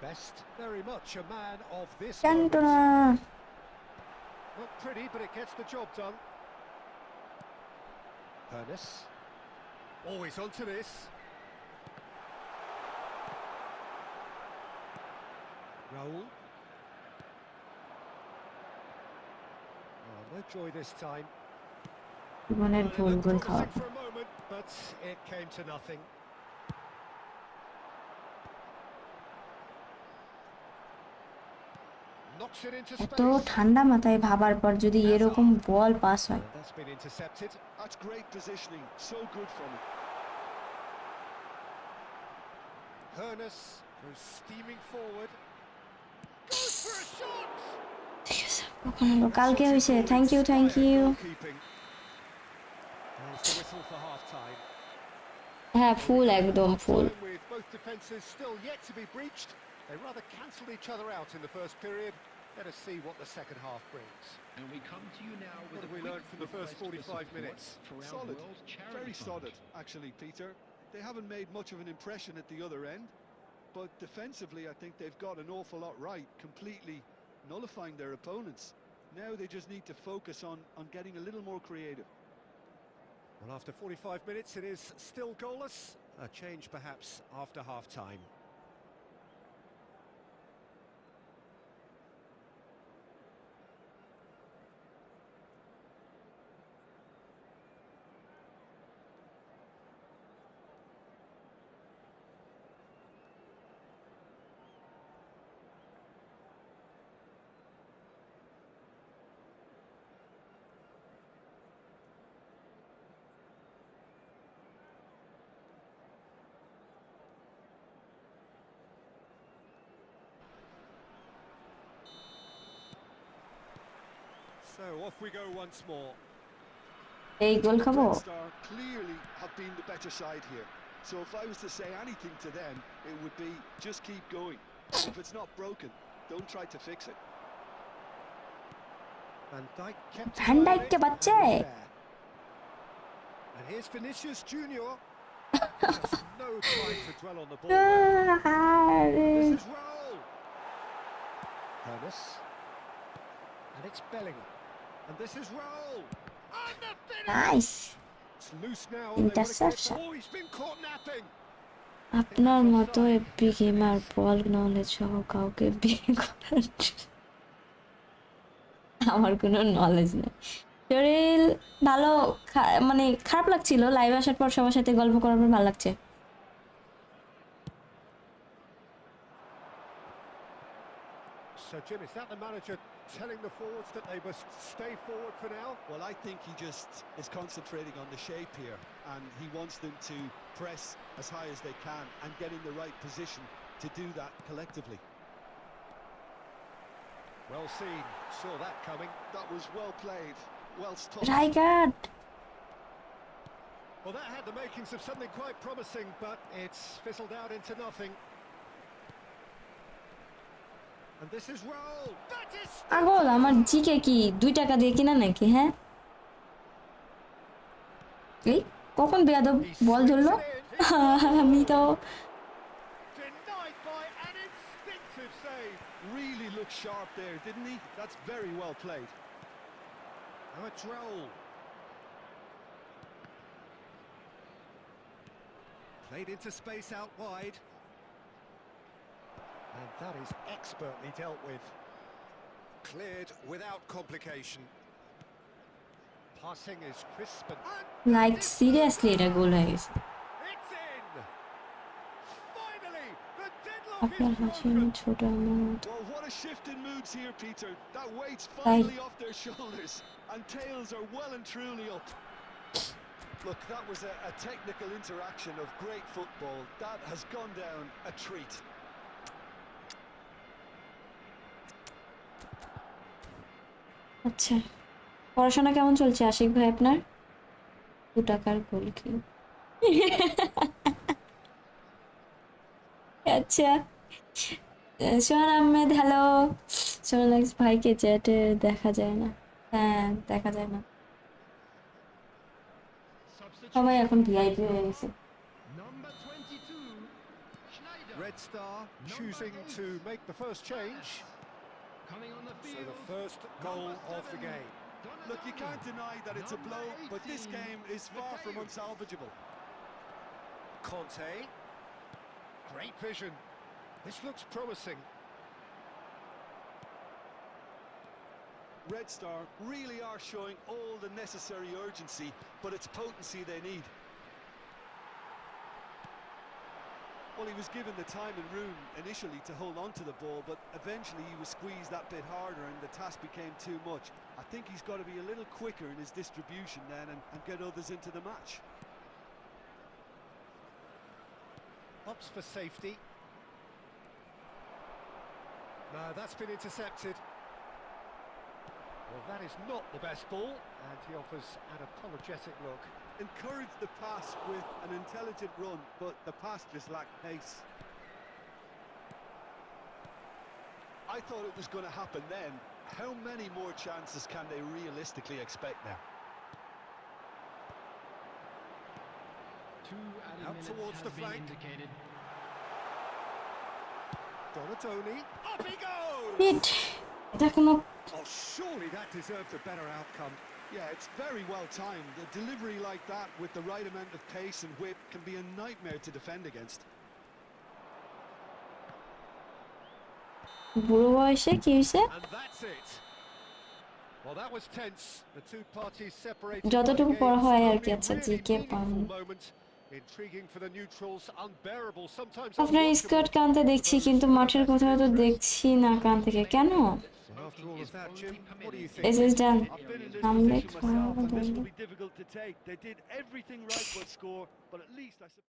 Best, very much a man of this Cantona. moment. Not pretty, but it gets the job done. Ernest. Always onto this. Raul. Oh, no joy this time. জীবনের Well, it ভুল looked গোল promising খাওয়া। for a moment, but it came to nothing. Knocks it into এত space. ঠান্ডা মাথায় ভাবার পর যদি এরকম বল পাস হয়। And that's been intercepted. That's great positioning, so good from him. Ernest goes steaming forward. Goes for a shot. ঠিক আছে কখন হলো? কালকে হয়েছে। Thank you thank you. Goalkeeping. There's the whistle for half time. হ্যাঁ ফুল একদম ফুল। With both defences still yet to be breached, they rather cancelled each other out in the first period. Let us see what the second half brings. And we come to you now with What have a we quick learned from the first request for 45 support minutes? for our Solid, World Charity very Fund. solid, actually, Peter. They haven't made much of an impression at the other end, but defensively, I think they've got an awful lot right, completely nullifying their opponents. Now they just need to focus on getting a little more creative. Well, after 45 minutes, it is still goalless. A change perhaps after half time. So off we go once more. এই গোল The খাবো। Red Star clearly have been the better side here. So if I was to say anything to them, it would be just keep going. If it's not broken, don't try to fix it. Van Dijk kept his Van eye on Dijk it के and बच्चे was there. And here's Vinicius Junior. Just no time to dwell on the ball there. This is Raul. Hermes. And it's Bellingham. And this is Raul. And the finish! Nice. It's loose now. And they want to get it. Interception. Oh, he's been caught napping. আপনার মতো AP gamer বল knowledge সহ কাউকে বিয়ে করার আমার কোনো knowledge নেই। শরীর ভালো, মানে খারাপ লাগছিল, লাইভ আসার পর সবার সাথে গল্প করার পর ভালো লাগছে। So, Jim, is that the manager telling the forwards that they must stay forward for now? Well, I think he just is concentrating on the shape here, and he wants them to press as high as they can and get in the right position to do that collectively. Well seen. Saw that coming. That was well played, well stopped. রাইগার্ড Well, that had the makings of something quite promising, but it's fizzled out into nothing. And this is Raul. That is পাগল, আমার GK কি 2 টাকা দিয়ে কিনা নাকি? হ্যাঁ, এই কখন বেয়াদব বল ধরলো? আমি তো denied by an instinctive save. Really looked sharp there, didn't he? That's very well played. Now it's Raul. Played into space out wide. And that is expertly dealt with. Cleared without complication. Passing is crisp and... like seriously এটা গোল হয়ে গেছে। It's in! Finally, the deadlock আপনার is হাসি broken. ছোট আমার Well, what a shift in moods here, Peter. That weight's Right. finally off their shoulders, and tails are well and truly up. Look, that was a technical interaction of great football. That has gone down a treat. আচ্ছা, পড়াশোনা কেমন চলছে আশিক ভাই আপনার? 2 টাকার গোল কি? আচ্ছা, সোহান Ahmed hello. সোনালিক্স ভাইকে চ্যাটে দেখা যায় না। হ্যাঁ, দেখা যায় না, সবাই এখন ভিআইপি হয়ে গেছে। Number 22, Schneider. Red Star choosing to make the first change. Coming on the So field. the first goal of the game. Look, you can't deny that it's a blow, but this game is far from unsalvageable. Conte. Great vision. This looks promising. Red Star really are showing all the necessary urgency, but it's potency they need. Well, he was given the time and room initially to hold on to the ball, but eventually he was squeezed that bit harder and the task became too much. I think he's got to be a little quicker in his distribution then and get others into the match. Opts for safety. No, that's been intercepted. Well, that is not the best ball, and he offers an apologetic look. Encouraged the pass with an intelligent run, but the pass just lacked pace. I thought it was going to happen then. How many more chances can they realistically expect now? 2 added Out minutes towards has the been flank. indicated. Donatoni. Up he goes! পিট, এটা কোনো Oh, surely that deserved a better outcome. Yeah, it's very well timed. A delivery like that with the right amount of pace and whip can be a nightmare to defend against. বুড়ো বয়সে কি হয়েছে? And that's it. Well, that was tense. The two parties separated. যতটুকু পড়া হয় আর কি। Only আচ্ছা, really GK meaningful moment. Intriguing for the neutrals, unbearable, sometimes আপনার স্কার্ট কানতে দেখছি, কিন্তু মাঠের কোথাও তো দেখছি না কান থেকে, কেন? After all of that, Jim, what do you think? This is done. I've been in this Hamle position myself, and this খাওয়া will be difficult to take. They did everything right but score, but at least I suppose.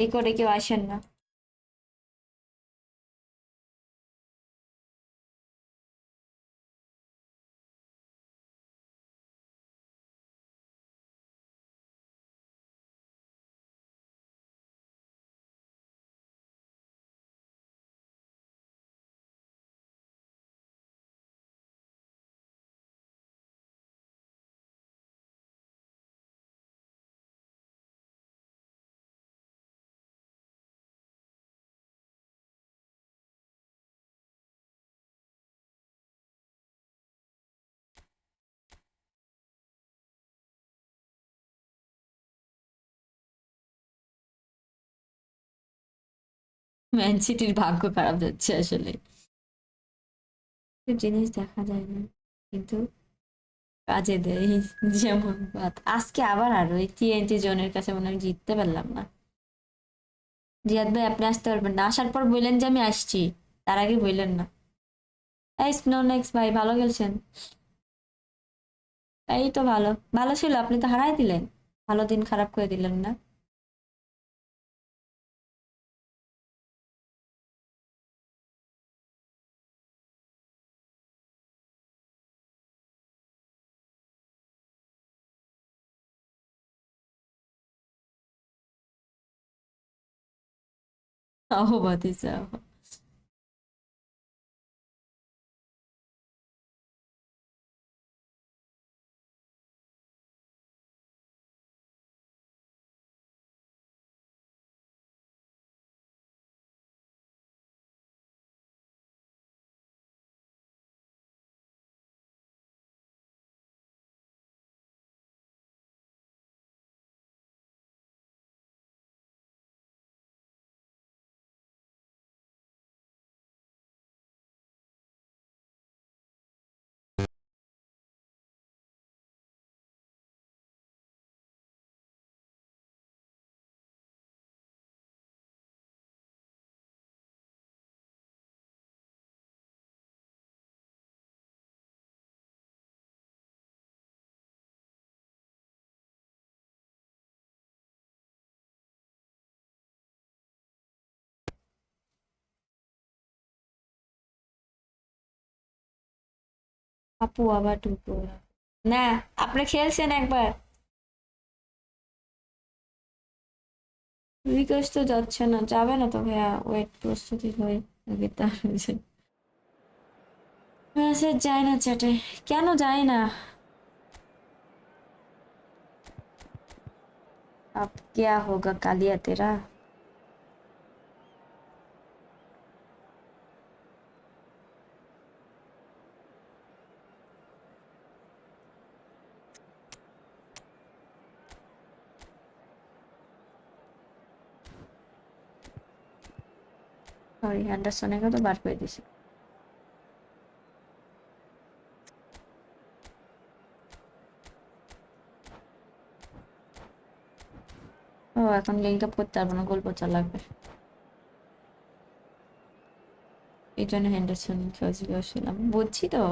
এই করে কেউ আসেন না। Man সিটির ভাগ্য খারাপ যাচ্ছে আসলে। জিনিস দেখা যায় না কিন্তু কাজে দেয়। যেমন আজকে আবার আর ওই টিএনটি জোনের কাছে মনে হয় জিততে পারলাম না। জিয়াদ ভাই আপনি আসতে পারবেন না, আসার পর বললেন যে আমি আসছি, তার আগে বললেন না। এই স্নো নেক্সট ভাই ভালো খেলছেন। এই তো ভালো ভালো ছিল, আপনি তো হারাই দিলেন, ভালো দিন খারাপ করে দিলেন না। আহো বাতিজা আহো। আপু আবার ঢুকবো না, আপনি খেলছেন একবার, রিকোয়েস্ট তো যাচ্ছে না, যাবে না তো ভাইয়া, ওয়েট প্রস্তুতি হয়ে আগে তার মেসেজ যায় না চ্যাটে, কেন যায় না? अब क्या होगा कालिया तेरा? সরি অ্যান্ডারসনকে তো বার করে দিছি। ও এখন লিঙ্ক আপ করতে পারবো না, গোল পোচা লাগবে, এই জন্য হ্যান্ডারসন খেলছিলাম, বুঝছি তো।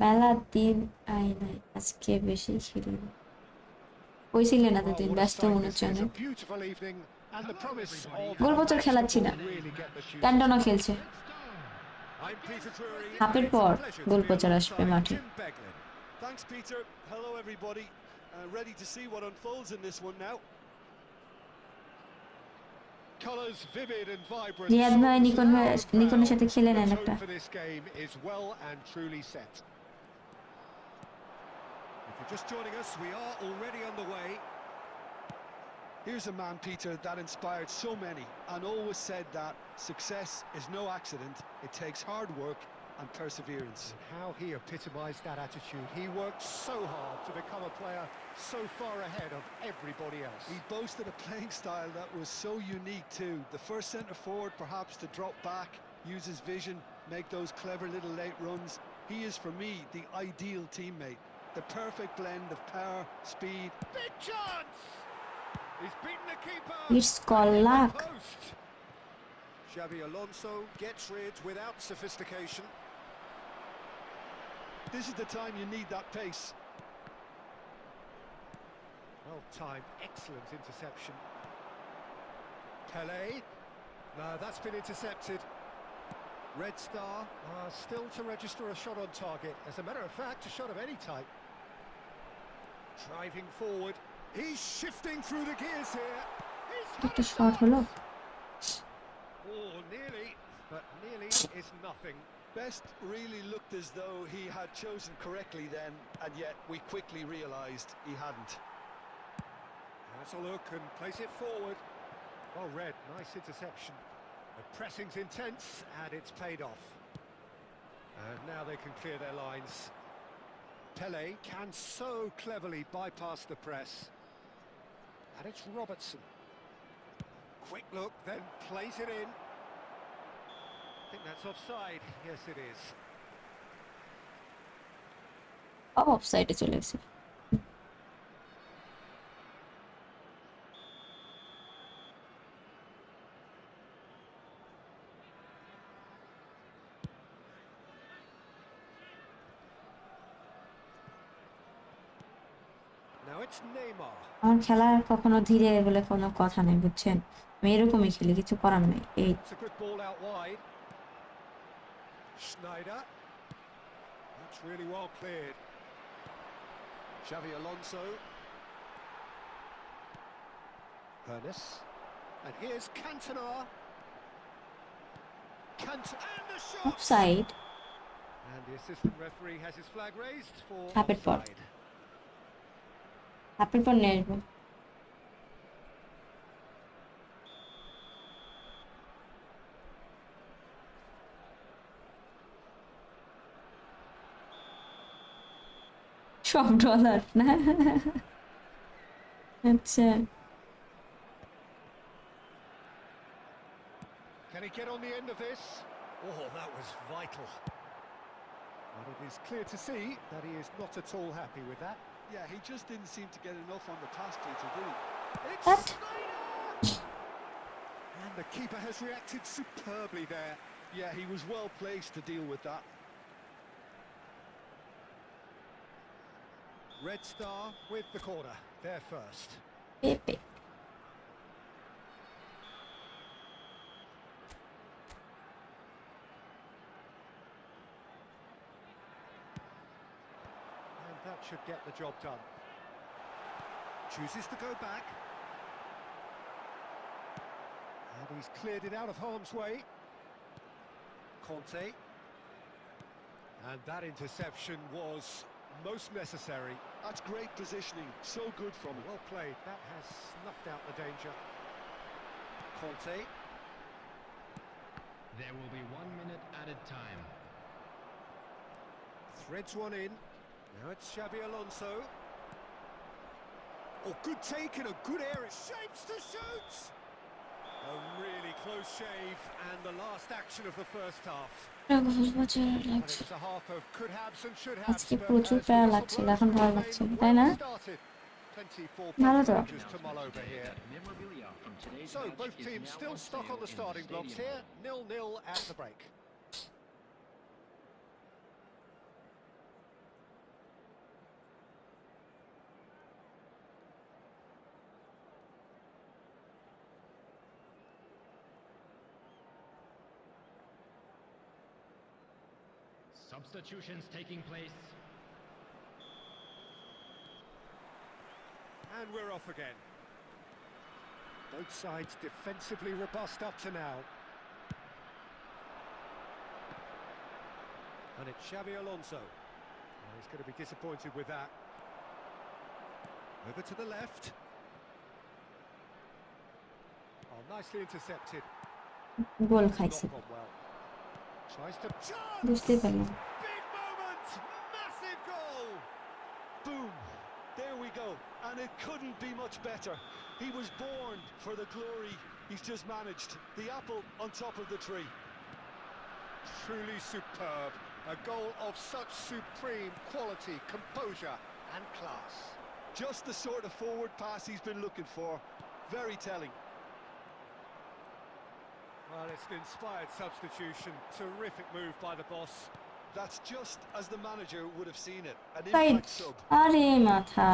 মেলার দিন আই নাই, আজকে বেশি খেলি কইছিলেন Well, এতদিন what a ব্যস্ত sight মনে this হচ্ছে is. A অনেক। beautiful evening and the promise of goal a pochard match that খেলাচ্ছি will না, really get the juices ক্যান্টনা flowing. খেলছে, I'm Peter Drury, and হাফের it's a পর pleasure to goal be pochard আসবে alongside মাঠে। Jim Beglin. Thanks, Peter. Hello, everybody. Ready to see what unfolds in this one now. Colours vivid and vibrant, Riyad ভাই songs নিকন ভাই, loud and নিকনের proud. সাথে খেলে The নেন tone একটা। for this game is well and truly set. If you're just joining us, we are already underway. Here's a man, Peter, that inspired so many and always said that success is no accident. It takes hard work and perseverance. And how he epitomised that attitude. He worked so hard to become a player so far ahead of everybody else. He boasted a playing style that was so unique too. The first centre-forward perhaps to drop back, use his vision, make those clever little late runs. He is, for me, the ideal teammate. The perfect blend of power, speed. Big chance! He's beaten the keeper. It's called and hit the luck. post. Xabi Alonso gets rid without sophistication. This is the time you need that pace. Well timed, excellent interception. Pele. No, that's been intercepted. Red Star still to register a shot on target. As a matter of fact, a shot of any type. Driving forward. He's shifting through the gears here. He's had একটা a shot হলো Oh, nearly, but nearly is nothing. Best really looked as though he had chosen correctly then, and yet we quickly realised he hadn't. Has a look and plays it forward. Well read, nice interception. The pressing's intense and it's paid off. And now they can clear their lines. Pele can so cleverly bypass the press. And it's Robertson. Quick look, then plays it in. I think that's offside. Yes, it is. Of সাইডে চলে গেছে Now it's Neymar. আমার খেলার কখনো ধীরে বলে কোনো কথা নেই বুঝছেন আমি এরকমই খেলি কিছু করার নেই এই It's a good ball out wide. Schneider. That's really well cleared. Xavi Alonso. Ernest. And here's Cantona. And the shot! Of side And the assistant referee has his flag raised for Happy pot. offside. Apple পর নিয়ে আসবো সব dollar না আচ্ছা Can he get on the end of this? Oh, that was vital. But it is clear to see that he is not at all happy with that. Yeah, he just didn't seem to get enough on the pass to did he? It's What? Schneider! And the keeper has reacted superbly there. Yeah, he was well placed to deal with that. Red Star with the corner. There first. পেপে And that should get the job done. Chooses to go back. And he's cleared it out of harm's way. Conte. And that interception was most necessary. That's great positioning, so good from him. Well played. That has snuffed out the danger. Conte. There will be 1 minute added time. Threads one in. Now it's Xabi Alonso. Oh, good take and a good area. Shapes to shoot! A really close shave and the last action of the first half. And it was a half of could haves and should haves. আজকে প্রচুর প্যারা লাগছিল এখন ভালো লাগছে তাই না ভালো তো To mull over here. Memorabilia from today's So match both is teams now still on stuck on sale the in starting blocks stadium. here. 0-0 at the break. Substitutions taking place. And we're off again. Both sides defensively robust up to now. And it's Xabi Alonso. Oh, he's going to be disappointed with that. Over to the left. Oh, nicely intercepted. Goal Not খাইছে gone well. Tries to বুঝতেই chance. পারলাম Big moment. Massive goal. Boom! There we go. And it couldn't be much better. He was born for the glory he's just managed. The apple on top of the tree. Truly superb. A goal of such supreme quality, composure and class. Just the sort of forward pass he's been looking for. Very telling. Well, it's an inspired substitution. Terrific move by the boss. That's just as the manager would have seen it. An side impact sub. আরে মাথা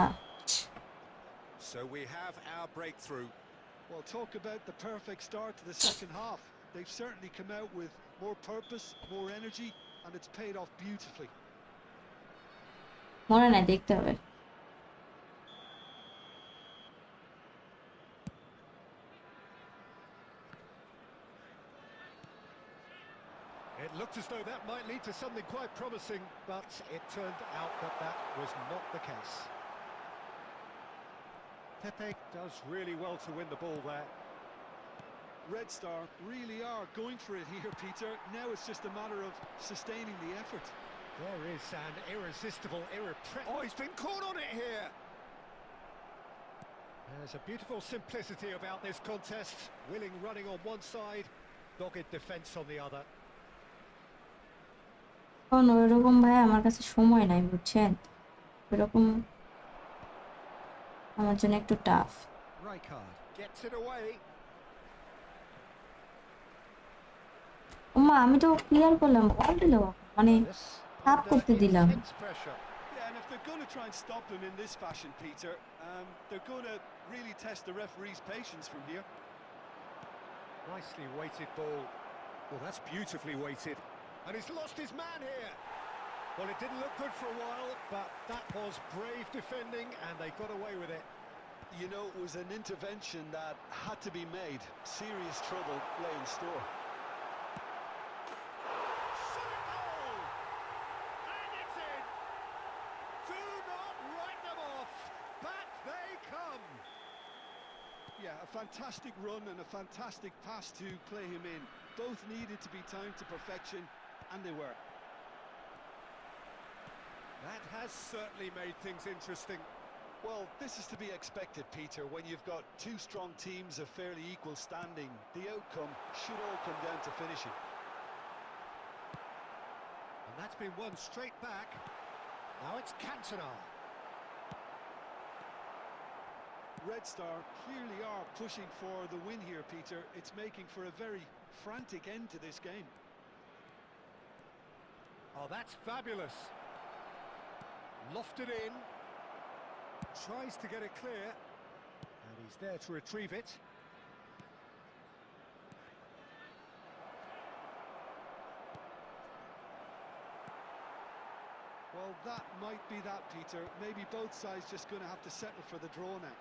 So we have our breakthrough. Well, talk about the perfect start to the second half. They've certainly come out with more purpose, more energy, and it's paid off beautifully. মনে নাই, দেখতে হবে। It looked as though that might lead to something quite promising, but it turned out that that was not the case. Pepe does really well to win the ball there. Red Star really are going for it here, Peter. Now it's just a matter of sustaining the effort. There is an irresistible, Oh, he's been caught on it here! There's a beautiful simplicity about this contest. Willing running on one side, dogged defence on the other. কারণ ওইরকম ভাই আমার কাছে সময় নাই, বুঝছেন? ওইরকম আমার জন্য একটু tough. Rijkaard gets it away. ওমা, আমি তো ক্লিয়ার করলাম, বল দিল, মানে টাপ করতে দিলাম। Intense pressure. Yeah, and if they're going to try and stop him in this fashion, Peter, they're going to really test the referee's patience from here. Nicely weighted ball. Well, that's beautifully weighted. And he's lost his man here. Well, it didn't look good for a while, but that was brave defending, and they got away with it. You know, it was an intervention that had to be made. Serious trouble lay in store. Shot a goal! And it's in! Do not write them off! Back they come! Yeah, a fantastic run and a fantastic pass to play him in. Both needed to be timed to perfection, and they were. That has certainly made things interesting. Well, this is to be expected, Peter. When you've got two strong teams of fairly equal standing, the outcome should all come down to finishing. And that's been won straight back. Now it's Cantona. Red Star clearly are pushing for the win here, Peter. It's making for a very frantic end to this game. Oh, that's fabulous. Lofted in. Tries to get it clear. And he's there to retrieve it. Well, that might be that, Peter. Maybe both sides just going to have to settle for the draw now.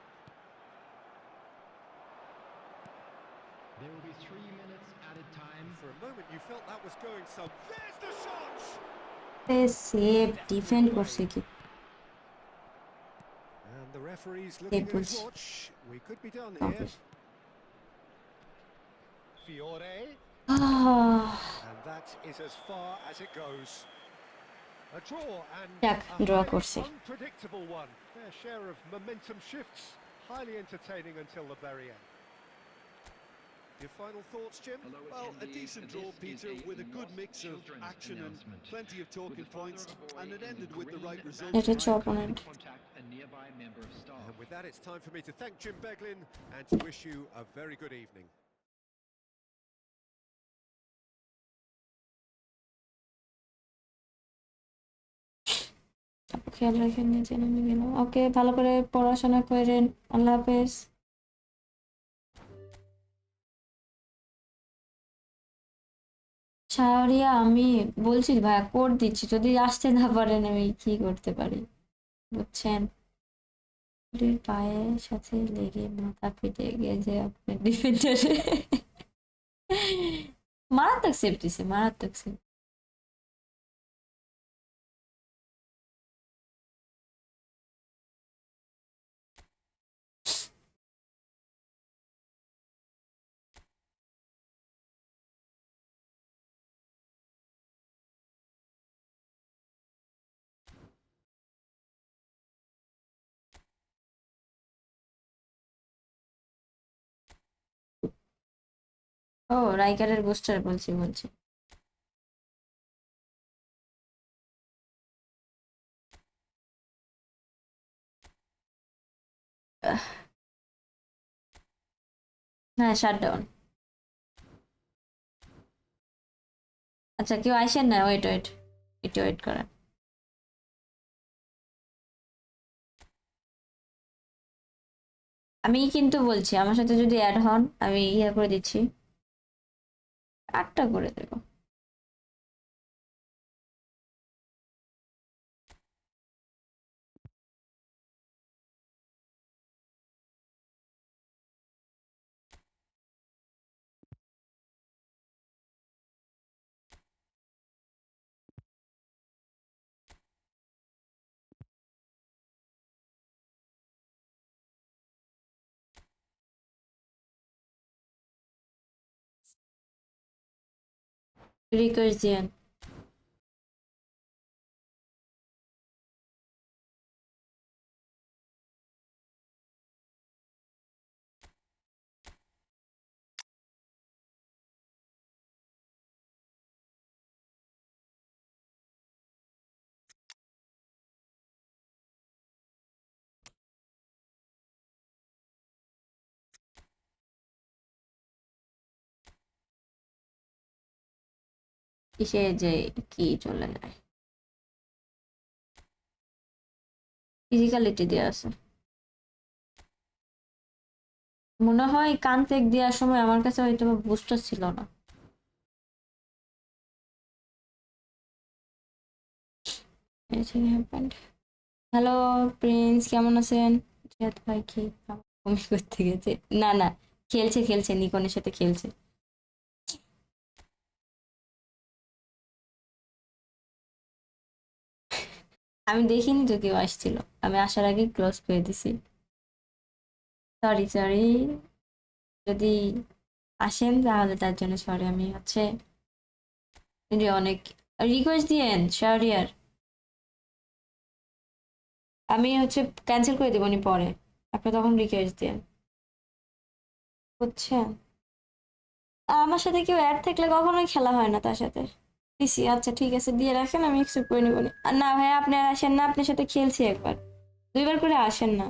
There will be 3 minutes added time. For a moment you felt that was going some. There's the shot! Save defend করছে কি? And the referee's looking at his watch. We could be done here. Fiore. And that is as far as it goes. A draw and যাক, draw করছে। unpredictable one. Fair share of momentum shifts. Highly entertaining until the very end. Your final thoughts, Jim? Well, a decent draw, Peter, with a good mix of action and plenty of talking points, and it ended with the right result. এটা হচ্ছে opponent. And with that, it's time for me to thank Jim Beglin and to wish you a very good evening. খেয়াল রাখেন নিচে নেমে গেল। ওকে, ভালো করে পড়াশোনা করেন। আল্লাহ হাফেজ। শাহরিয়া, আমি বলছি ভাইয়া, কোড দিচ্ছি, যদি আসতে না পারেন আমি কি করতে পারি, বুঝছেন? পায়ের সাথে লেগে মাথা ফেটে গেছে আপনার ডিফেন্ডারে। মারাত্মক সেভ দিছে, মারাত্মক সেভ। ও, রাইকারের বুস্টার বলছি। হ্যাঁ, শাটডাউন। আচ্ছা, কেউ আসেন না, ওয়েট একটু ওয়েট করেন। আমি কিন্তু বলছি আমার সাথে যদি অ্যাড হন আমি ইয়ে করে দিচ্ছি, 8টা করে দেবো। রিকোয়েস্ট দিয়েন। কিসে যে কি চলে যায়, ফিজিক্যালিটি দেওয়া আছে মনে হয়। কান চেক দেওয়ার সময় আমার কাছে হয়তো বুস্টার ছিল না। হ্যালো প্রিন্স, কেমন আছেন? জিয়াদ ভাই কি বমি করতে গেছে? না না, খেলছে খেলছে, নিকনের সাথে খেলছে। আমি দেখিনি তো কেউ আসছিল, আমি আসার আগে ক্লোজ করে দিছি। সরি সরি, যদি আসেন তাহলে তার জন্য সরি। আমি হচ্ছে যে অনেক রিকোয়েস্ট দিয়েন শাহরিয়ার, আমি হচ্ছে ক্যান্সেল করে দেবনি পরে, আপনি তখন রিকোয়েস্ট দেন, বুঝছেন? আমার সাথে কেউ অ্যাড থাকলে কখনোই খেলা হয় না তার সাথে। দিছি, আচ্ছা ঠিক আছে দিয়ে রাখেন, আমি অ্যাকসেপ্ট করে নেবো। আর না ভাই আপনি আর আসেন না, আপনার সাথে খেলছি একবার, 2বার করে আসেন না।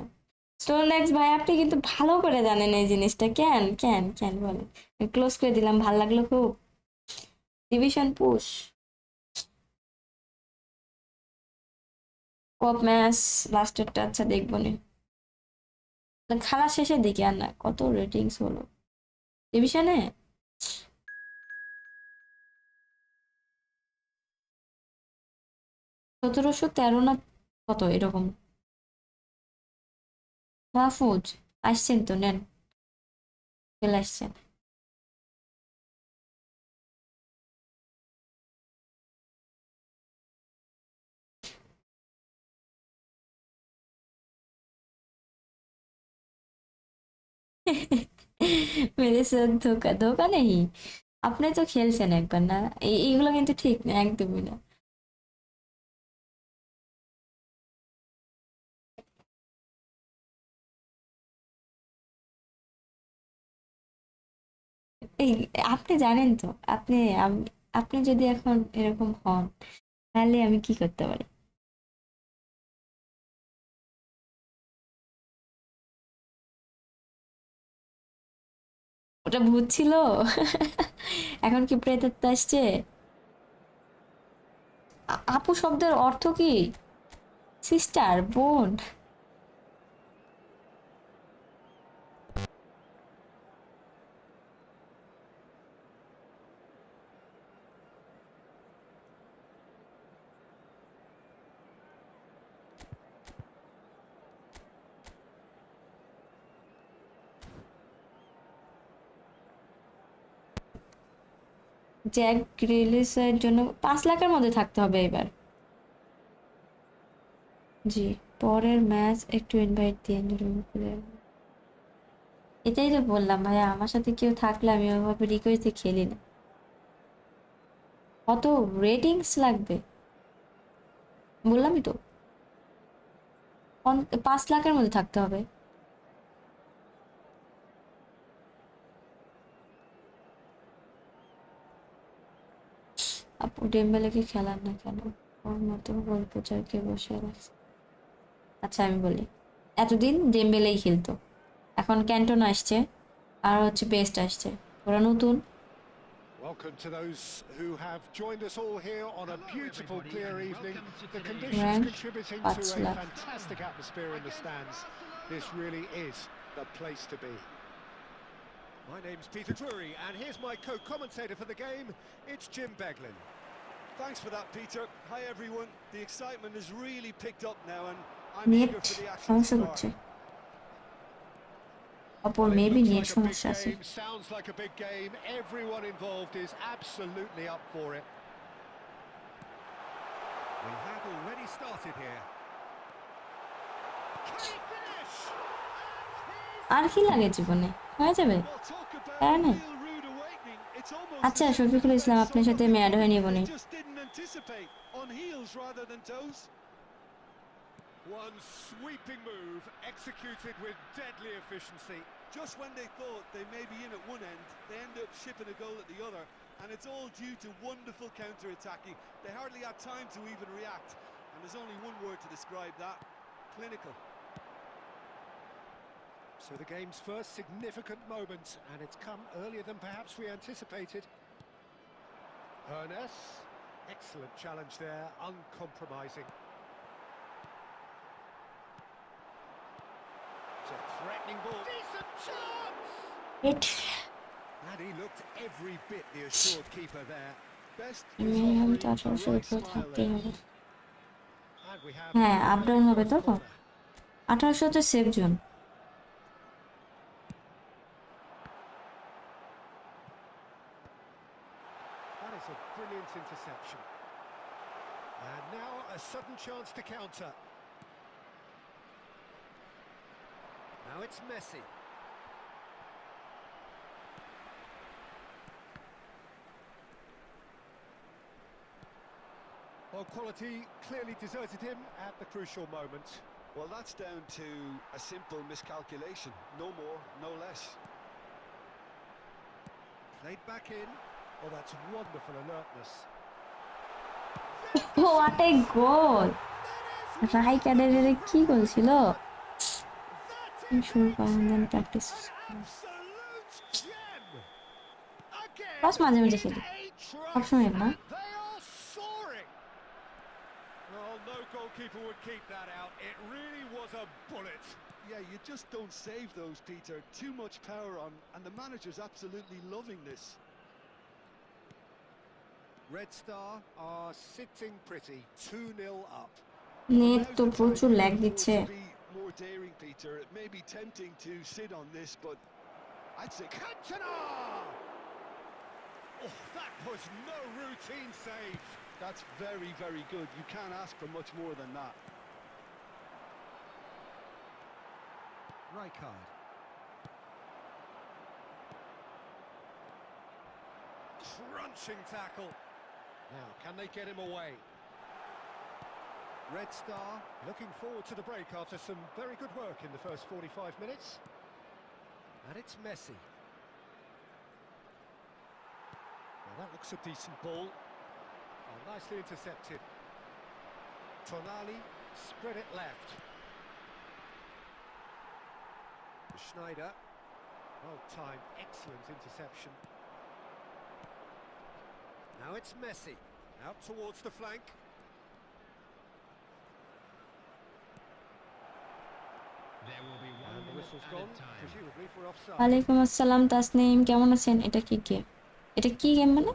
স্টোনলেক্স ভাই আপনি কিন্তু ভালো করে জানেন এই জিনিসটা, কেন কেন কেন বলেন। ক্লোজ করে দিলাম, ভাল লাগলো খুব। ডিভিশন পুশ, কপ ম্যাচ লাস্টেরটা, আচ্ছা দেখবো নি। খেলা শেষের দিকে, আর না কত রেটিংস হলো ডিভিশনে। 1713 না কত এরকম। মাহফুজ আসছেন তো, নেন, চলে আসছেন। মেরে সাথ ধোকা, ধোকা নেই। আপনি তো খেলছেন একবার না, এইগুলো কিন্তু ঠিক না, একদমই না। এই আপনি জানেন তো, আপনি যদি এখন এরকম হন তাহলে আমি কি করতে পারি? ওটা ভূত ছিল। এখন কি প্রেতাত্মা আসছে? আপু শব্দের অর্থ কি? সিস্টার, বোন? জ্যাক গ্রিলিসের জন্য 5 লাখের মধ্যে থাকতে হবে এবার। জি, পরের ম্যাচ একটু ইনভাইট দিয়ে এটাই তো বললাম ভাইয়া, আমার সাথে কেউ থাকলে আমি ওইভাবে রিকোয়েস্টে খেলি না। কত রেটিংস লাগবে বললামই তো, 5 লাখের মধ্যে থাকতে হবে। আপু ডেম্বেলেকে খেলান না কেন? ওর মতো গল্প চারকে বসে রাখছে। আচ্ছা আমি বলি, এতদিন ডেম্বেলেই খেলতো, এখন ক্যান্টন আসছে আর হচ্ছে বেস্ট আসছে, ওরা নতুন। Welcome to those who have joined us all here on a beautiful, everybody, clear and evening. welcome to The today's conditions Rank contributing to 5 a lakh. fantastic atmosphere in the stands. This really is the place to be. My name's Peter Drury, and here's my co-commentator for the game. It's Jim Beglin. Thanks for that, Peter. Hi, everyone. The excitement has really picked up now, and I'm eager net for the action to সমস্যা start. করছে অপর Well, it maybe looks net like a big সমস্যা আছে game, sounds like a big game. Everyone involved is absolutely up for it. We have already started here. Can he finish? আর কি লাগে জীবনে হয়ে যাবে Well, talk about তাই a না real rude awakening. It's almost আচ্ছা as if Shafiqul the Islam defense আপনার saw সাথে something ম্যাড হয়ে নিব they নি just didn't anticipate. On heels rather than toes. One sweeping move, executed with deadly efficiency. Just when they thought they may be in at one end, they end up shipping a goal at the other, and it's all due to wonderful counter-attacking. They hardly had time to even react, and there's only one word to describe that: clinical. So the game's first significant moment, and it's come earlier than perhaps we anticipated. Ernest, excellent challenge there, uncompromising. It's a threatening ball. Decent chance! Net And he looked every bit the assured keeper there. Best was minimum তো offering a 1800 right উপরে smile থাকতেই there. হবে And we have হ্যাঁ an up down early হবে তো first corner. 1800 তো safe zone That is a brilliant interception. And now a sudden chance to counter. Now it's Messi. Well, quality clearly deserted him at the crucial moment. Well, that's down to a simple miscalculation. No more, no less. Played back in. Oh, that's wonderful alertness. What a goal রাই ক্যাডারের কি goal ছিল শুরু করেন দেন practice Absolute gem. Again, বাস মাঝে মাঝে খেলি a try. সবসময় না They are soaring. Well, no goalkeeper would keep that out. It really was a bullet. Yeah, you just don't save those, Peter. Too much power on, and the manager's absolutely loving this. Red Star are sitting pretty, 2-0 up. Net Now's তো the time প্রচুর you lag can afford দিচ্ছে to be more daring, Peter. It may be tempting to sit on this, but I'd say Cantona! Oh, that was no routine save. that's very, very good. You can't ask for much more than that. Rijkaard. Crunching tackle. Now, can they get him away? Red Star looking forward to the break after some very good work in the first 45 minutes. And it's Messi. Well, that looks a decent ball. Oh, nicely intercepted. Tonali spread it left. Schneider. Well timed, excellent interception. Now it's Messi. Out towards the flank. There will be one And the minute whistle's added gone, time. presumably for offside. ওয়ালাইকুম আসসালাম তাসনিম কেমন আছেন এটা কি game এটা কি game মানে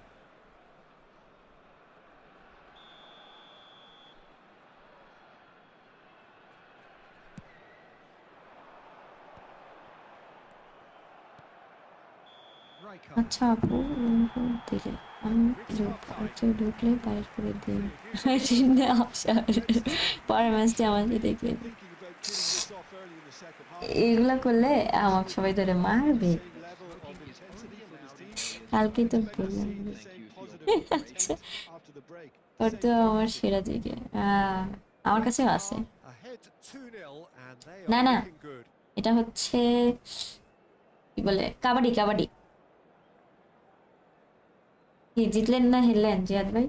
Rijkaard. আচ্ছা আপু দিলে আমি ঢুকলে বাইরে করে দিই পরের ম্যাচটি আমাকে দেখে Thinking about killing this off early in the second half. এগুলা করলে আমাকে সবাই ধরে মারবে Same level of intensity from his team. কালকেই তো Expect to বললাম see the Thank same you for your positive cooperation. intent after the break. Or Same তো আমার urgency. সেরা দিকে আমার কাছেও আছে Ahead 2-0 and they না are না looking good. এটা হচ্ছে কি বলে কাবাডি কাবাডি কি জিতলেন না হেরলেন জিয়াদ ভাই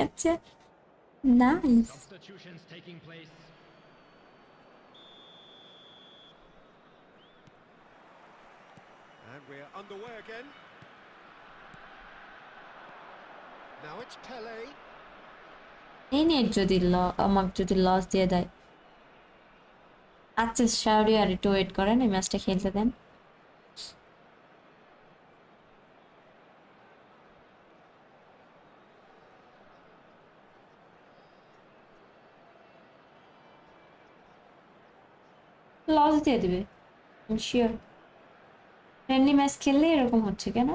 আচ্ছা nice Substitutions taking place. And we're underway again. Now it's Pele. এই নেট যদি আমাকে যদি লস দিয়ে দেয়, আচ্ছা শাওরি আর একটু ওয়েট করেন, এই ম্যাচটা খেলতে দেন। লস দিয়ে দিবে শিওর। ফ্রেন্ডলি ম্যাচ খেললে এরকম হচ্ছে কেন?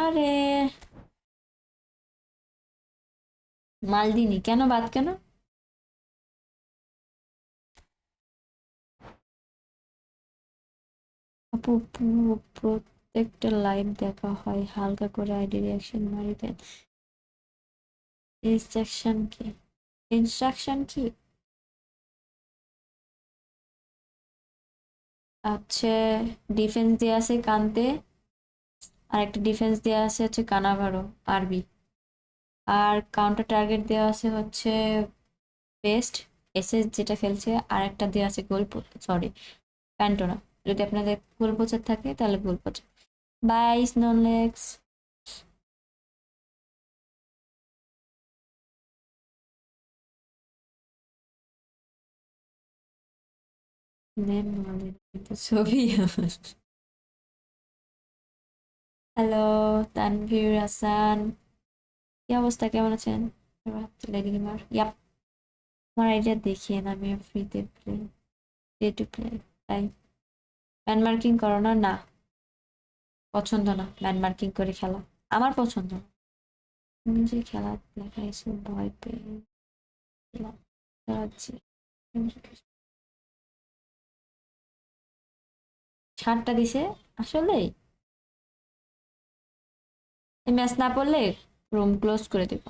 আরে মালদিনি কেন বাদ কেন? আপু পুরো প্রত্যেকটা লাইভ দেখা হয়, হালকা করে আইডি রিয়াকশন মারি দেন। ইনস্ট্রাকশন কি? ইনস্ট্রাকশন কি? আচ্ছা, ডিফেন্স দেওয়া আছে কান্তে, আর একটা ডিফেন্স দেওয়া আছে হচ্ছে কানাভারো আরবি, আর কাউন্টার টার্গেট দেওয়া আছে হচ্ছে বেস্ট এসএস যেটা খেলছে, আর একটা দেওয়া আছে গোল, সরি ক্যান্টোনা। যদি আপনাদের গোল পোচার থাকে তাহলে গোল পোচার। বাই স্নোলেক্স। ছবি হ্যালো তানভীর হাসান, কি অবস্থা, কেমন আছেন? লেডি গেমার, ইয়াপ আমার আইডিয়া দেখিয়ে না, আমি ফ্রিতে প্লে, ফ্রি টু প্লে, তাই ম্যান মার্কিং করো না? না, পছন্দ না ম্যান মার্কিং করে খেলা, আমার পছন্দ না। তুমি যে খেলা দেখাইছো ভয় পেয়ে গেলাম, চালাচ্ছি। ছাড়টা দিছে আসলে, এই ম্যাচ না পড়লে রুম ক্লোজ করে দেব।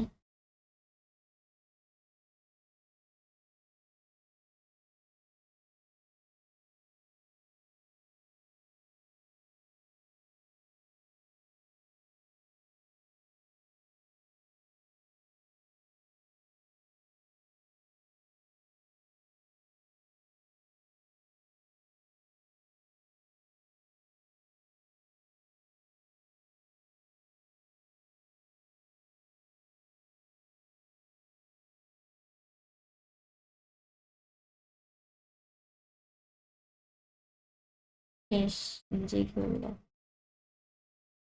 শেষ, নিজেই করলো,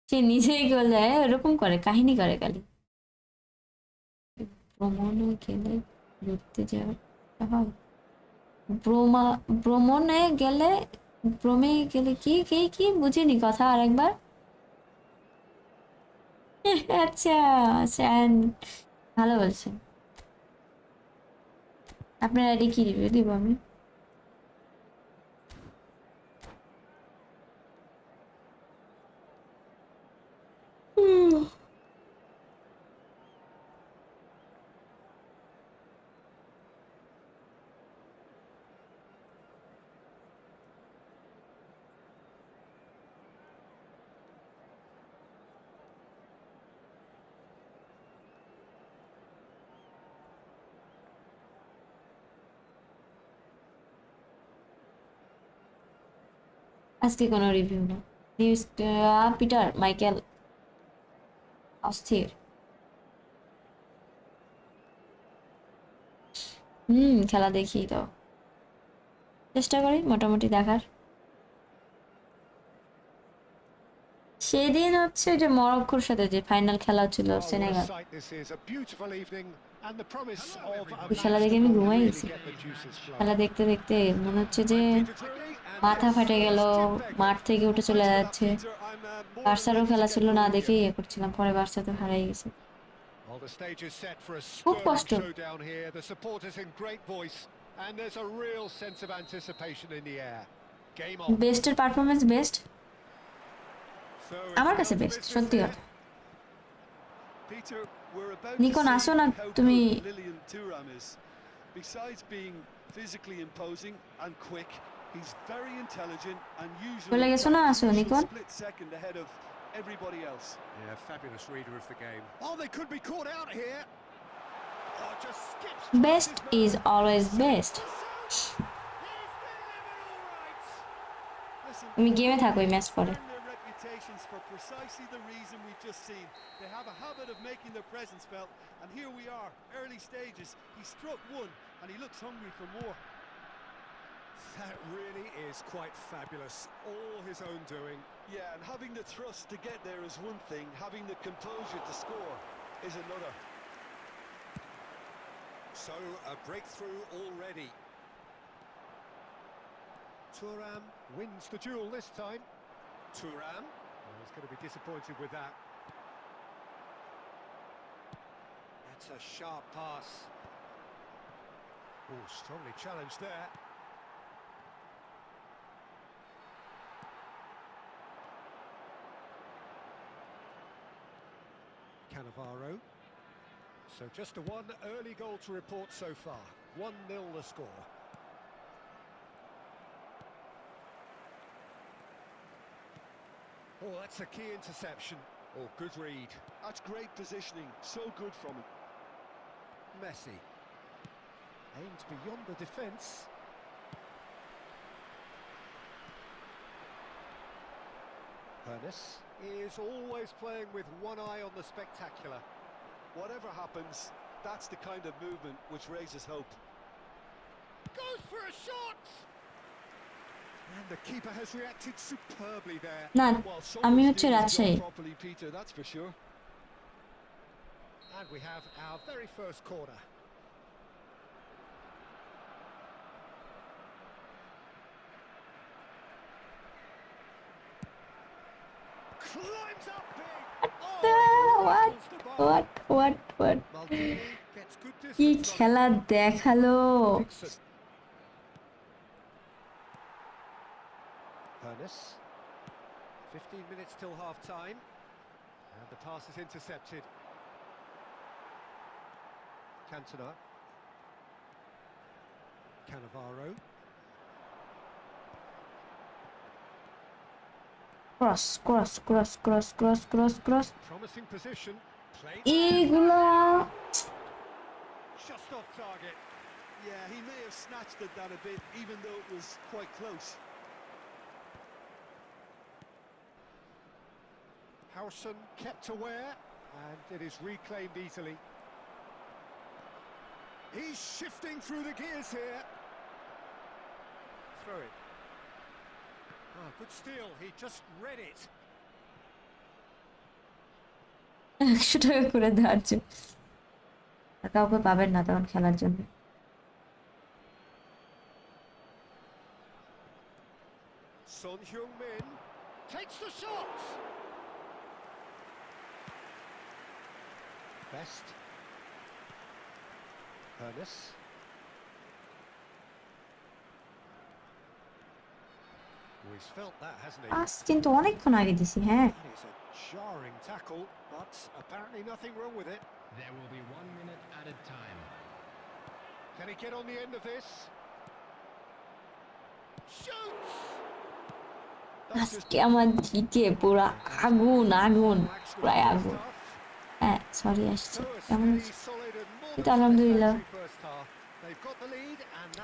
সে নিজেই করলে ওরকম করে কাহিনী করে খালি। ভ্রমণে গেলে ঘুরতে যাওয়া হয়, ভ্রমণে গেলে, ভ্রমে গেলে কি কি কি বুঝিনি কথা আরেকবার। আচ্ছা, স্যান ভালো বলছেন। আপনার আইডি কি রিভিউ দিব আমি? আজকে কোনো রিভিউ না। নিউজ পিটার মাইকেল অস্থির। খেলা দেখি তো, চেষ্টা করি মোটামুটি দেখার। সেদিন হচ্ছে যে মরক্কোর সাথে যে ফাইনাল খেলা ছিল সেনেগাল, ওই খেলা দেখে আমি ঘুমাই গেছি। খেলা দেখতে দেখতে মনে হচ্ছে যে মাথা ফাটে গেল, মাঠ থেকে উঠে চলে যাচ্ছে। বার্সারও খেলা ছিল, না দেখেই ইয়ে করছিলাম, পরে বার্সা তো হারাই গেছে। খুব কষ্ট। বেস্টের পারফরমেন্স বেস্ট, আমার কাছে বেস্ট সত্যি কথা। নিকন আসো না তুমি, Besides being physically imposing and quick, he's very intelligent and চলে usually গেছো that না, আসো crucial Nikon. split second ahead of everybody else. Yeah, fabulous reader of the game. Oh, they could be caught out here. Oh, just skips Best past his is man. always best. He's been all right. Listen, তুমি গেমে থাকো এই match পরে। earn their reputations for precisely the reason we've just seen. They have a habit of making their presence felt, and here we are, early stages. He struck one, and he looks hungry for more. That really is quite fabulous. All his own doing. Yeah, and having the thrust to get there is one thing, having the composure to score is another. So, a breakthrough already. Thuram wins the duel this time. Thuram. Oh, he's going to be disappointed with that. That's a sharp pass. Oh, strongly challenged there. Cannavaro. So just a one early goal to report so far. 1-0 the score. Oh, that's a key interception. Oh, good read. That's great positioning, so good from him. Messi. Aimed beyond the defence. Ernest is always playing with one eye on the spectacular. Whatever happens, that's the kind of movement which raises hope. Goes for a shot! And the keeper has reacted superbly there. না Well, আমি someone's হচ্ছে doing his Rajshahi. job properly, Peter, that's for sure. And we have our very first corner. Climbs up big. Oh, What? the bar. What? Maldini gets good কি distance on it. খেলা দেখালো! Dixon. Ernest. 15 minutes till half time. And the pass is intercepted. Cantona. Cannavaro. Cross. Promising position. Played এইগুলা just off target. Yeah, he may have snatched at that a bit, even though it was quite close. Howson kept aware, and it is reclaimed easily. He's shifting through the gears here. Throw it. Oh, good steal. He just read it. 100 টাকা করে ধার্য। আর কাউকে পাবেন না তখন খেলার জন্য। Son Heung-min takes the shot. Best. Ernest. Oh, he's felt that, hasn't he? Pass কিন্তু অনেকক্ষণ আগে দিছি, হ্যাঁ। That is a jarring tackle, but apparently nothing wrong with it. There will be 1 minute added time. Can he get on the end of this? Shoots! আজকে আমার দিকে পুরা আগুন প্রায় আগুন। হ্যাঁ সরি আসছে, কেমন আছো? কিন্তু আলহামদুলিল্লাহ।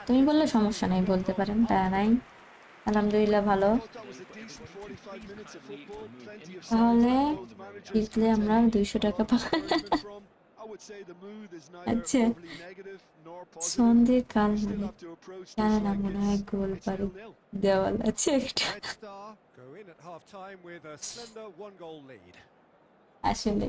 তুমি বললে সমস্যা নেই, বলতে পারেন, তা নাই। আলহামদুলিল্লাহ ভালো। তাহলে জিতলে আমরা 200 টাকা পাবো। আচ্ছা সন্ধ্যে কাল মানে জানে না, মনে হয় গোল বাড়ি দেওয়াল আছে একটা। আসলে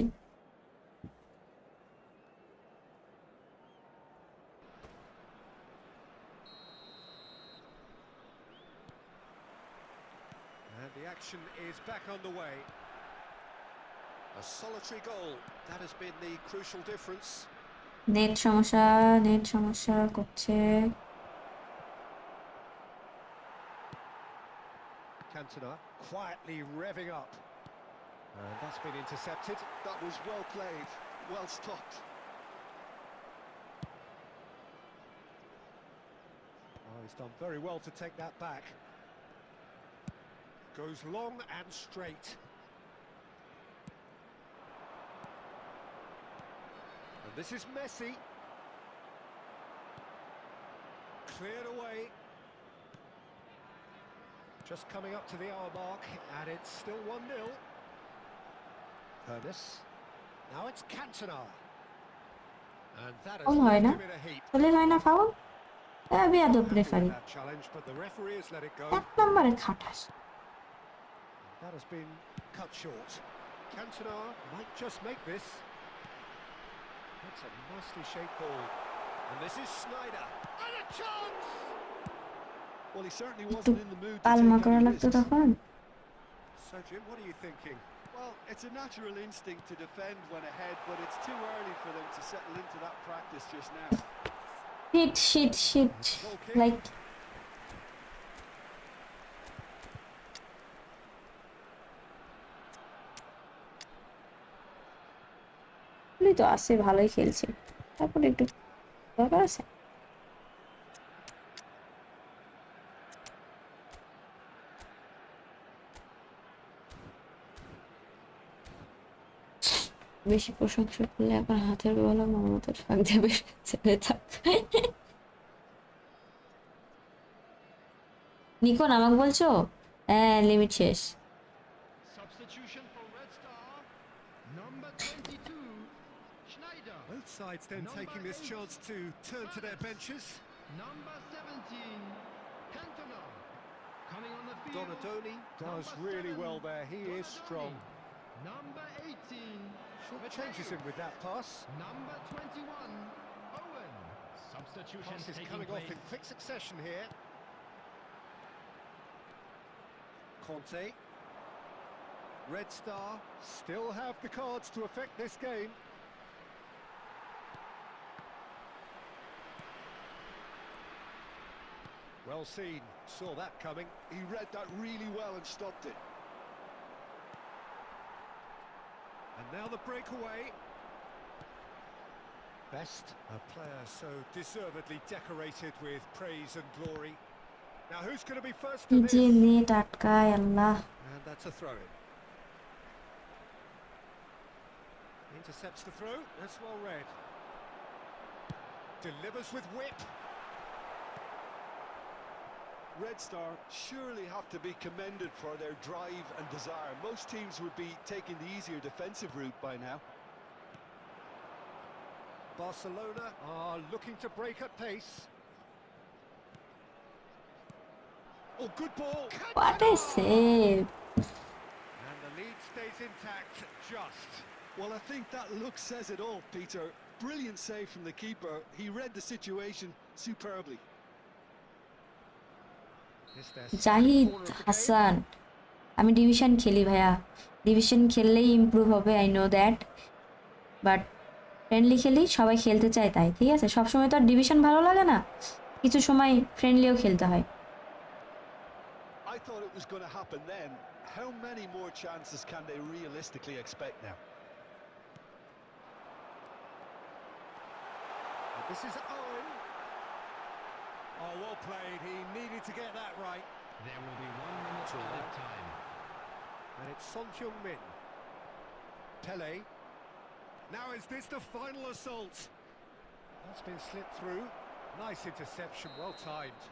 And the action is back underway. A solitary goal. That has been the crucial difference. Net সমস্যা করছে। Cantona quietly revving up. And that's been intercepted. That was well played, well stopped. Oh, he's done very well to take that back. Goes long and straight. This is Messi. Cleared away. Just coming up to the hour mark, and it's still 1-0. Ernest. Now it's Cantona. And that has Foul হয় left না? him in a heap. বলে হয় না foul? বেয়াদব Happy with referee. that challenge, but the referee has let it go. এক নম্বরে খাটাস। That has been cut short. Cantona might just make this. That's a nicely shaped ball. And this is Snyder. And a chance! Well, he certainly একটু wasn't in the mood to পালমা take করা any লাগতো risks. তখন। So, Jim, what are you thinking? Well, it's a natural instinct to defend when ahead, but it's too early for them to settle into that practice just now. Shit. Goal kick. Like এগুলোই তো আছে, ভালোই খেলছে। তারপরে একটু দরকার আছে। বেশি প্রশংসা করলে আবার হাতের বেলা মমতার ফাঁক দেবে ছেড়ে থাক। নিকন আমাকে বলছো? হ্যাঁ, লিমিট শেষ। Substitution for Red Star, number 22, Schneider. Both sides then Number taking this 8, chance to turn to their benches. Number 17, Cantona. Coming on the field. Donadoni does number really 7, well there. He is Donadoni. strong. Number 18, Short Mateo. changes him with that pass. Number 21, Owen. Substitution Pass is taking coming off place. in quick succession here. Conte. Red Star still have the cards to affect this game. Well seen, saw that coming. He read that really well and stopped it. And now the breakaway. Best, a player so deservedly decorated with praise and glory. Now who's going to be first to this? যে net আটকায় আল্লাহ। And that's a throw-in. Intercepts the throw, that's well read. Delivers with whip. Red Star surely have to be commended for their drive and desire. Most teams would be taking the easier defensive route by now. Barcelona are looking to break at pace. Oh, good ball. What a save! And the lead stays intact, just. Well, I think that look says it all, Peter. Brilliant save from the keeper. He read the situation superbly. Zahid Hasan, আমি division খেলি ভাইয়া। Division খেললেই improve হবে, I know that, but friendly খেলি, সবাই খেলতে চায় তাই, ঠিক আছে? সবসময় তো আর ডিভিশন ভালো লাগে না, কিছু সময় ফ্রেন্ডলিও খেলতে হয়। I thought it was going to happen then. How many more chances can they realistically expect now? This is Owen. Oh, well played. He needed to get that right. There will be 1 minute added time. And it's Son Heung-min. Pele. Now is this the final assault? That's been slipped through. Nice interception, well timed.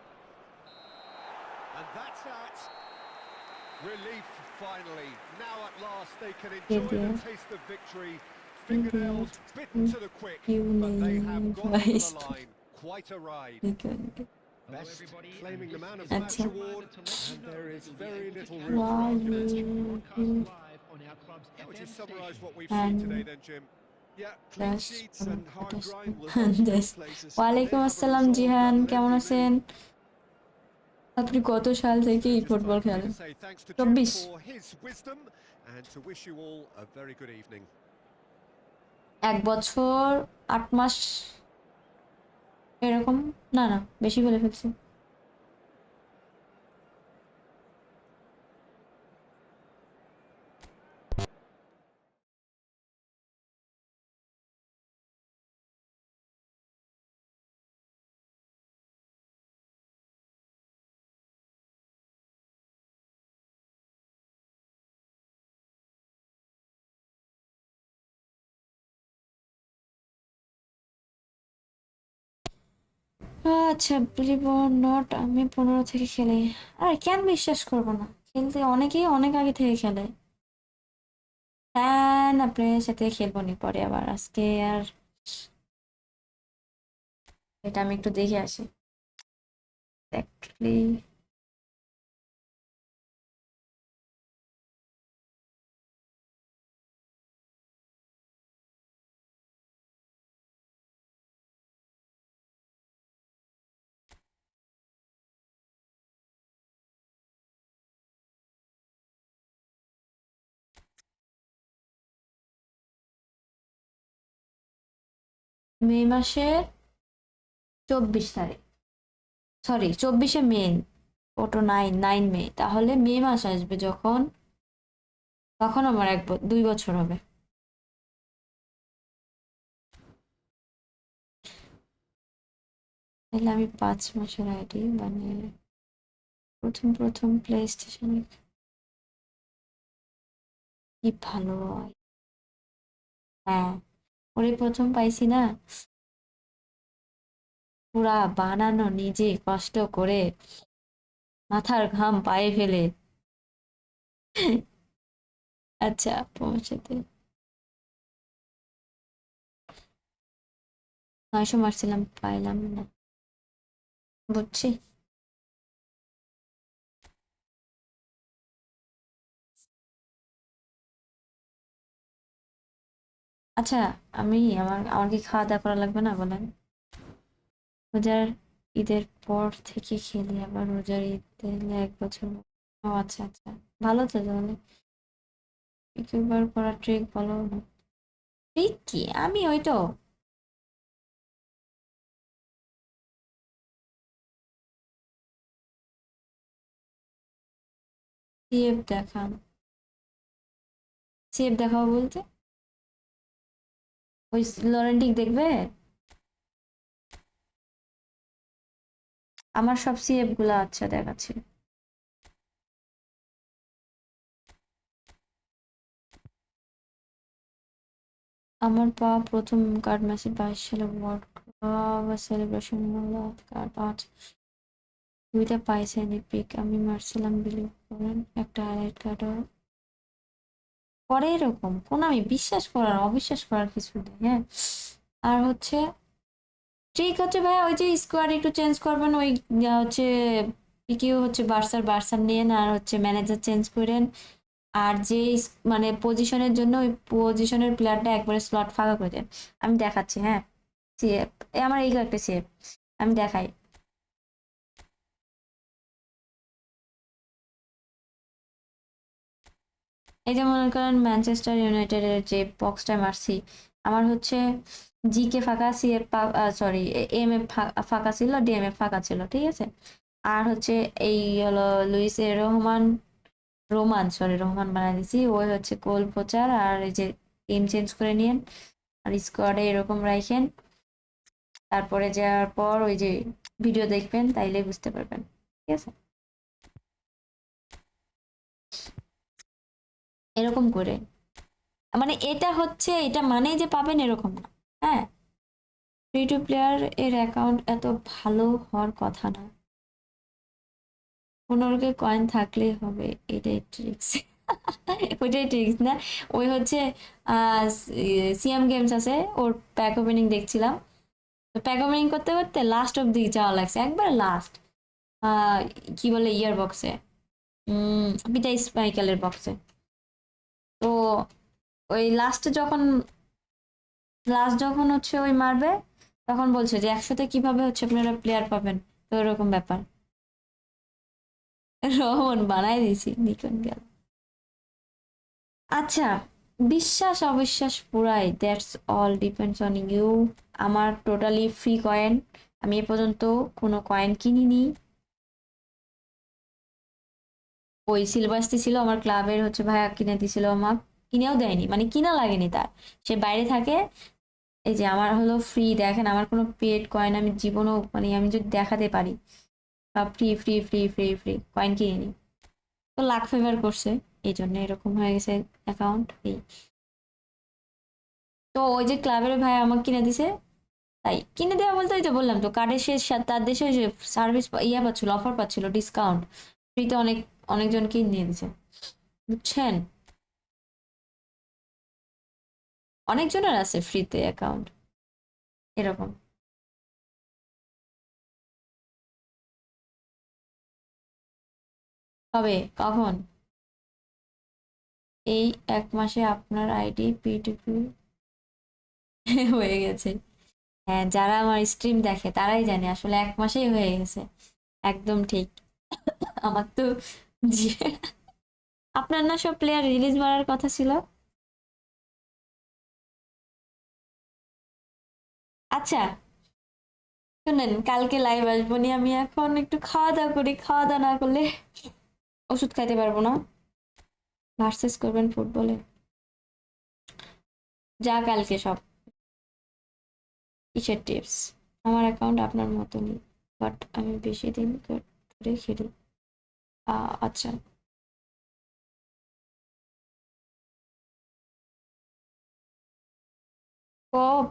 And that's that. Relief finally. Now at last they can enjoy the taste of victory. Fingernails bitten to the quick, but they have got over the line. Quite a ride. Best claiming the man of the match award, and there is very little room for argument. How would you summarise what we've seen today then, Jim? Yeah, clean sheets and hard grind will help you go places. ওয়ালাইকুম আসসালাম জিহান, কেমন আছেন? আপনি কত সাল থেকে এই football খেলেন? 24। For his wisdom and to wish you all a very good evening. 1 বছর 8 মাস এরকম, না বেশি বলে ফেলছি। আচ্ছা, বিলিভ অর নট আমি 15 থেকে খেলি। আর কেন বিশ্বাস করবো না, খেলতে অনেকেই অনেক আগে থেকে খেলে। হ্যাঁ, আপনার সাথে খেলবো নি পরে আবার, আজকে আর এটা আমি একটু দেখে আসি অ্যাকচুয়ালি। মে মাসের 24 তারিখ, সরি 24শে মে। ওটা 9 মে, তাহলে মে মাস আসবে যখন, তখন আমার 2 বছর হবে। তাহলে আমি 5 মাসের আইডি মানে প্রথম প্রথম প্লে স্টেশনে কি ভালো হয়। হ্যাঁ, ওরে প্রথম পাইছি না, পুরা বানানো নিজে কষ্ট করে, মাথার ঘাম পায়ে ফেলে। আচ্ছা, পৌঁছাতে 900 মারছিলাম, পাইলাম না, বুঝছি। আচ্ছা, আমার কি খাওয়া দাওয়া করা লাগবে না বলেন? রোজার ঈদের পর থেকে খেলি, আবার রোজার ঈদ দিলে 1 বছর। ও আচ্ছা আচ্ছা, ভালো তো তাহলে। ইউটিউবার করা ট্রিক বলো না। ট্রিক কি? আমি ওই তো সিএফ দেখান, সিএফ দেখাবো বলতে ওই লরেন্টিক দেখবে? আমার সব সিএফ গুলা আচ্ছা দেখাচ্ছে। আমার পাওয়া প্রথম কার্ড ম্যাচে 22 সালে ওয়ার্ল্ড কাপ সেলিব্রেশন কার্ড 2টা পাইছেন এপিক। আমি মারছিলাম বিলিভ করেন, একটা হাইলাইট কার্ডও পরে। এরকম কোন আমি বিশ্বাস করার অবিশ্বাস করার কিছু নেই, হ্যাঁ। আর হচ্ছে ঠিক হচ্ছে ভাই, ওই যে স্কোয়াড একটু চেঞ্জ করবেন, ওই হচ্ছে পিকিউ হচ্ছে বার্সার নিয়ে, আর হচ্ছে ম্যানেজার চেঞ্জ করেন। আর যে মানে পজিশনের জন্য ওই পজিশনের প্লেয়ারটা একবারে স্লট ফাঁকা করে দেন। আমি দেখাচ্ছি, হ্যাঁ। সিএফ আমার এই একটা সিএফ আমি দেখাই। এই যে মনে করেন ম্যানচেস্টার ইউনাইটেডের যে বক্সটা মারছি, আমার হচ্ছে জি কে ফাঁকা, সিএফ সরি এম এফ ফাঁকা ছিল, ডিএমএফ ফাঁকা ছিল, ঠিক আছে। আর হচ্ছে এই হলো লুইস এ রহমান, রোমান বানাই দিছি। ওই হচ্ছে গোল প্রচার, আর এই যে টিম চেঞ্জ করে নিয়েন, আর স্কোয়াডে এরকম রাখেন। তারপরে যাওয়ার পর ওই যে ভিডিও দেখবেন, তাইলে বুঝতে পারবেন, ঠিক আছে। এরকম করে মানে এটা হচ্ছে, এটা মানেই যে পাবেন এরকম না, হ্যাঁ। ফ্রি টু প্লেয়ার এর অ্যাকাউন্ট এত ভালো হওয়ার কথা না, 15 কয়েন থাকলেই হবে, এটাই ট্রিক্স। ওইটাই ট্রিক্স না, ওই হচ্ছে সিএম গেমস আছে, ওর প্যাক ওপেনিং দেখছিলাম। তো প্যাক ওপেনিং করতে করতে লাস্ট অব্দি যাওয়া লাগছে, একবার লাস্ট কি বলে ইয়ার বক্সে, পিটা স্পাইকেলের বক্সে। তো ওই লাস্ট যখন হচ্ছে ওই মারবে, তখন বলছে যে 100তে কিভাবে হচ্ছে আপনারা প্লেয়ার পাবেন। তো এরকম ব্যাপার, রোহন বানাই দিছি, নিকন গেল। আচ্ছা, বিশ্বাস অবিশ্বাস পুরাই that's all depends on you. আমার টোটালি ফ্রি কয়েন, আমি এ পর্যন্ত কোনো কয়েন কিনিনি। ওই সিলভারস্টি ছিল আমার ক্লাবের, হচ্ছে ভাইয়া কিনে দিছিল, আমার কিনেও দেয়নি, মানে কিনা লাগেনি তার, সে বাইরে থাকে। এই যে আমার হলো ফ্রি, দেখেন আমার কোনো পেড কয়েন আমি জীবনও, মানে আমি যদি দেখাতে পারি, সব free free free free free, coin কিনিনি। তো লাক ফেভার করছে, এই জন্য এরকম হয়ে গেছে অ্যাকাউন্ট। এই তো ওই যে ক্লাবের ভাই আমাকে কিনে দিছে, তাই কিনে দেওয়া বলতে ওই তো বললাম তো কার্ডের শেষ তার দেশে যে সার্ভিস ইয়া পাচ্ছিল, অফার পাচ্ছিল, ডিসকাউন্ট ফ্রিতে অনেকজনকেই নিয়ে দিছে, বুঝছেন? অনেকজনের আছে ফ্রিতে অ্যাকাউন্ট এরকম। কবে, কখন? এই 1 মাসে আপনার আইডি পিটিপি হয়ে গেছে। হ্যাঁ, যারা আমার স্ট্রিম দেখে তারাই জানে আসলে 1 মাসেই হয়ে গেছে। একদম ঠিক। আমার তো আপনার না সব প্লেয়ার রিলিজ মারার কথা ছিল? আচ্ছা শুনেন, কালকে লাইভ আসবো নি আমি, এখন একটু খাওয়া দাওয়া করি, খাওয়া দাওয়া না করলে ওষুধ খাইতে পারবো না। ভার্সেস করবেন ফুটবলে? যা কালকে সব। কিসের টিপস? আমার অ্যাকাউন্ট আপনার মতনই, বাট আমি বেশি দিন ধরে খেলি। আচ্ছা। কপ।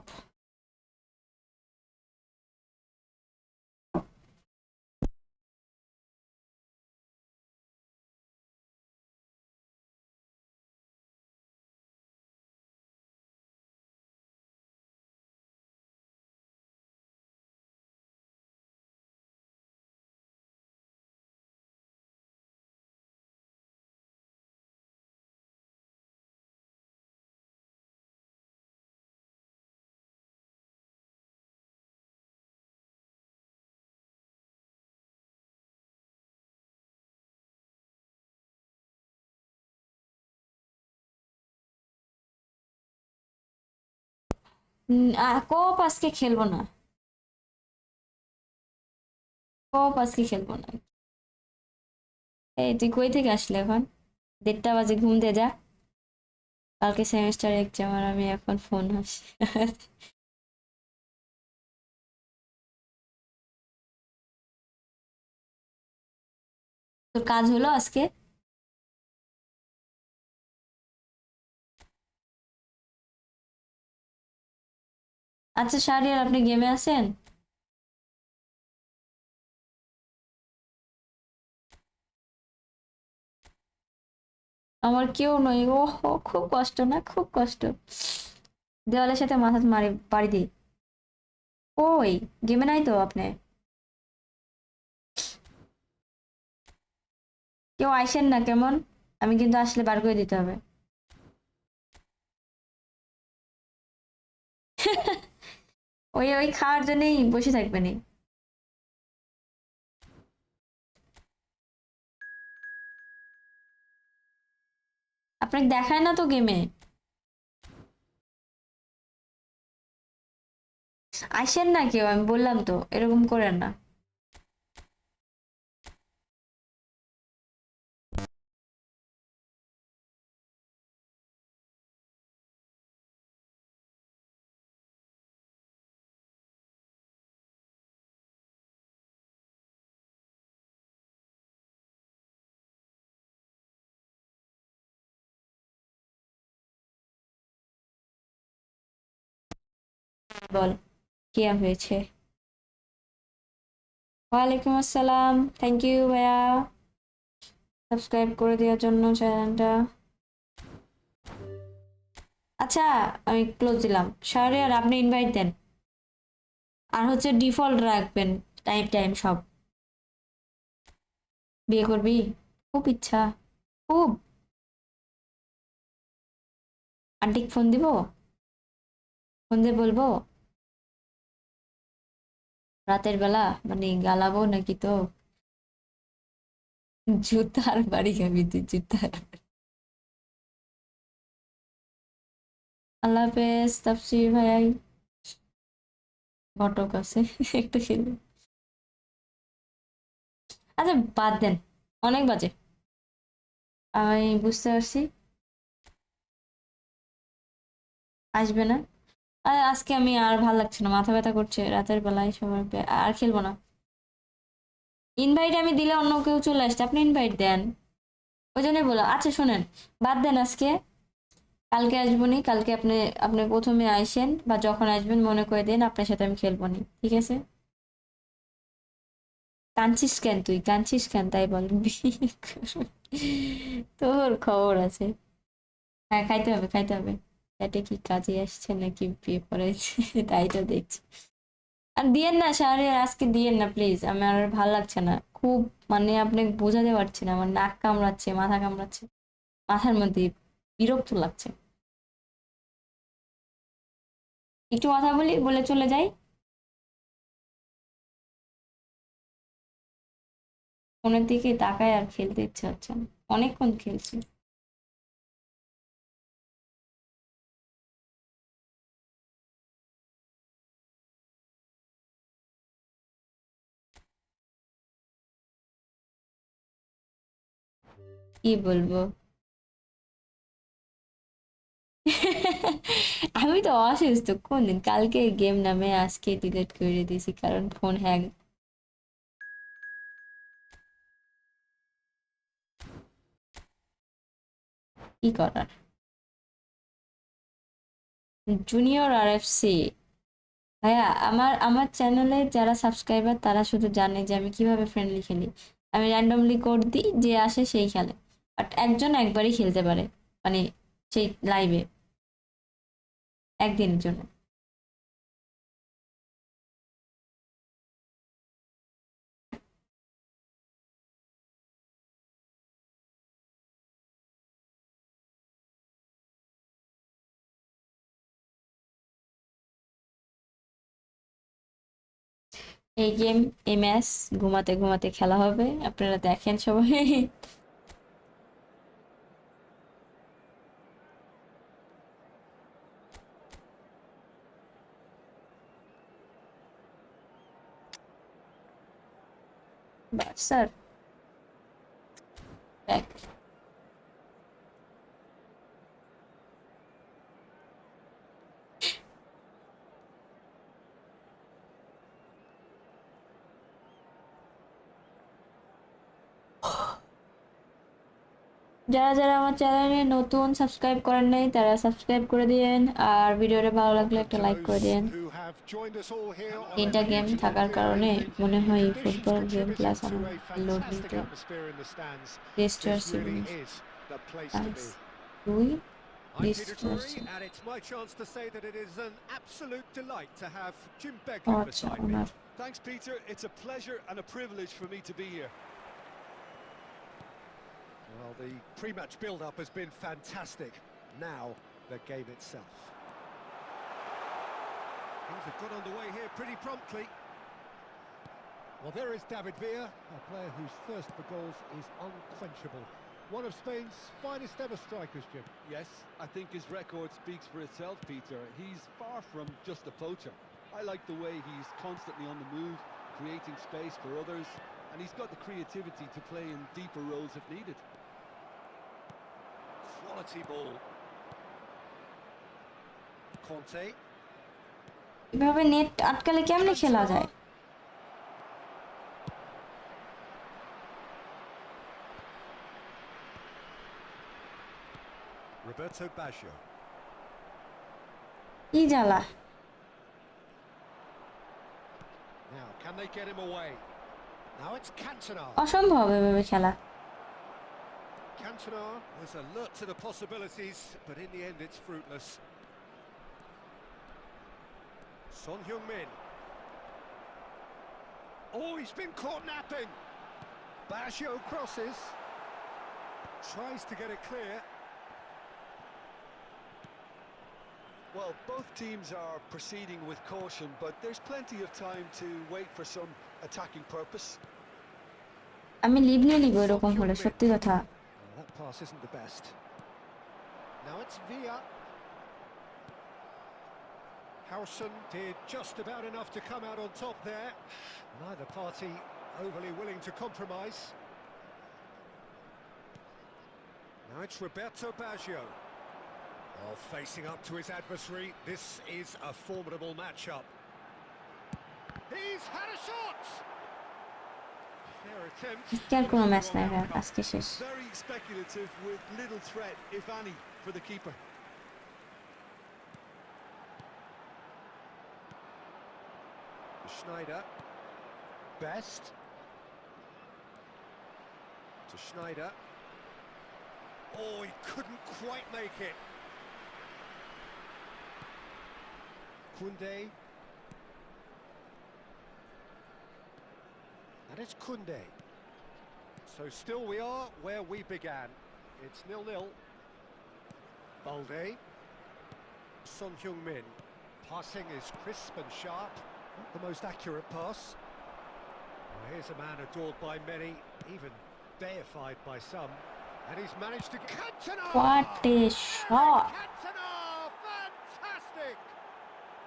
কপ আজকে খেলবো না, কপ আজকে খেলবো না। এই তুই কই থেকে আসলে এখন? 1:30 বাজে, ঘুম দে যা। কালকে সেমিস্টার এক্সাম আর আমি এখন ফোন আসি। তোর কাজ হলো আজকে? আচ্ছা শাহরিয়ার, আপনি গেমে আছেন? আমার কেউ নয়, ও খুব কষ্ট না, খুব কষ্ট। দেওয়ালের সাথে মাথা মারি বাড়ি দিই। ওই গেমে নাই তো আপনি? কেউ আইসেন না কেমন, আমি কিন্তু আসলে বার করে দিতে হবে। ওই ওই খাওয়ার জন্যই বসে থাকবেন। আপনাকে দেখায় না তো গেমে? আসেন না কেউ, আমি বললাম তো, এরকম করেন না। বল, কি হয়েছে? ওয়ালাইকুম আসসালাম, থ্যাংক ইউ ভাইয়া সাবস্ক্রাইব করে দেওয়ার জন্য চ্যানেলটা। আচ্ছা, আমি ক্লোজ দিলাম। শাহরিয়ার আপনি ইনভাইট দেন, আর হচ্ছে ডিফল্ট রাখবেন টাইম টাইম সব। বিয়ে করবি? খুব ইচ্ছা, খুব। আন্টিক ফোন দিব, ফোন দিয়ে বলবো রাতের বেলা, মানে গালাবো নাকি তো? জুতার বাড়ি খাবি তুই, জুতার। আল্লাহ হাফেজ তাফসির ভাই, ঘটক আছে একটু খেলি। আচ্ছা বাদ দেন, অনেক বাজে, আমি বুঝতে পারছি। আসবে না? আজকে আমি আর ভাল লাগছে না, মাথা ব্যথা করছে রাতের বেলায় সবার আর খেলবো না। ইনভাইট আমি দিলে অন্য কেউ চলে আসছে, আপনি ইনভাইট দেন, ওই জন্যই বললাম। আচ্ছা শোনেন, বাদ দেন আজকে, কালকে আসবো নি, কালকে আপনি আপনি প্রথমে আইসেন বা যখন আসবেন মনে করে দেন, আপনার সাথে আমি খেলবো নি, ঠিক আছে? কাঁদছিস কেন তুই, কাঁদছিস কেন তাই বল। তোর খবর আছে। হ্যাঁ খাইতে হবে, খাইতে হবে। এটা কি কাজে আসছে নাকি বিয়ে পড়াইছে, তাই তো দেখছি। আর দিয়েন না শাহরিয়ার, আজকে দিয়েন না প্লিজ, আমার আর ভাল লাগছে না খুব, মানে আপনাকে বোঝাতে পারছি না, আমার নাক কামড়াচ্ছে, মাথা কামড়াচ্ছে, মাথার মধ্যে বিরক্ত লাগছে। একটু কথা বলি, বলে চলে যাই। ফোনের দিকে তাকায় আর খেলতে ইচ্ছে হচ্ছে না, অনেকক্ষণ খেলছি। কি বলবো। আমি তো অসুস্থ কোন দিন, কালকে গেম নামে আজকে ডিলিট করে দিয়েছি কারণ ফোন হ্যাং। কি করার। জুনিয়র আর এফ সি। ভাইয়া আমার আমার চ্যানেলে যারা সাবস্ক্রাইবার তারা শুধু জানে যে আমি কিভাবে ফ্রেন্ডলি খেলি। আমি র্যান্ডমলি কোড দিই, যে আসে সেই খেলে। বাট একজন একবারই খেলতে পারে, মানে সেই লাইভে একদিনের জন্য। এই গেম, এই ম্যাচ ঘুমাতে ঘুমাতে খেলা হবে, আপনারা দেখেন সবাই। বাস স্যার, ব্যাক। যারা যারা আমার চ্যানেলে নতুন সাবস্ক্রাইব করেন নাই তারা সাবস্ক্রাইব করে দিয়েন, আর ভিডিওটা ভালো লাগলে Welcome একটা to লাইক করে those দিয়েন। who have joined us all here on a তিনটা গেম beautiful থাকার clear কারণে evening. মনে হয় The এই conditions football game contributing plus to আমার a লোড fantastic নিতে atmosphere in the stands. রেস্টার This really series is the place to plus be. 2 I'm Peter রেস্টার Drury, series. and it's my chance to say that it is an absolute delight to have Jim ও Begley আচ্ছা, beside me. ওনার Thanks, Peter. It's a pleasure and a privilege for me to be here. Well, the pre-match build-up has been fantastic. Now, the game itself. Things have got underway here pretty promptly. Well, there is David Villa, a player whose thirst for goals is unquenchable. One of Spain's finest ever strikers, Jim. Yes, I think his record speaks for itself, Peter. He's far from just a poacher. I like the way he's constantly on the move, creating space for others, and he's got the creativity to play in deeper roles if needed. Quality ball. Conte. এভাবে net আটকালে কেমনে খেলা যায়? Roberto Baggio. কি জ্বালা। Now, can they get him away? Now it's Cantona. অসম্ভব এভাবে খেলা। Cantona was alert to the possibilities, but in the end it's fruitless. Son Heung-min. Oh, he's been caught napping. Baggio crosses. Tries to get it clear. Well, both teams are proceeding with caution, but there's plenty of time to wait for some attacking purpose. আমি leave নিয়ে নিব এরকম হলে, সত্যি কথা। Well, that pass isn't the best. Now it's Villa. Howson did just about enough to come out on top there. Neither party overly willing to compromise. Now it's Roberto Baggio. Oh, facing up to his adversary, this is a formidable matchup. He's had a shot! Fair attempt. আর কোনো match নাই ভাই, আজকে শেষ। Very speculative with little threat, if any, for the keeper. Schneider. Best. To Schneider. Oh, he couldn't quite make it. Kunde. And it's Kunde. So still we are where we began. It's 0-0. Balde. Son Heung-min. Passing is crisp and sharp. Not the most accurate pass. Well, here's a man adored by many, even deified by some. And he's managed to... Cantona! What a shot! Cantona! Fantastic!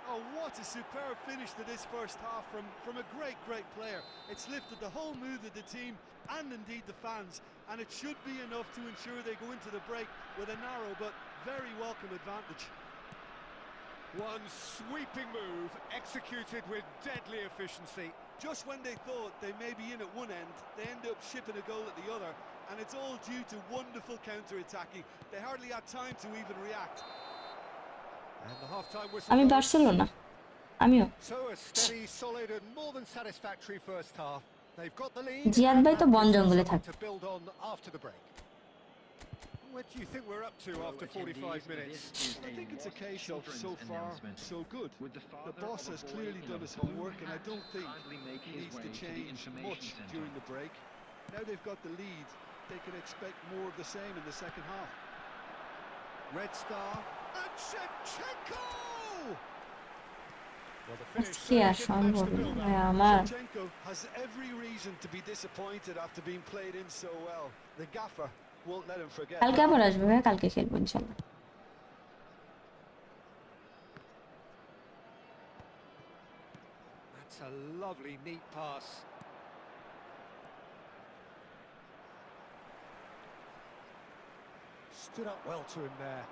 Oh, what a superb finish to this first half from a great player. It's lifted the whole mood of the team and indeed the fans, and it should be enough to ensure they go into the break with a narrow but very welcome advantage. One sweeping move executed with deadly efficiency. Just when they thought they may be in at one end, they end up shipping a goal at the other, and it's all due to wonderful counter-attacking. They hardly had time to even react. And the half-time whistle আমি goes. Barcelona আমিও So a steady, solid and more than satisfactory first half. They've got the lead. Ziyad ভাই তো and বন they've got জঙ্গলে something থাকে to build on after the break. What do you think we're up to after 45 minutes? I think it's a case of so far, so good. The boss has clearly done his homework, and I don't think he needs to change much during the break. Now they've got the lead, they can expect more of the same in the second half. Red Star and Shevchenko! Well, the finish কি আর didn't match সম্ভব the build-up. ভাই আমার Shevchenko has every reason to be disappointed after being played in so well. The gaffer won't let him forget. কালকে আবার আসবে ভাই কালকে খেলবো ইনশাআল্লাহ That's a lovely, neat pass. Stood up well to him there.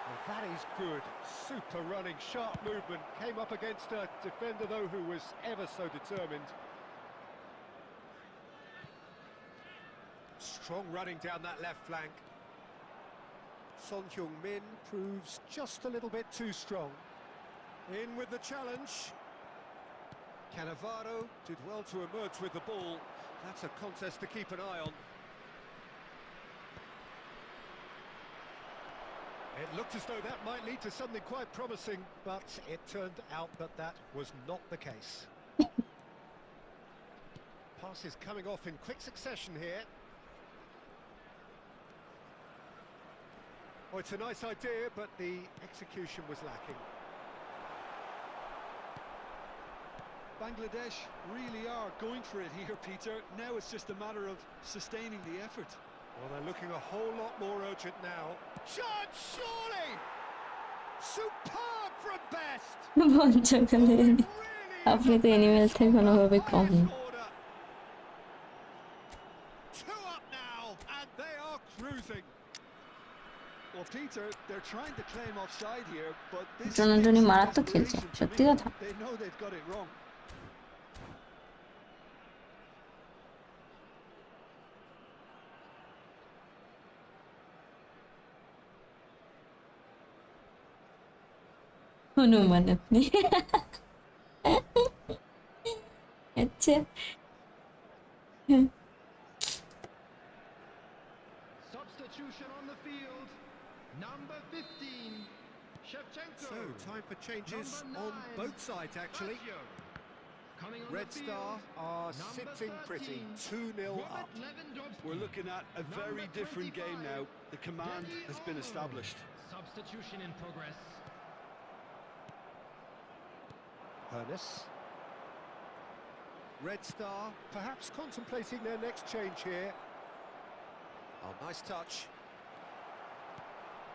Well, that is good. Super running, sharp movement. Came up against a defender, though, who was ever so determined. Strong running down that left flank. Son Heung-min proves just a little bit too strong. In with the challenge. Cannavaro did well to emerge with the ball. That's a contest to keep an eye on. It looked as though that might lead to something quite promising, but it turned out that that was not the case. Passes coming off in quick succession here. Oh, it's a nice idea, but the execution was lacking. Bangladesh really are going for it here, Peter. Now it's just a matter of sustaining the effort. Well, they're looking a whole lot more urgent now. Shot, surely! Superb from Best! বন জঙ্গলে আপনি তো animal থেকে কোনোভাবে কম না Two up now, and they are cruising. Well, Peter, they're trying to claim offside here, but this জনজনী is মারাত্মক খেলছে desperation to সত্যি me. কথা They know they've got it wrong. Hanuman আপনি আচ্ছা Substitution on the field. Number 15, Shevchenko. So, time for changes Number on 9, both sides, actually. Lazio. Coming on Red the Star field, are number sitting pretty, 13, 2-0 Robert up. Lewandowski. We're looking at a very Number different game 25, now. The command Deli has been Olmo. established. Substitution in progress. Ernest. Red Star perhaps contemplating their next change here. Oh, nice touch.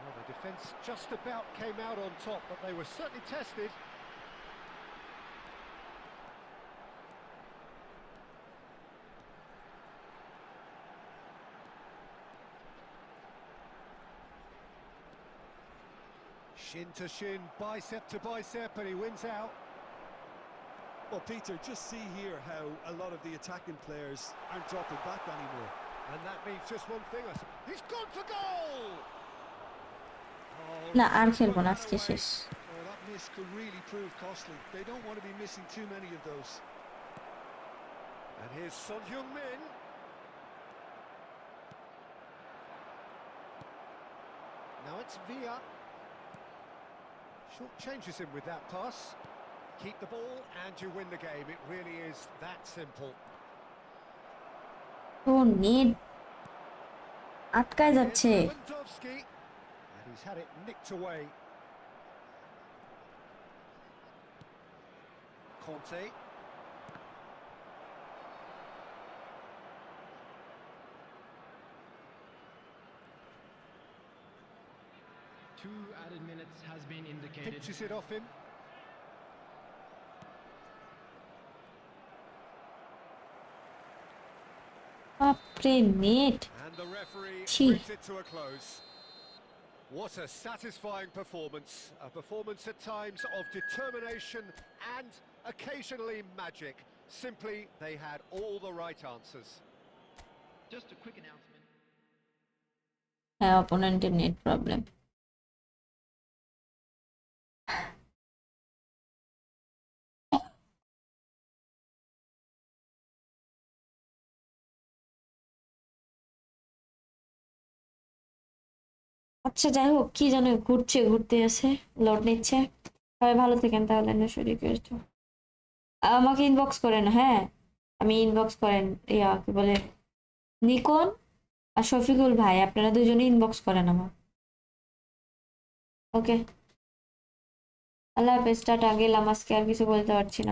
Well, the defence just about came out on top, but they were certainly tested. Shin to shin, bicep to bicep, and he wins out. Well, Peter, just see here how a lot of the attacking players aren't dropping back anymore. And that means just one thing. He's gone for goal! Oh, না আর super খেলবো না ran আজকে away. শেষ Oh, Well, that miss could really prove costly. They don't want to be missing too many of those. And here's Son Heung-min. Now it's Villa. Short changes him with that pass. Keep the ball and you win the game. It really is that simple. ও net আটকায় Here's যাচ্ছে। Lewandowski. And he's had it nicked away. Conte. Two added minutes has been indicated. Pinches it off him. বাপরে net. And the referee Gee. brings it to a close. What a satisfying performance. A performance at times of determination and occasionally magic. Simply, they had all the right answers. Just a quick announcement. হ্যাঁ, অপোনেন্টের net problem. আচ্ছা যাই হোক, কি জানো ঘুরতে আছে, load নিচ্ছে। সবাই ভালো থাকেন তাহলে। নুসু রিকোয়েস্ট আমাকে ইনবক্স করেন। হ্যাঁ, আমি ইনবক্স করেন, কি বলে, নিকন আর শফিকুল ভাই, আপনারা দুজনে ইনবক্স করেন আমার। ওকে, আল্লাহ হাফেজ, টাটা, গেলাম। আজকে আর কিছু বলতে পারছি না।